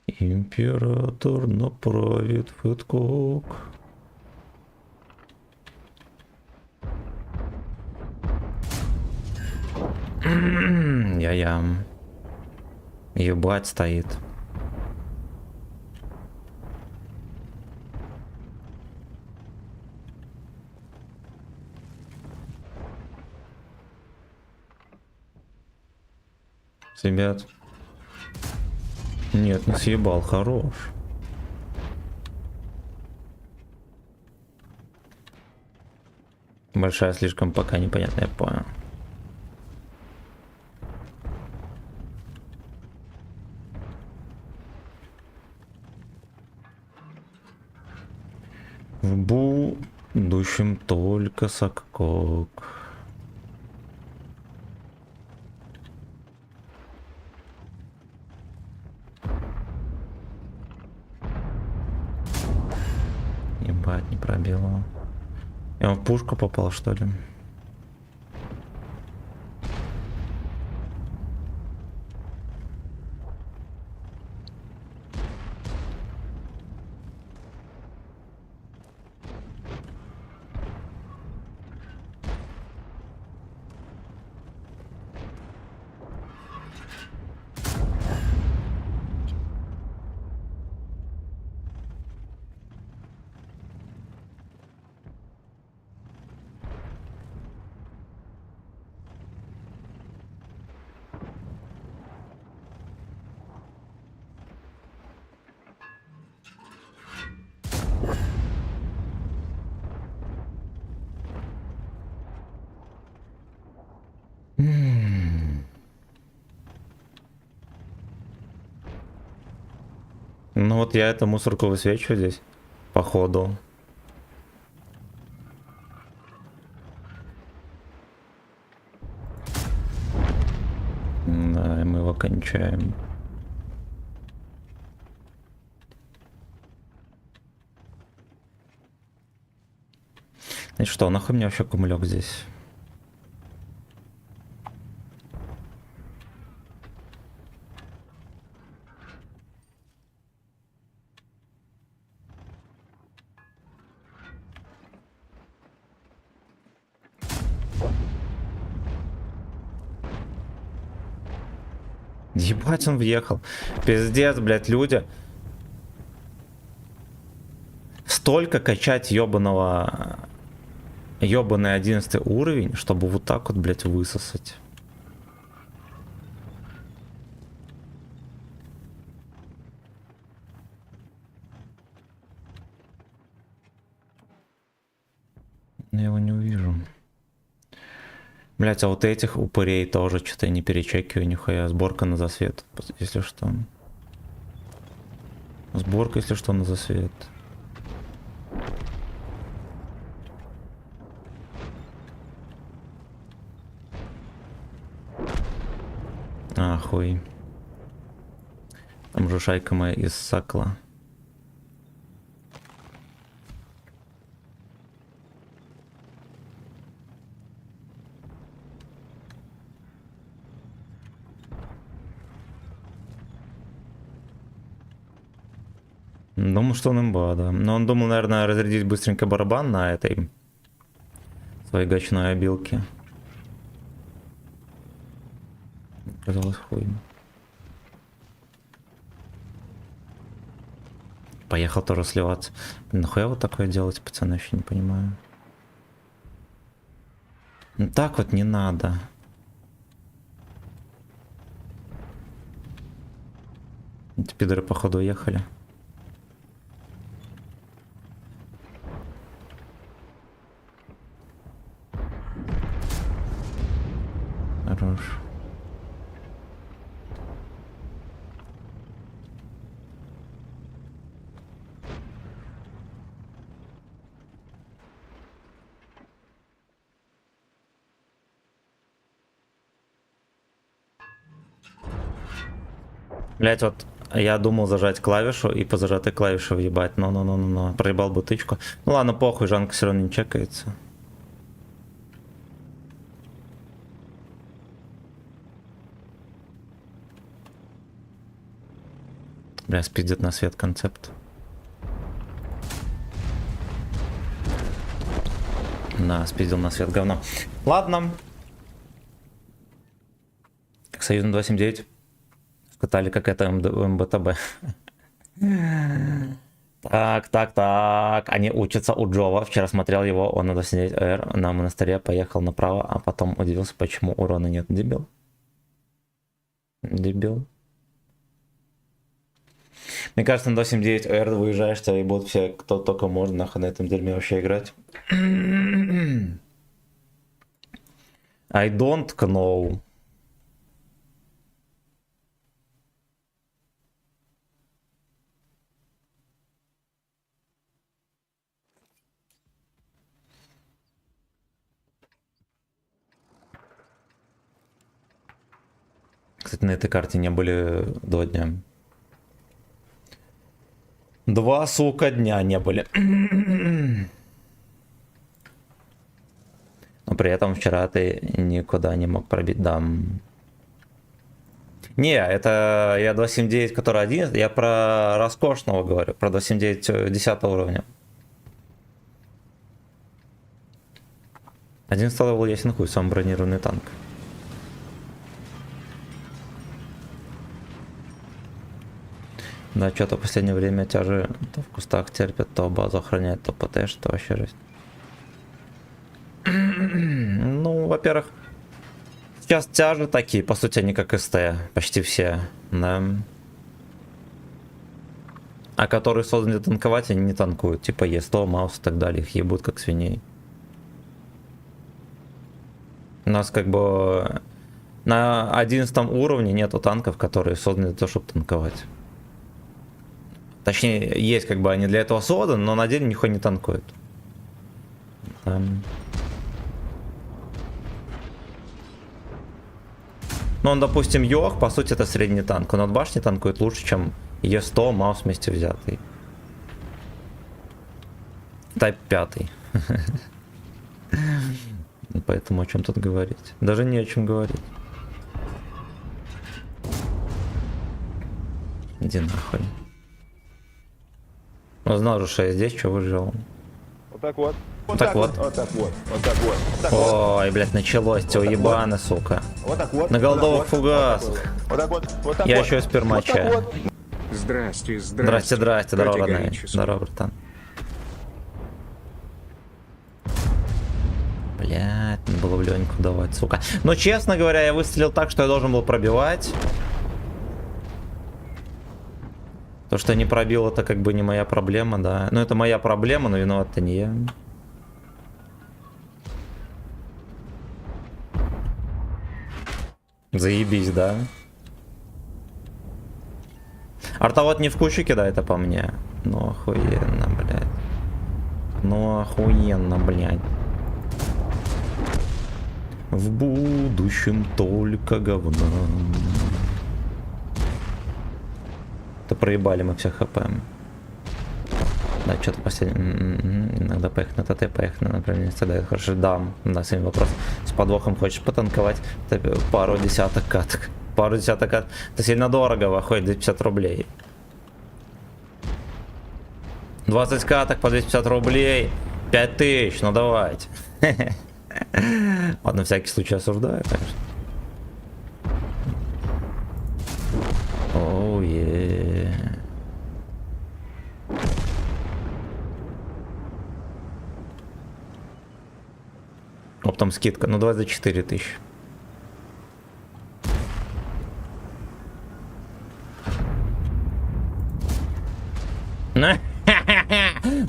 Император направит в Хэдкок. Я-ям. Ебать стоит. Ребят. Нет, не съебал, хорош. Большая слишком пока непонятно, я понял. В будущем только Саккок. Ебать, не пробило. Я в пушку попал, что ли? Ну вот я эту мусорку высвечиваю здесь, походу. Да, и мы его кончаем. Значит что, нахуй мне вообще кумулек здесь? Ебать, он въехал. Пиздец, блядь, люди. Столько качать ёбаный 11 уровень, чтобы вот так вот, блядь, высосать. Я его не увижу. Блять, а вот этих упырей тоже что-то не перечекиваю, нихуя. Сборка на засвет, если что. Сборка, если что, на засвет. А, хуй. Там же шайка моя из Сакла. Думал, что он имба, да. Но он думал, наверное, разрядить быстренько барабан на этой своей гачной обилке. Казалось, хуй. Поехал тоже сливаться. Нахуя вот такое делать, пацаны, вообще не понимаю. Ну так вот не надо. Эти пидоры походу уехали. Хорош. Блять, вот я думал зажать клавишу и по зажатой клавише въебать, но проебал бутычку. Ну ладно, похуй, Жанка все равно не чекается. Бля, спиздит на свет концепт. Да, спиздил на свет говно. Ладно. Как Союз на 279. Скатали как это МБТБ. Так. Они учатся у Джова. Вчера смотрел его, он на 279R на монастыре поехал направо, а потом удивился, почему урона нет. Дебил. Дебил. Мне кажется, на 279R выезжаешь, и будут все, кто только может, нахуй на этом дерьме вообще играть. I don't know. Кстати, на этой карте не были 2 дня. 2, сука, дня не были. Но при этом вчера ты никуда не мог пробить, да. Не, это я 279, который 11, я про роскошного говорю, про 279 10 уровня. 11 левел ясен хуй, самый бронированный танк. Да, что-то в последнее время тяжи то в кустах терпят, то базу охраняют, то ПТ, что вообще жесть. Ну, во-первых, сейчас тяжи такие, по сути, они как СТ, почти все, да. А которые созданы для танковать, они не танкуют, типа Е100, Маус и так далее, их ебут как свиней. У нас как бы на 11 уровне нету танков, которые созданы для того, чтобы танковать. Точнее, есть как бы они для этого созданы, но на деле нихуя не танкуют. Ну, он, допустим, Йох, по сути, это средний танк. Он от башни танкует лучше, чем Е100, Маус вместе взятый. Тайп 5. Поэтому о чем тут говорить? Даже не о чем говорить. Иди нахуй. Ну, знал же, что я здесь, что выжил. Вот так вот. Вот так так вот. Вот так вот. Вот так вот. Вот так вот. Ой, блядь, началось, те Вот так уебаны, сука. Вот так вот. На голдовых Вот так вот. фугасах. Вот так вот. Вот так Я вот. еще из пермача. Вот так вот. Здрасте. Здрасте, здорово, родной. Категорически. Здорово, братан. Блядь, надо было в Леньку давать, сука. Но, честно говоря, я выстрелил так, что я должен был пробивать. То, что я не пробил, это как бы не моя проблема, да. Ну, это моя проблема, но виноват-то не я. Заебись, да? Артовод не в кучу кидает, а по мне. Ну, охуенно, блядь. Ну, охуенно, блядь. В будущем только говно. То проебали мы все хп. Да, что-то последнее. Иногда поехать на ТТ, поехать на направление страдает. Хорошо, дам. Да, с этим вопрос. С подвохом хочешь потанковать? Это пару десяток каток. Пару десяток каток. Это сильно дорого, выходит 250 рублей. 20 каток по 250 рублей. 5000, ну давайте. Ладно, на всякий случай осуждаю, конечно. Оу, Оптом скидка, ну 24 тысячи.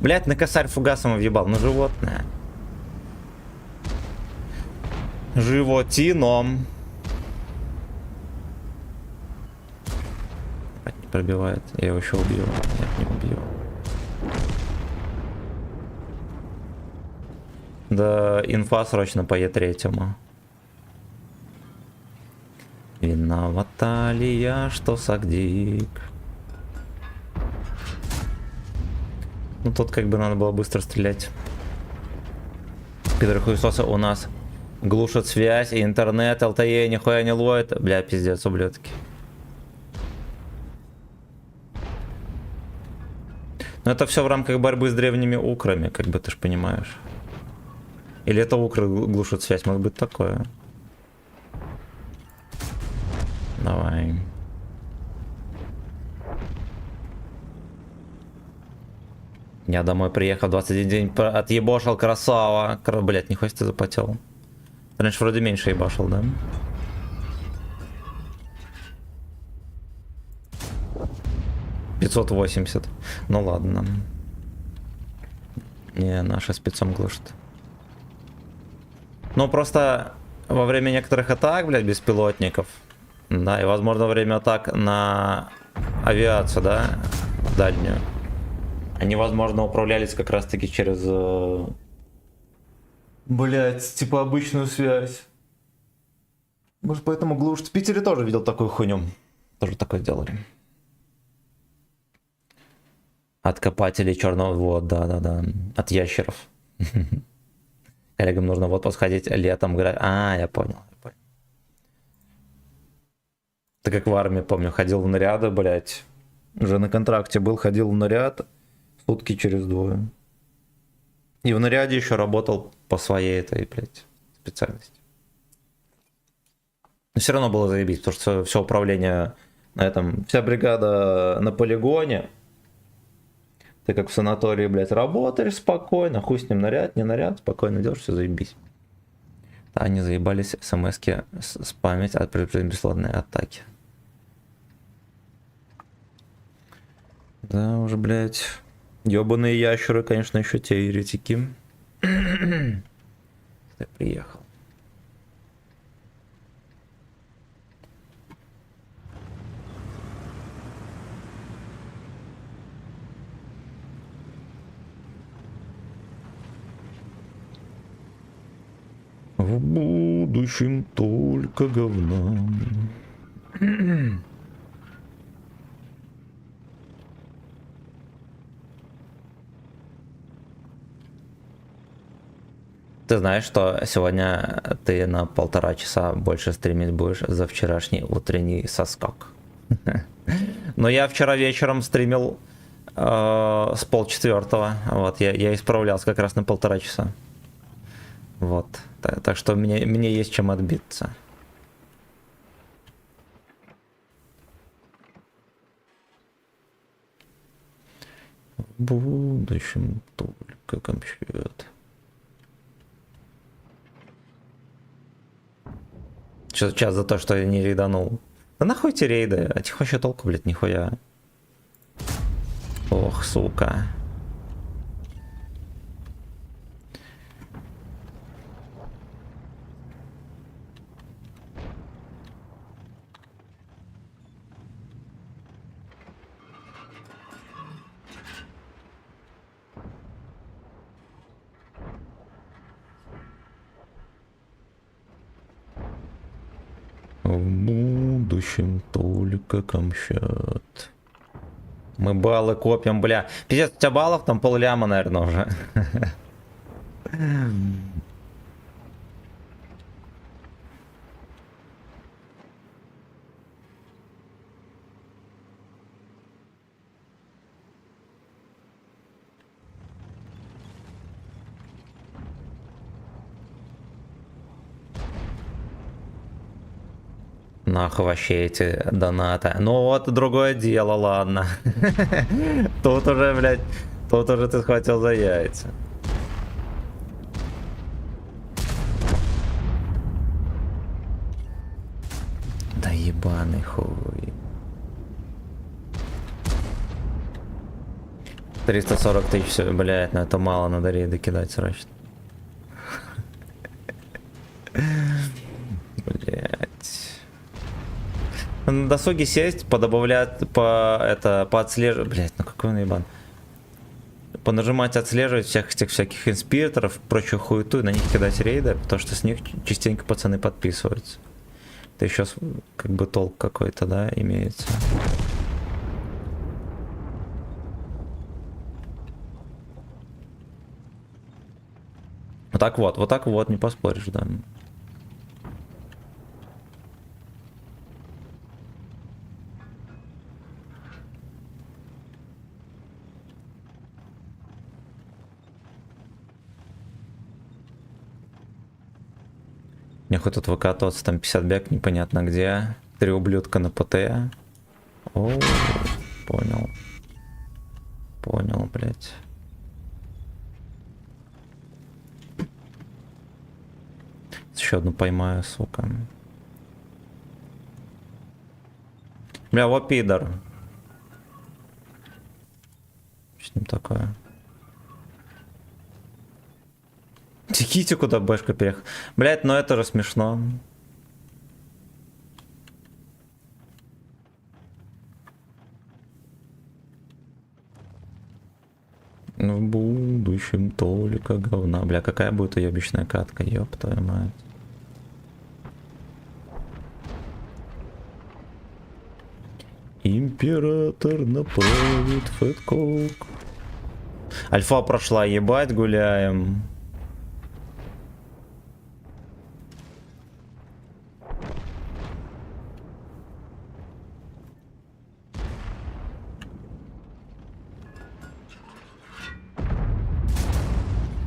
Блять, на косарь фугасом въебал, ну животное. Животином. Не пробивает, я его еще убью. Нет, не убью. Да, инфа срочно по Е3. Виновата ли я, что Сагдик? Ну тут как бы надо было быстро стрелять. Пидорхуесосы у нас глушат связь, и интернет, ЛТЕ нихуя не ловит. Бля, пиздец, ублюдки. Но это все в рамках борьбы с древними украми, как бы ты ж понимаешь. Или это укры глушат связь, может быть такое. Давай. Я домой приехал, 21 день отъебошил, красава. Блять, нихуя ты запотел. Раньше вроде меньше ебашил, да? $580. Ну ладно. Не, наша спецом глушит. Ну просто во время некоторых атак, блядь, беспилотников, да, и возможно во время атак на авиацию, да, дальнюю, они, возможно, управлялись как раз таки через, блядь, типа обычную связь. Может, поэтому глушит. В Питере тоже видел такую хуйню. Тоже такое делали. От копателей черного, вот, да. От ящеров. Коллегам нужно в отпуск ходить летом играть. А, я понял. Ты как в армии, помню, ходил в наряды, блядь. Уже на контракте был, ходил в наряд. Сутки через 2. И в наряде еще работал по своей этой, блядь, специальности. Но все равно было заебись, потому что все управление на этом, вся бригада на полигоне. Ты как в санатории, блядь, работаешь спокойно, хуй с ним наряд, не наряд, спокойно делаешь, все заебись. Да, они заебались смс-ки спамить от бесплатной атаки. Да, уже, блядь, ёбаные ящеры, конечно, еще те еретики. Я приехал. В будущем только говна. Ты знаешь, что сегодня ты на 1,5 часа больше стримить будешь за вчерашний утренний соскок? Но я вчера вечером стримил с 3:30. Вот, я исправлялся как раз на 1,5 часа. Вот. Так что мне есть чем отбиться. В будущем только компьютер. Сейчас за то, что я не рейданул. Да нахуй эти рейды? А тихо вообще толку, блядь, нихуя. Ох, сука. В будущем только Камчат. Мы баллы копим, бля. Пиздец, у тебя баллов там полляма, наверное, уже. Нахуй вообще эти донаты. Ну вот, другое дело, ладно. Тут уже, блядь, тут уже ты схватил за яйца. Ебаный хуй. 340 тысяч, всё, блядь, ну это мало, надо рейды кидать срочно. Блядь. На досуге сесть, подобавлять, поотслеживать. Блядь, ну какой он ебан. Понажимать, отслеживать всех этих всяких инспирторов, прочую хуету, и на них кидать рейды, потому что с них частенько пацаны подписываются. Это еще как бы толк какой-то, да, имеется. Вот так вот, не поспоришь, да. Нехуй тут выкатываться, там 50 бег непонятно где. 3 ублюдка на ПТ. О, понял. Понял, блядь. Еще одну поймаю, сука. Бля, вот пидор. Что с ним такое? Теките, куда бэшка переехал. Блять, ну это же смешно. В будущем только говна. Бля, какая будет уебищная катка, ёб твою мать. Император направит фэткок. Альфа прошла, ебать, гуляем.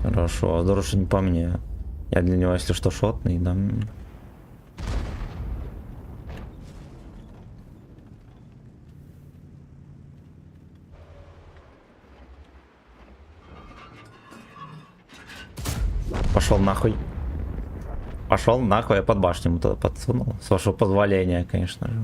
Хорошо, здорово, что не по мне. Я для него, если что, шотный, да. Пошел нахуй. Пошел нахуй, я под башню ему туда подсунул. С вашего позволения, конечно же.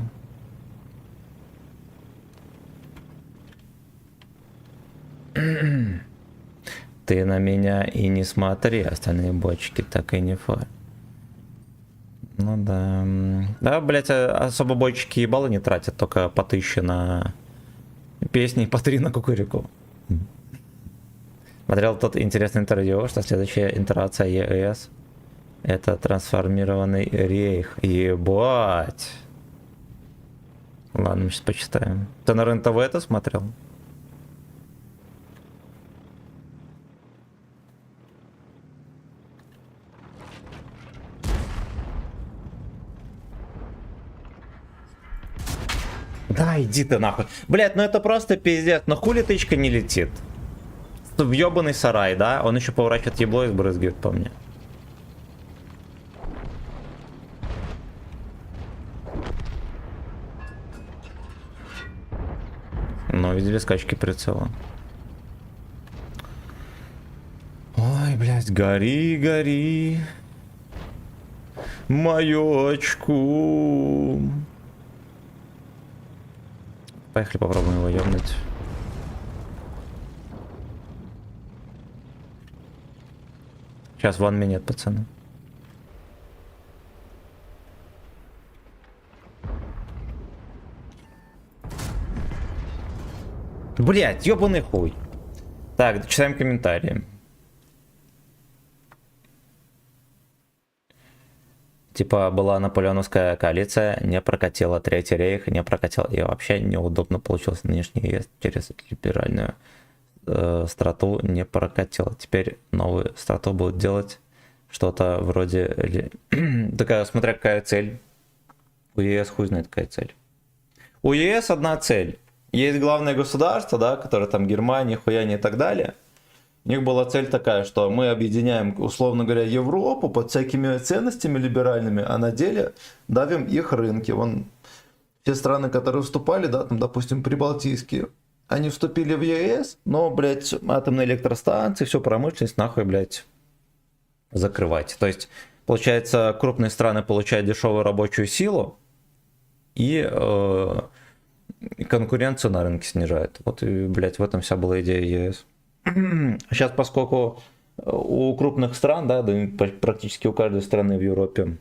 Ты на меня и не смотри, остальные бочки так и не фа. Ну да. Да, блять, особо бочки ебало не тратят, только по 1000 на песни и по 3 на кукурику. Смотрел тот интересный интервью, что следующая итерация ЕС это трансформированный рейх. Ебать. Ладно, мы сейчас почитаем. Ты на РЕН-ТВ это смотрел? Да, иди ты нахуй. Блять, ну это просто пиздец. Но хули тычка не летит? В ебаный сарай, да? Он еще поворачивает ебло и сбрызгивает по мне. Но видели скачки прицела. Ой, блядь, гори, гори. Мое очко. Поехали, попробуем его ёбнуть. Сейчас ван минет, пацаны. Блять, ёбаный хуй. Так, читаем комментарии. Типа была наполеоновская коалиция, не прокатила Третий рейх, не прокатила. И вообще неудобно получилось нынешний ЕС через либеральную страту не прокатила. Теперь новую страту будут делать что-то вроде... Такая, смотря какая цель. У ЕС хуй знает какая цель. У ЕС одна цель. Есть главное государство, да, которое там Германия, хуяне и так далее. У них была цель такая, что мы объединяем, условно говоря, Европу под всякими ценностями либеральными, а на деле давим их рынки. Вон те страны, которые вступали, да, там, допустим, прибалтийские, они вступили в ЕС, но, блядь, атомные электростанции, всю промышленность нахуй, блядь, закрывать. То есть, получается, крупные страны получают дешевую рабочую силу, и конкуренцию на рынке снижает. Вот и, блядь, в этом вся была идея ЕС. Сейчас, поскольку у крупных стран, да, практически у каждой страны в Европе,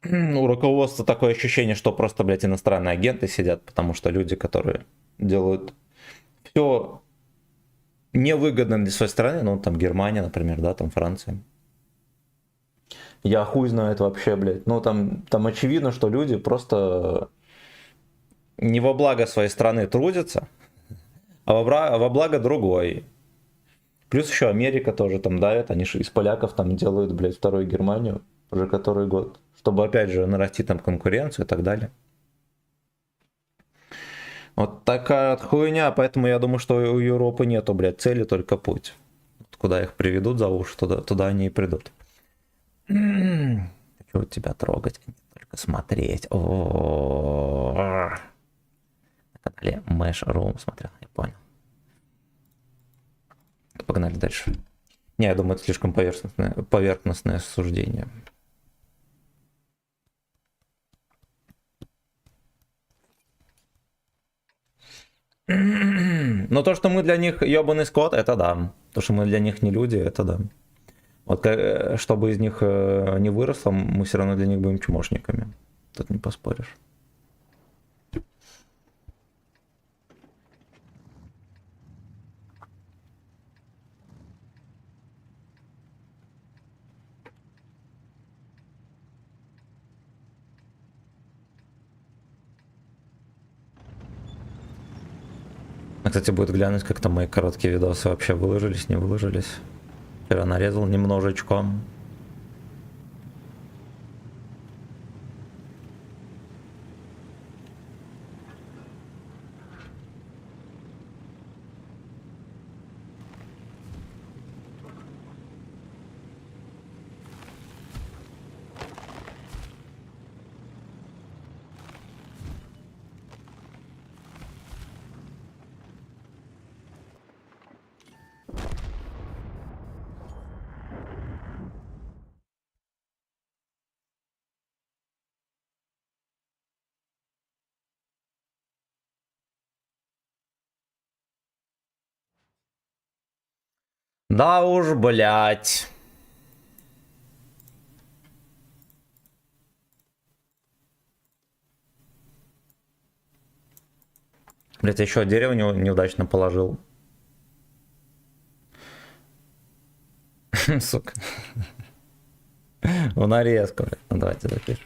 у руководства такое ощущение, что просто, блядь, иностранные агенты сидят, потому что люди, которые делают все невыгодно для своей страны, ну, там Германия, например, да, там Франция. Я хуй знаю это вообще, блядь. Ну, там очевидно, что люди просто не во благо своей страны трудятся, а во благо другой. Плюс еще Америка тоже там давит, они же из поляков там делают, блядь, вторую Германию уже который год, чтобы опять же нарастить там конкуренцию и так далее. Вот такая вот хуйня, поэтому я думаю, что у Европы нету, блядь, цели, только путь. Вот куда их приведут за уши, туда они и придут. Хочу тебя трогать, а не только смотреть. На канале Mesh Room смотрел, я понял. Погнали дальше. Не, я думаю, это слишком поверхностное суждение. Но то, что мы для них ебаный скот, это да. То, что мы для них не люди, это да. Вот чтобы из них не выросло, мы все равно для них будем чмошниками. Тут не поспоришь. Кстати, будет глянуть, как там мои короткие видосы вообще выложились, не выложились. Вчера нарезал немножечко. Да уж, блять. Блять, я еще дерево неудачно положил. Сука. В нарезку, блядь. Ну давайте запишем.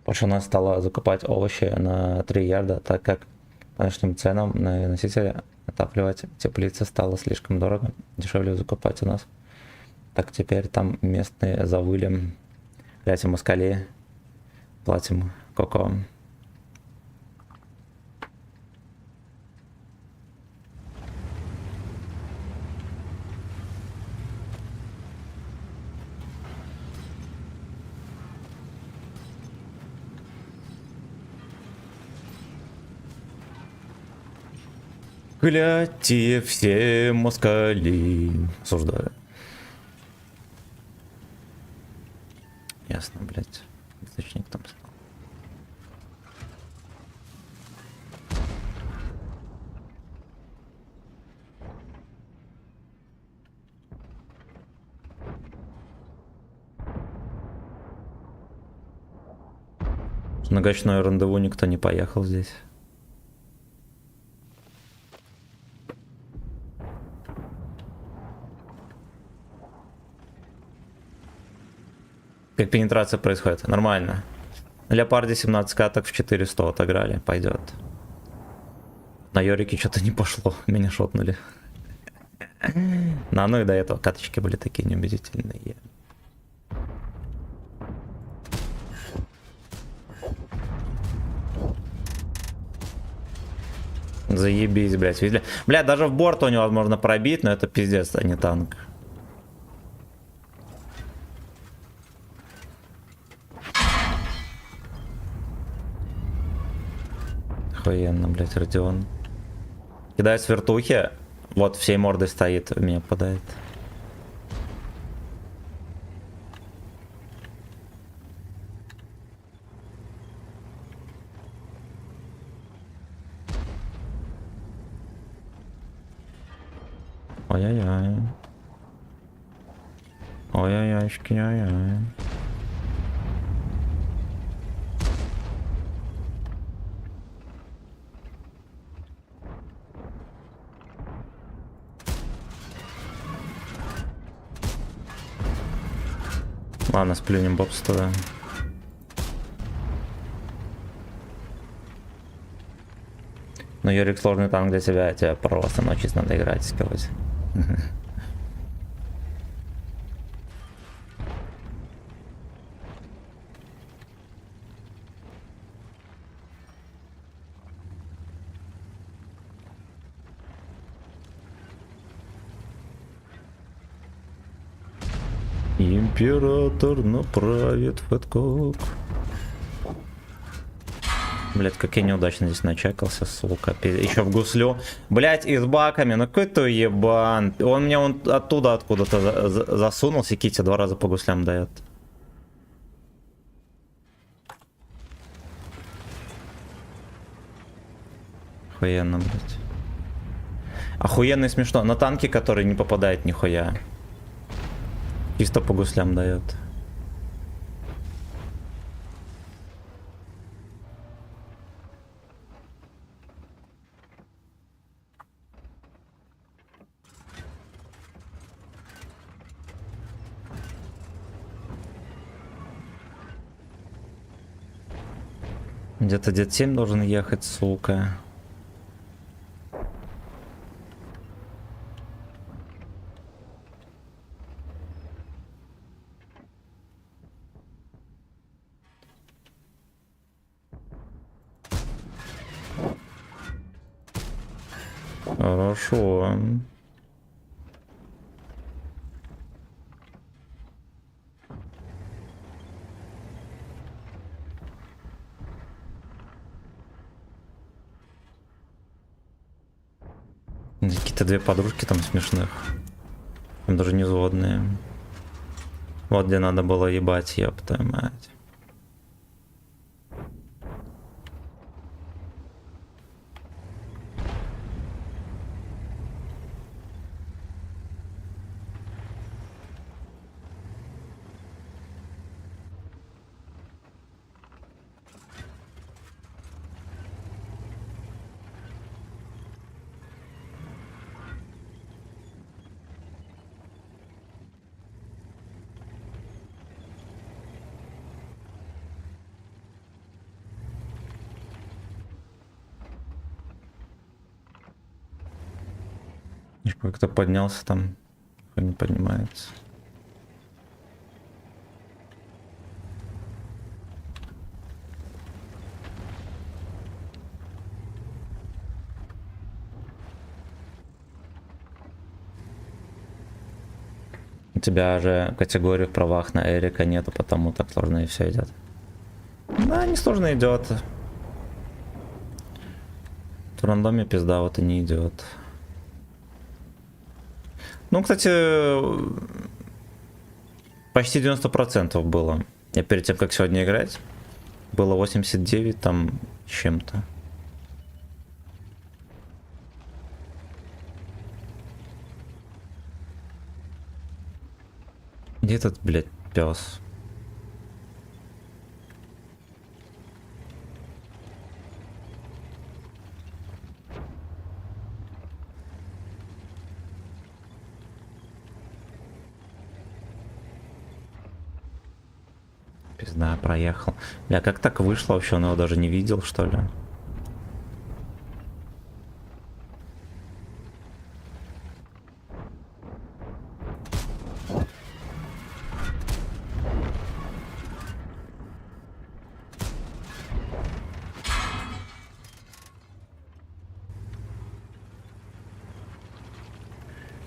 Пашина стала закупать овощи на 3 ярда, так как по нынешним ценам на носителя отапливать теплицы стало слишком дорого. Дешевле закупать у нас. Так теперь там местные завыли. Платим москали, платим коко. Глядьте все москали. Осуждаю. Ясно, блядь. Источник там стал. На ночное рандеву никто не поехал здесь. Как пенетрация происходит? Нормально. На Леопарде 17 каток в 400 отыграли. Пойдет. На Йорике что-то не пошло. Меня шотнули. Ну и до этого каточки были такие неубедительные. Заебись, блядь. Видели? Блядь, даже в борт его невозможно пробить, но это пиздец, а не танк. Охуенно, блядь, Родион. Кидает с вертухи. Вот всей мордой стоит, в меня попадает. Ой-ой-ой. Ой-ой-ойшки, ой-ой. Ладно, сплюнем бобс туда. Ну, Юрик, сложный танк для тебя, тебе просто научиться надо играть, скилать. Император направит в подкоп. Блять, как я неудачно здесь начекался, сука. Еще в гуслю. Блять, и с баками. Ну какой ты ебан. Он меня вон оттуда откуда-то засунулся. Кити 2 раза по гуслям дает. Охуенно, блять. Охуенно и смешно. На танке, который не попадает нихуя. Чисто по гуслям дает. Где-то дед 7 должен ехать, сука. Хорошо. Какие-то две подружки там смешных. Там даже не взводные. Вот где надо было ебать, ёпта мать. Как-то поднялся там, не поднимается. У тебя же категории в правах на Эрика нету, потому так сложно и все идет. Да, не сложно идет. В рандоме пизда вот и не идет. Ну, кстати, почти 90% было. Я перед тем, как сегодня играть, было 89 там с чем-то. Где этот, блядь, пес? Пизда, проехал. Бля, как так вышло вообще? Он его даже не видел, что ли?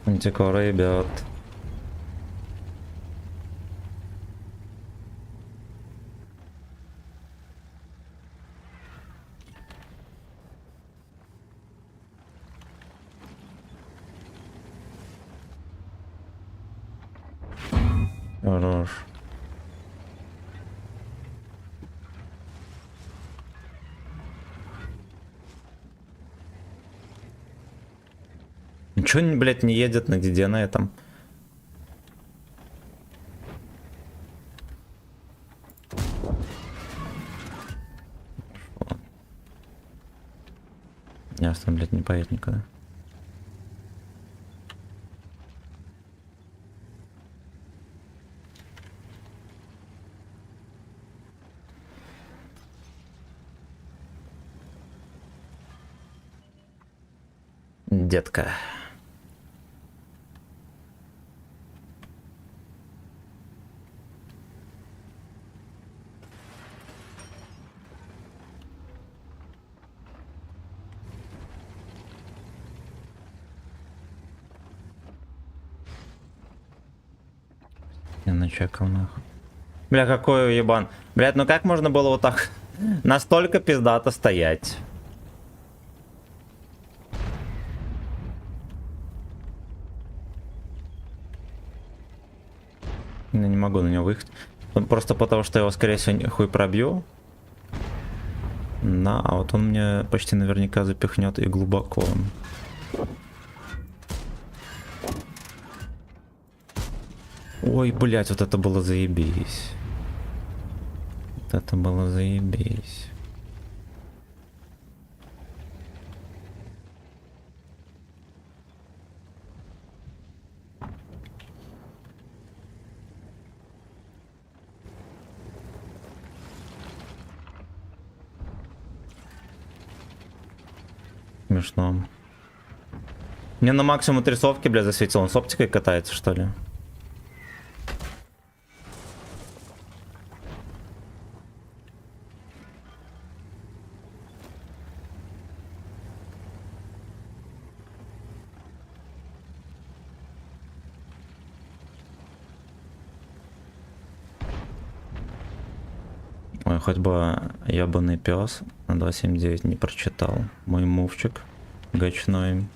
Антикора, ребят. Ничего, блядь, не едет нигде на этом. Ясно, блядь, не поедет никуда. Детка. Я начекал нахуй. Бля, какой уебан. Блядь, ну как можно было вот так настолько пиздато стоять? Я не могу на него выехать. Ну, просто потому, что я его, скорее всего, хуй пробью. Да, а вот он мне почти наверняка запихнет и глубоко. Ой, блядь, вот это было заебись. Вот это было заебись. Смешно. Мне на максимум трясовки, бля, засветил. Он с оптикой катается, что ли? Ой, хоть бы ебаный пес на 2.7.9 не прочитал. Мой мувчик гачной.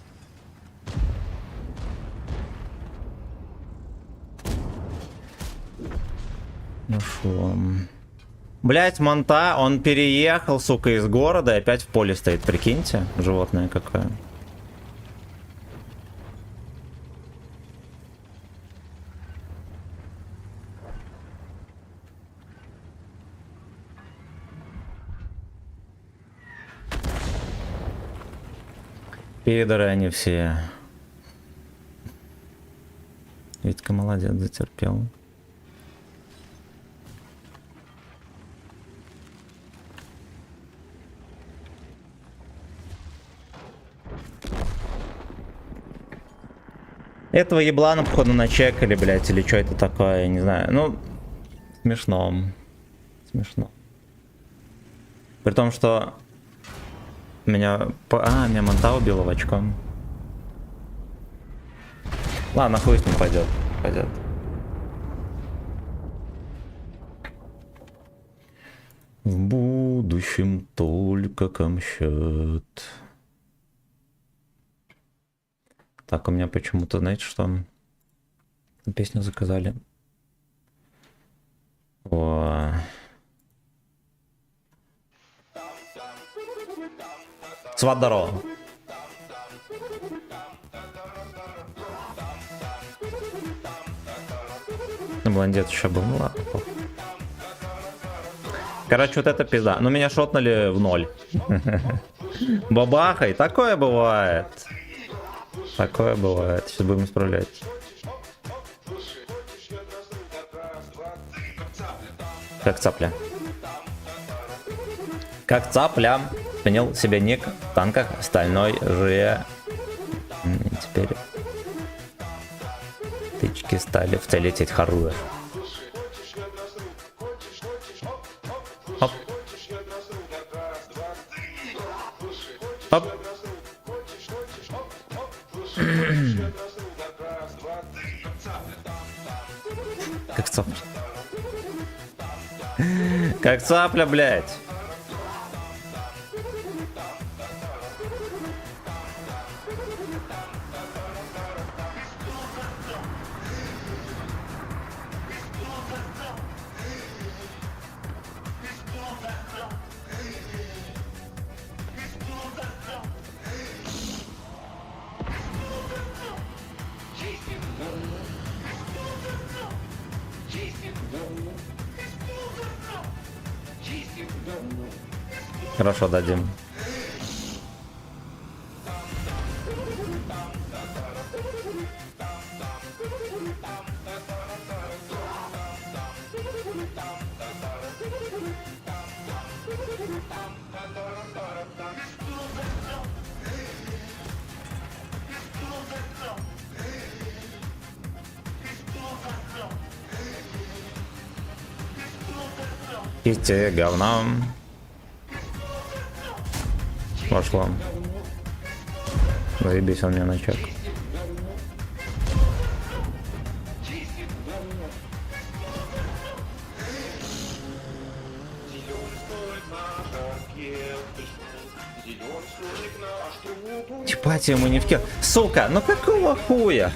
Ну шо? Блять, Монта, он переехал, сука, из города и опять в поле стоит, прикиньте. Животное какое. Пидоры они все. Витька молодец, затерпел. Этого еблана, походу, начекали, блядь, или что это такое, я не знаю. Ну, смешно. Смешно. При том, что меня... меня Монта убила в очко. Ладно, хуй с ним пойдет. Пойдет. В будущем только камсчет. Так, у меня почему-то, знаете, что? Песню заказали. О. Сват-здорово. Блондет еще был, ну ладно. Короче, вот это пизда. Ну меня шотнули в 0. Бабахай, такое бывает. Такое бывает. Сейчас будем исправлять. Как цапля. Как цапля. Сменил себе ник в танках стальной же. Теперь тычки стали в цель лететь хоруя. Оп. Оп. Как цапля. Как цапля, блядь. Хорошо, дадим. Кисти говна. Вошло. Заебись он мне на чек. Типати ему не в кел. Сука, ну какого хуя?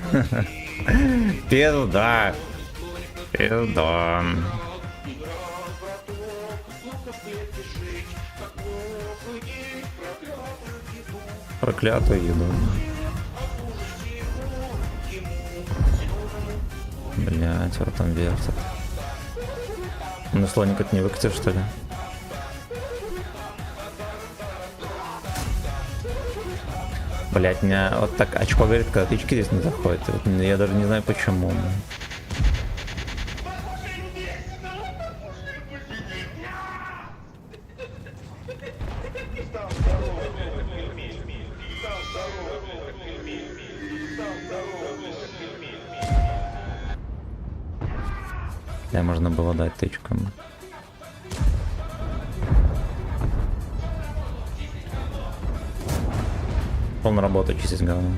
Пизда. Пизда. Проклятую еду. Блять, вот там вертят. Ну слоник это не выкатишь, что ли? Блять, меня вот так очко говорит, когда тычки здесь не заходят. Вот я даже не знаю почему. Да, можно было дать тычкам. Полная работа чистить говно.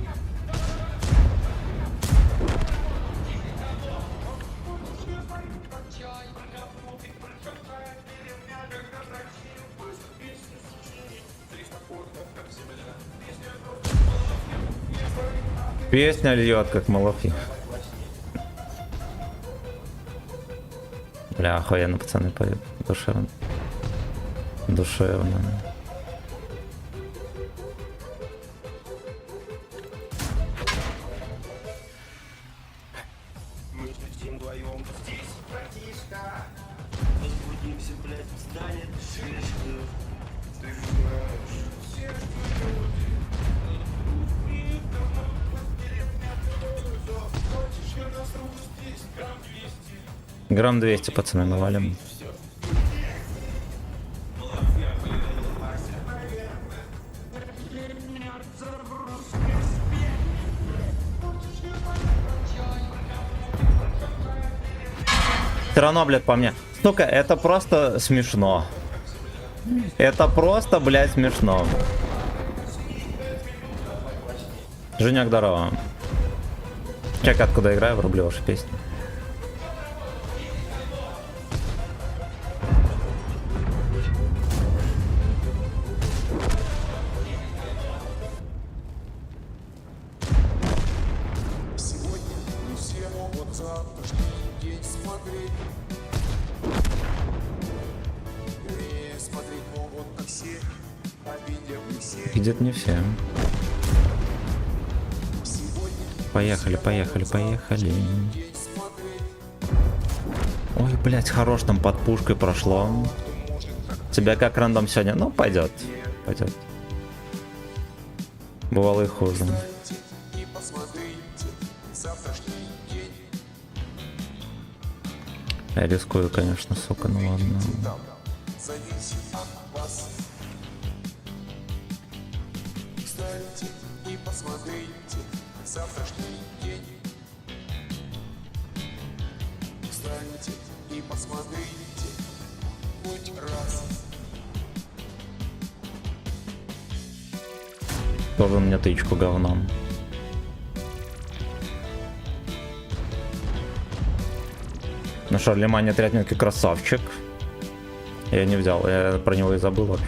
Песня льет, как Малафи. Бля, охуенно, пацаны поют. Душевно. Душевно. Мы сидим вдвоем здесь, братишка. Возбудимся, блядь, станет шишка. Ты же знаешь, все люди. Грамм 200, пацаны, навалим. Все равно, блядь, по мне. Сука, это просто смешно. Это просто, блядь, смешно. Женек, здорово. Чек, откуда играю, врублю ваши песни. Видят не все. Поехали, поехали, поехали. Ой, блять, хорош там под пушкой прошло. Тебя как рандом сегодня? Ну, пойдет. Пойдет. Бывало и хуже. Я рискую, конечно, сука, ну ладно. И посмотрите завтрашний день. Встаньте и посмотрите хоть раз. Тоже у меня тычку говном. На Шарлемане отрядненький красавчик. Я не взял, я про него и забыл вообще.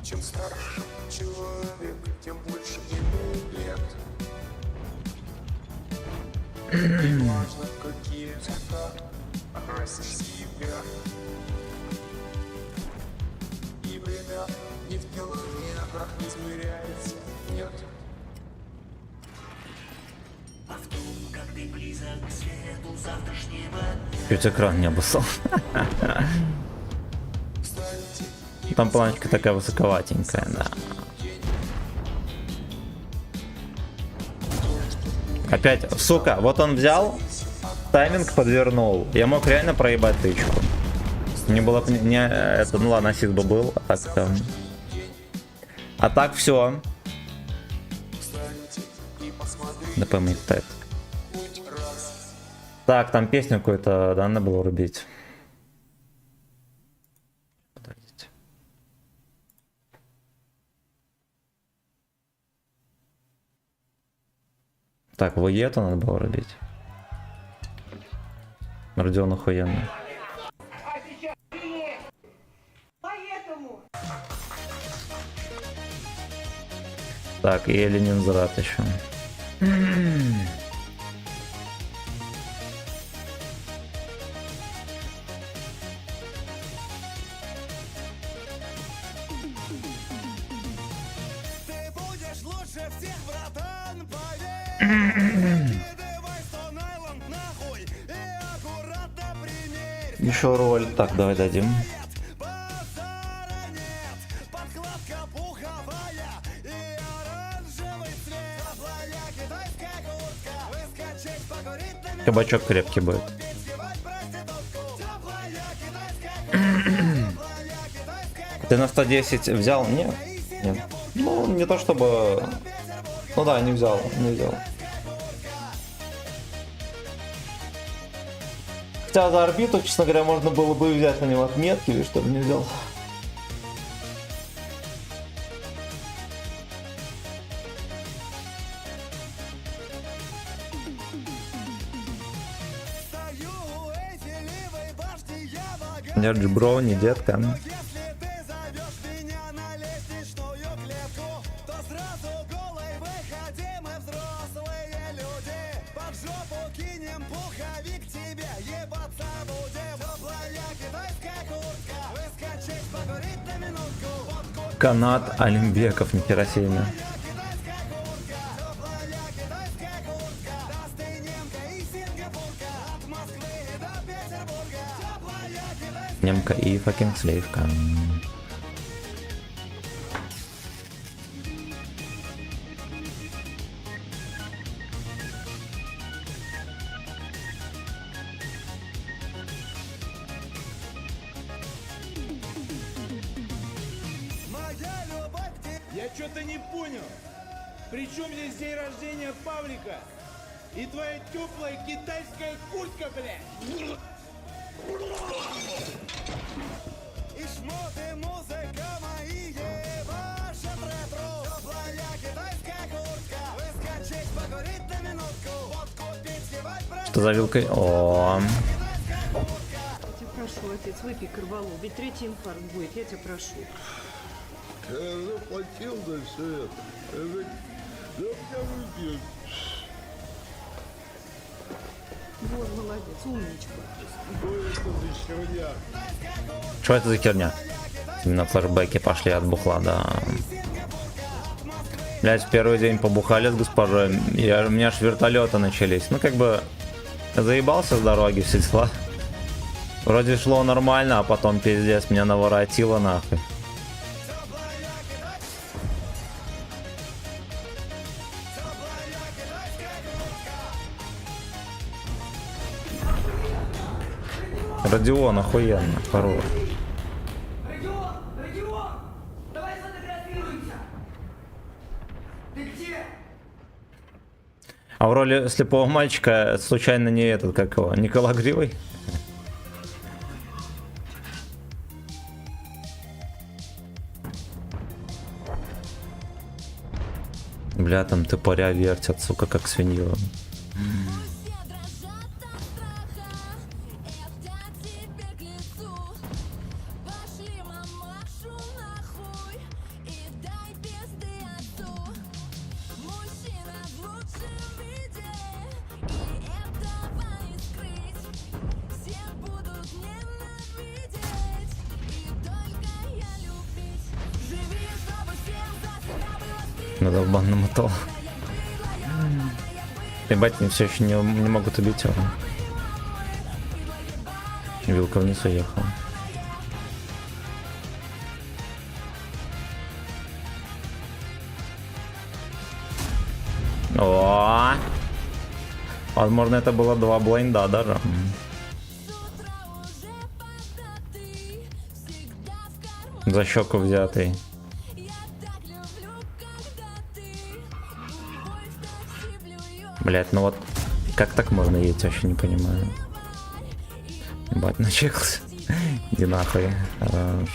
Чем старше человек, тем больше ему лет. Не важно, какие цвета окрасишь себя. И время не в километрах измеряется. Чуть экран не обоссал. Там планочка такая высоковатенькая, да. Опять, сука, вот он взял, тайминг подвернул. Я мог реально проебать тычку. Не было бы не это, ну ладно, ассист бы был, а так там. А так все. ДП мейт. Так, там песню какую-то, да, надо было рубить. Подождите. Так, воету надо было рубить. Родион охуенный. Так, и Ленинград еще. Ты будешь лучше всех, братан, поверь. Давай 100 найлон нахуй и аккуратно примерь. Еще роль. Так, давай дадим. Базара нет, подкладка пуховая и оранжевый цвет. Теплая китайская куртка, выскочить покурить на минутку. Кабачок крепкий будет. Съебать проститутку. Теплая китайская куртка. Ты на 110 взял? Нет. Нет. Ну, не то чтобы... Ну да, не взял, не взял. Хотя за орбиту, честно говоря, можно было бы взять на него отметки, или что, не взял. Стою у Эйфелевой башни, я богат. Нет, бро, не детка. Если ты зовешь меня на лестничную клетку, то сразу голой выходи, мы взрослые люди. Под жопу кинем пуховик тебе, ебаться будем. Теплая китайская куртка, выскочить покурить на минутку. Водку Канат Олимбеков, нихера себе. китайская куртка, теплая китайская куртка. Достынемка и сингапурка, от Москвы до Петербурга. Теплая китайская. Немка и факинг сливка. Моя любовь к тебе. Я что-то не понял. При чем здесь день рождения Павлика? И твоя теплая китайская куртка, блядь? И шмоты, музыка мои, ебашат ретро. Теплая китайская куртка, выскочить покурить на минутку. Водку пить, съебать Что за вилкой? О, Я тебя прошу, отец, выпей корвалол, ведь третий инфаркт будет, я тебя прошу. Я заплатил за все это. Да меня выпьют. Вот, молодец, умничка. что это за херня? Именно флешбеки пошли от бухла, да. Блять, в первый день побухали с госпожой, у меня аж вертолеты начались. Ну, как бы, заебался с дороги, все дела. Вроде шло нормально, а потом пиздец, меня наворотило нахуй. Родион, охуенно, хорош. Родион, давай сфотографируемся. Ты где? А в роли слепого мальчика случайно не этот, как его, Никола Гривый? Бля, там топоря вертят, сука, как свинью. Все дрожат от страха. Это тебе к лицу. Пошли мамашу нахуй и дай пизды отцу. Мужчина в лучшем виде, и этого не скрыть. Все будут ненавидеть, и только я любить. Живи, чтобы всем за себя было стыдно. Надо в банном мотал. Я была, я была. Ебать, они все еще не могут убить его. Вилка вниз уехала. О! Возможно, это было 2 блайнда даже. За щеку взятый. Блять, ну вот как так можно есть, вообще не понимаю. Ебать, начекался. Иди нахуй. Хорош.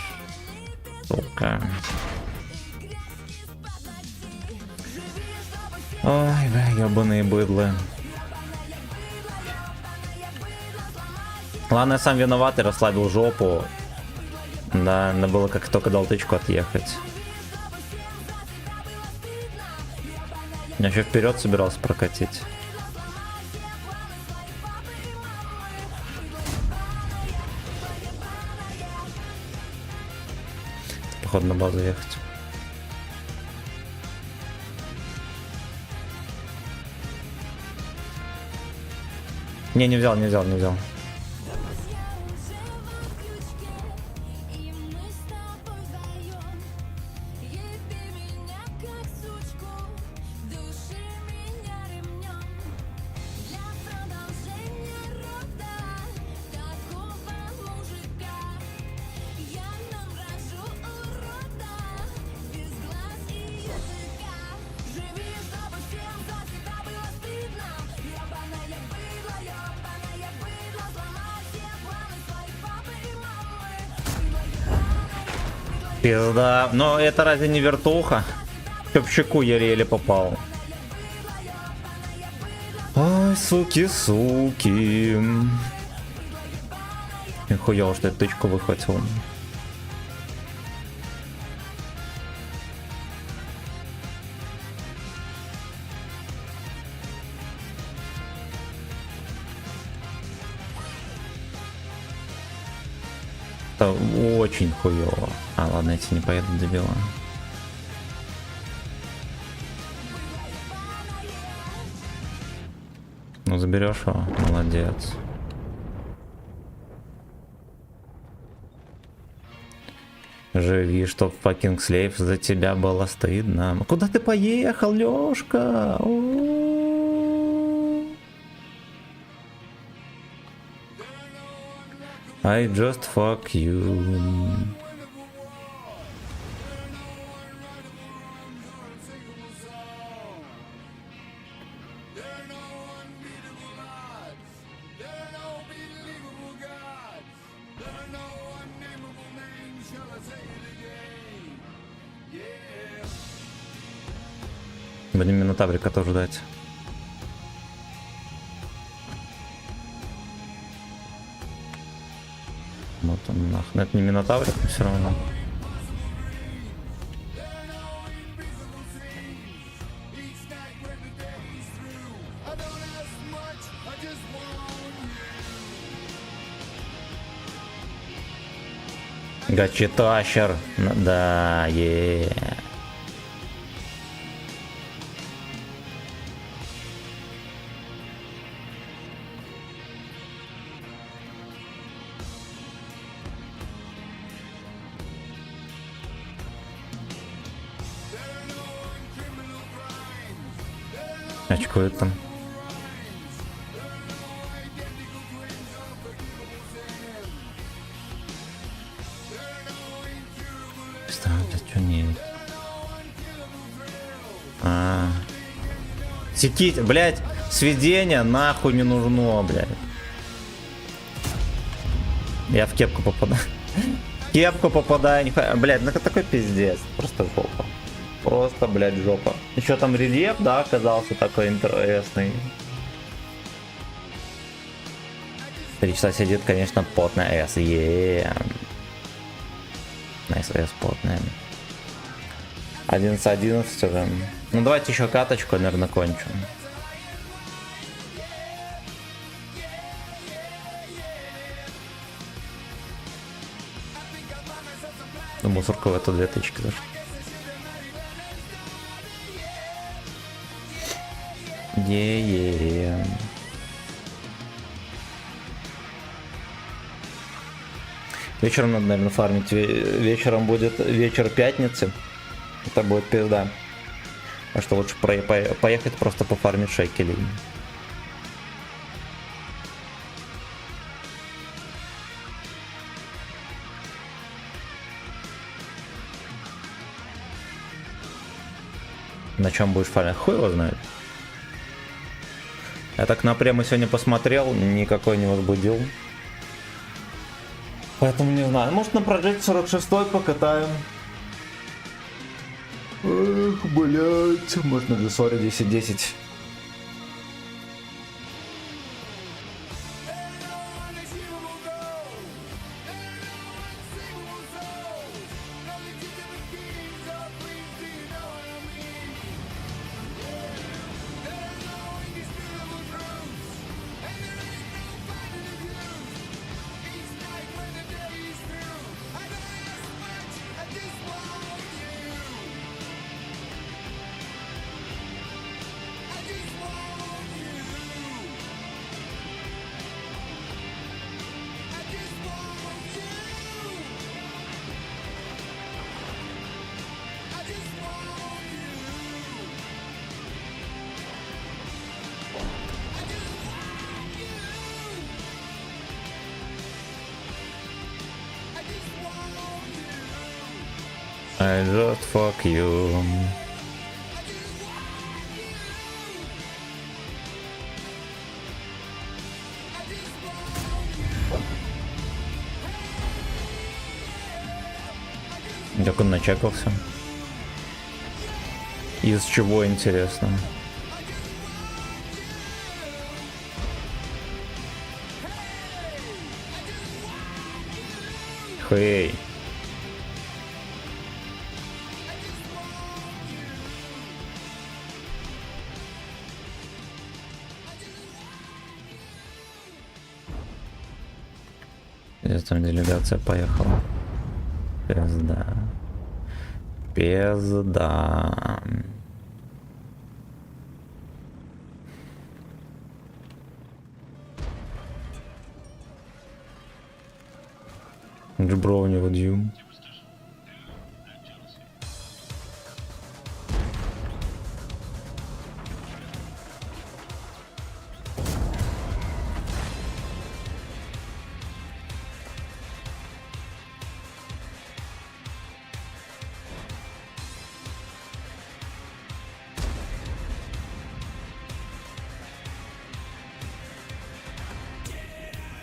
Сука. Ой, бля, ебаные быдлы. Ладно, я сам виноватый, расслабил жопу. Да, надо было как только дал тычку отъехать. Я еще вперед собирался прокатить. Походу на базу ехать. Не взял. Пизда. Но это разве не вертуха? В щеку еле попал. Ой, суки. Нихуя, что я тычку выхватил. Это очень хуёво. А, ладно, эти не поедут, дебила. Ну, заберешь его, молодец. Живи, чтоб fucking слейв за тебя было стыдно. Куда ты поехал, Лёшка? I just fuck you. Будем Минотаврика тоже ждать. Вот он нахуй. Это не Минотаврик, но все равно. Гачетащер. Да, очкует там. Что нет? Сетить, блять, сведение нахуй не нужно, блять. Я в кепку попадаю. Кепку попадаю, блять, ну это такой пиздец. Просто жопа. Просто, блядь, жопа. Еще там рельеф, да, оказался такой интересный. 3 часа сидит, конечно, потная S. На СС потная. 11-11 уже. Ну давайте еще каточку, наверное, кончу. Ну, мусорка в эту 2000 зашла. Е-е-е. Вечером надо, наверное, фармить. Вечером будет вечер пятницы. Это будет пизда. А что лучше поехать просто пофармить шекелей. На чем будешь фармить? Хуй его знает. Я так напрямую сегодня посмотрел, никакой не возбудил. Поэтому не знаю. Может на прожить 46-й покатаем. Эх, блять. Может на Джессоре 10-10. I just fuck you. Как он начекался? Из чего, интересно? Хей. Здесь там делегация поехала. Пизда. Пизда. Джбро не водью.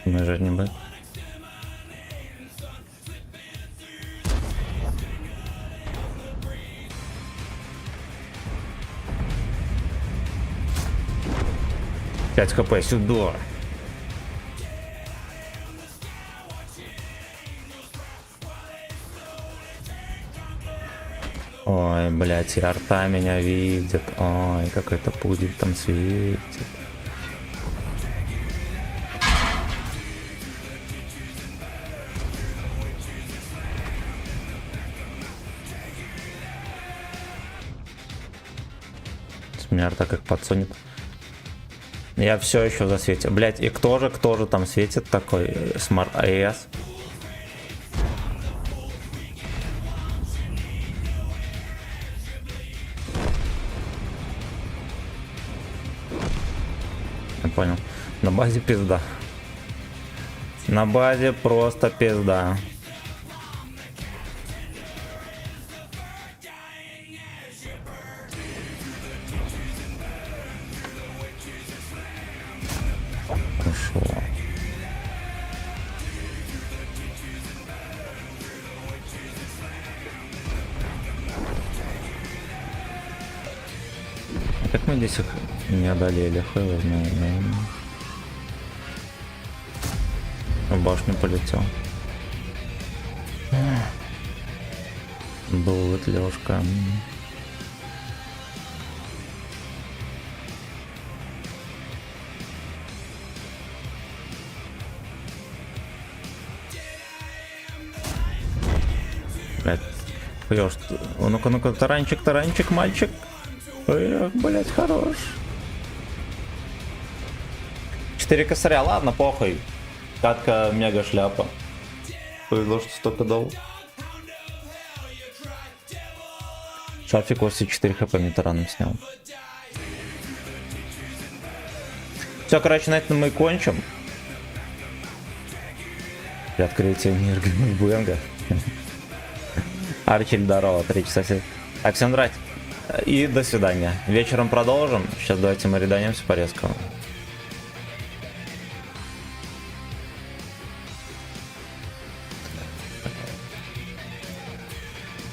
Нажать не будет. Пять хп сюда. Ой, блядь, и арта меня видит. Ой, как это будет там светит. Меня арта как подсунет. Я все еще засветил. Блять, и кто же там светит такой? Smart AS. Я понял. На базе пизда. На базе просто пизда. Как мы здесь их не одолели, хуй его знает, в башню полетел. Буллет, Лёшка. Блять, хуёж. Ну-ка, таранчик, мальчик. Эх, блять, хорош. 4 косаря, ладно, похуй. Катка мега шляпа. Повезло, что столько дал. Шафик 84 хп мне тараном снял. Все, короче, на этом мы кончим. При открытии мира Буэнга. Арчель, здорово, 3 часа. Так, всем драть. И до свидания. Вечером продолжим. Сейчас давайте мы реданемся по резкому.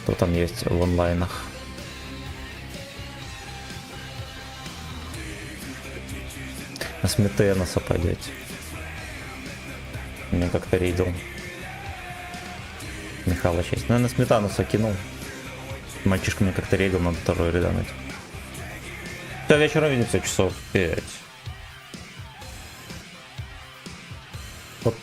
Кто там есть в онлайнах? На Сметеноса пойдете. Мне как-то рейдил. Михалыч есть. Ну, я на Сметануса кинул. Мальчишка мне как-то рейдил, надо второй редануть. Все, вечером увидимся, часов 5. Оп.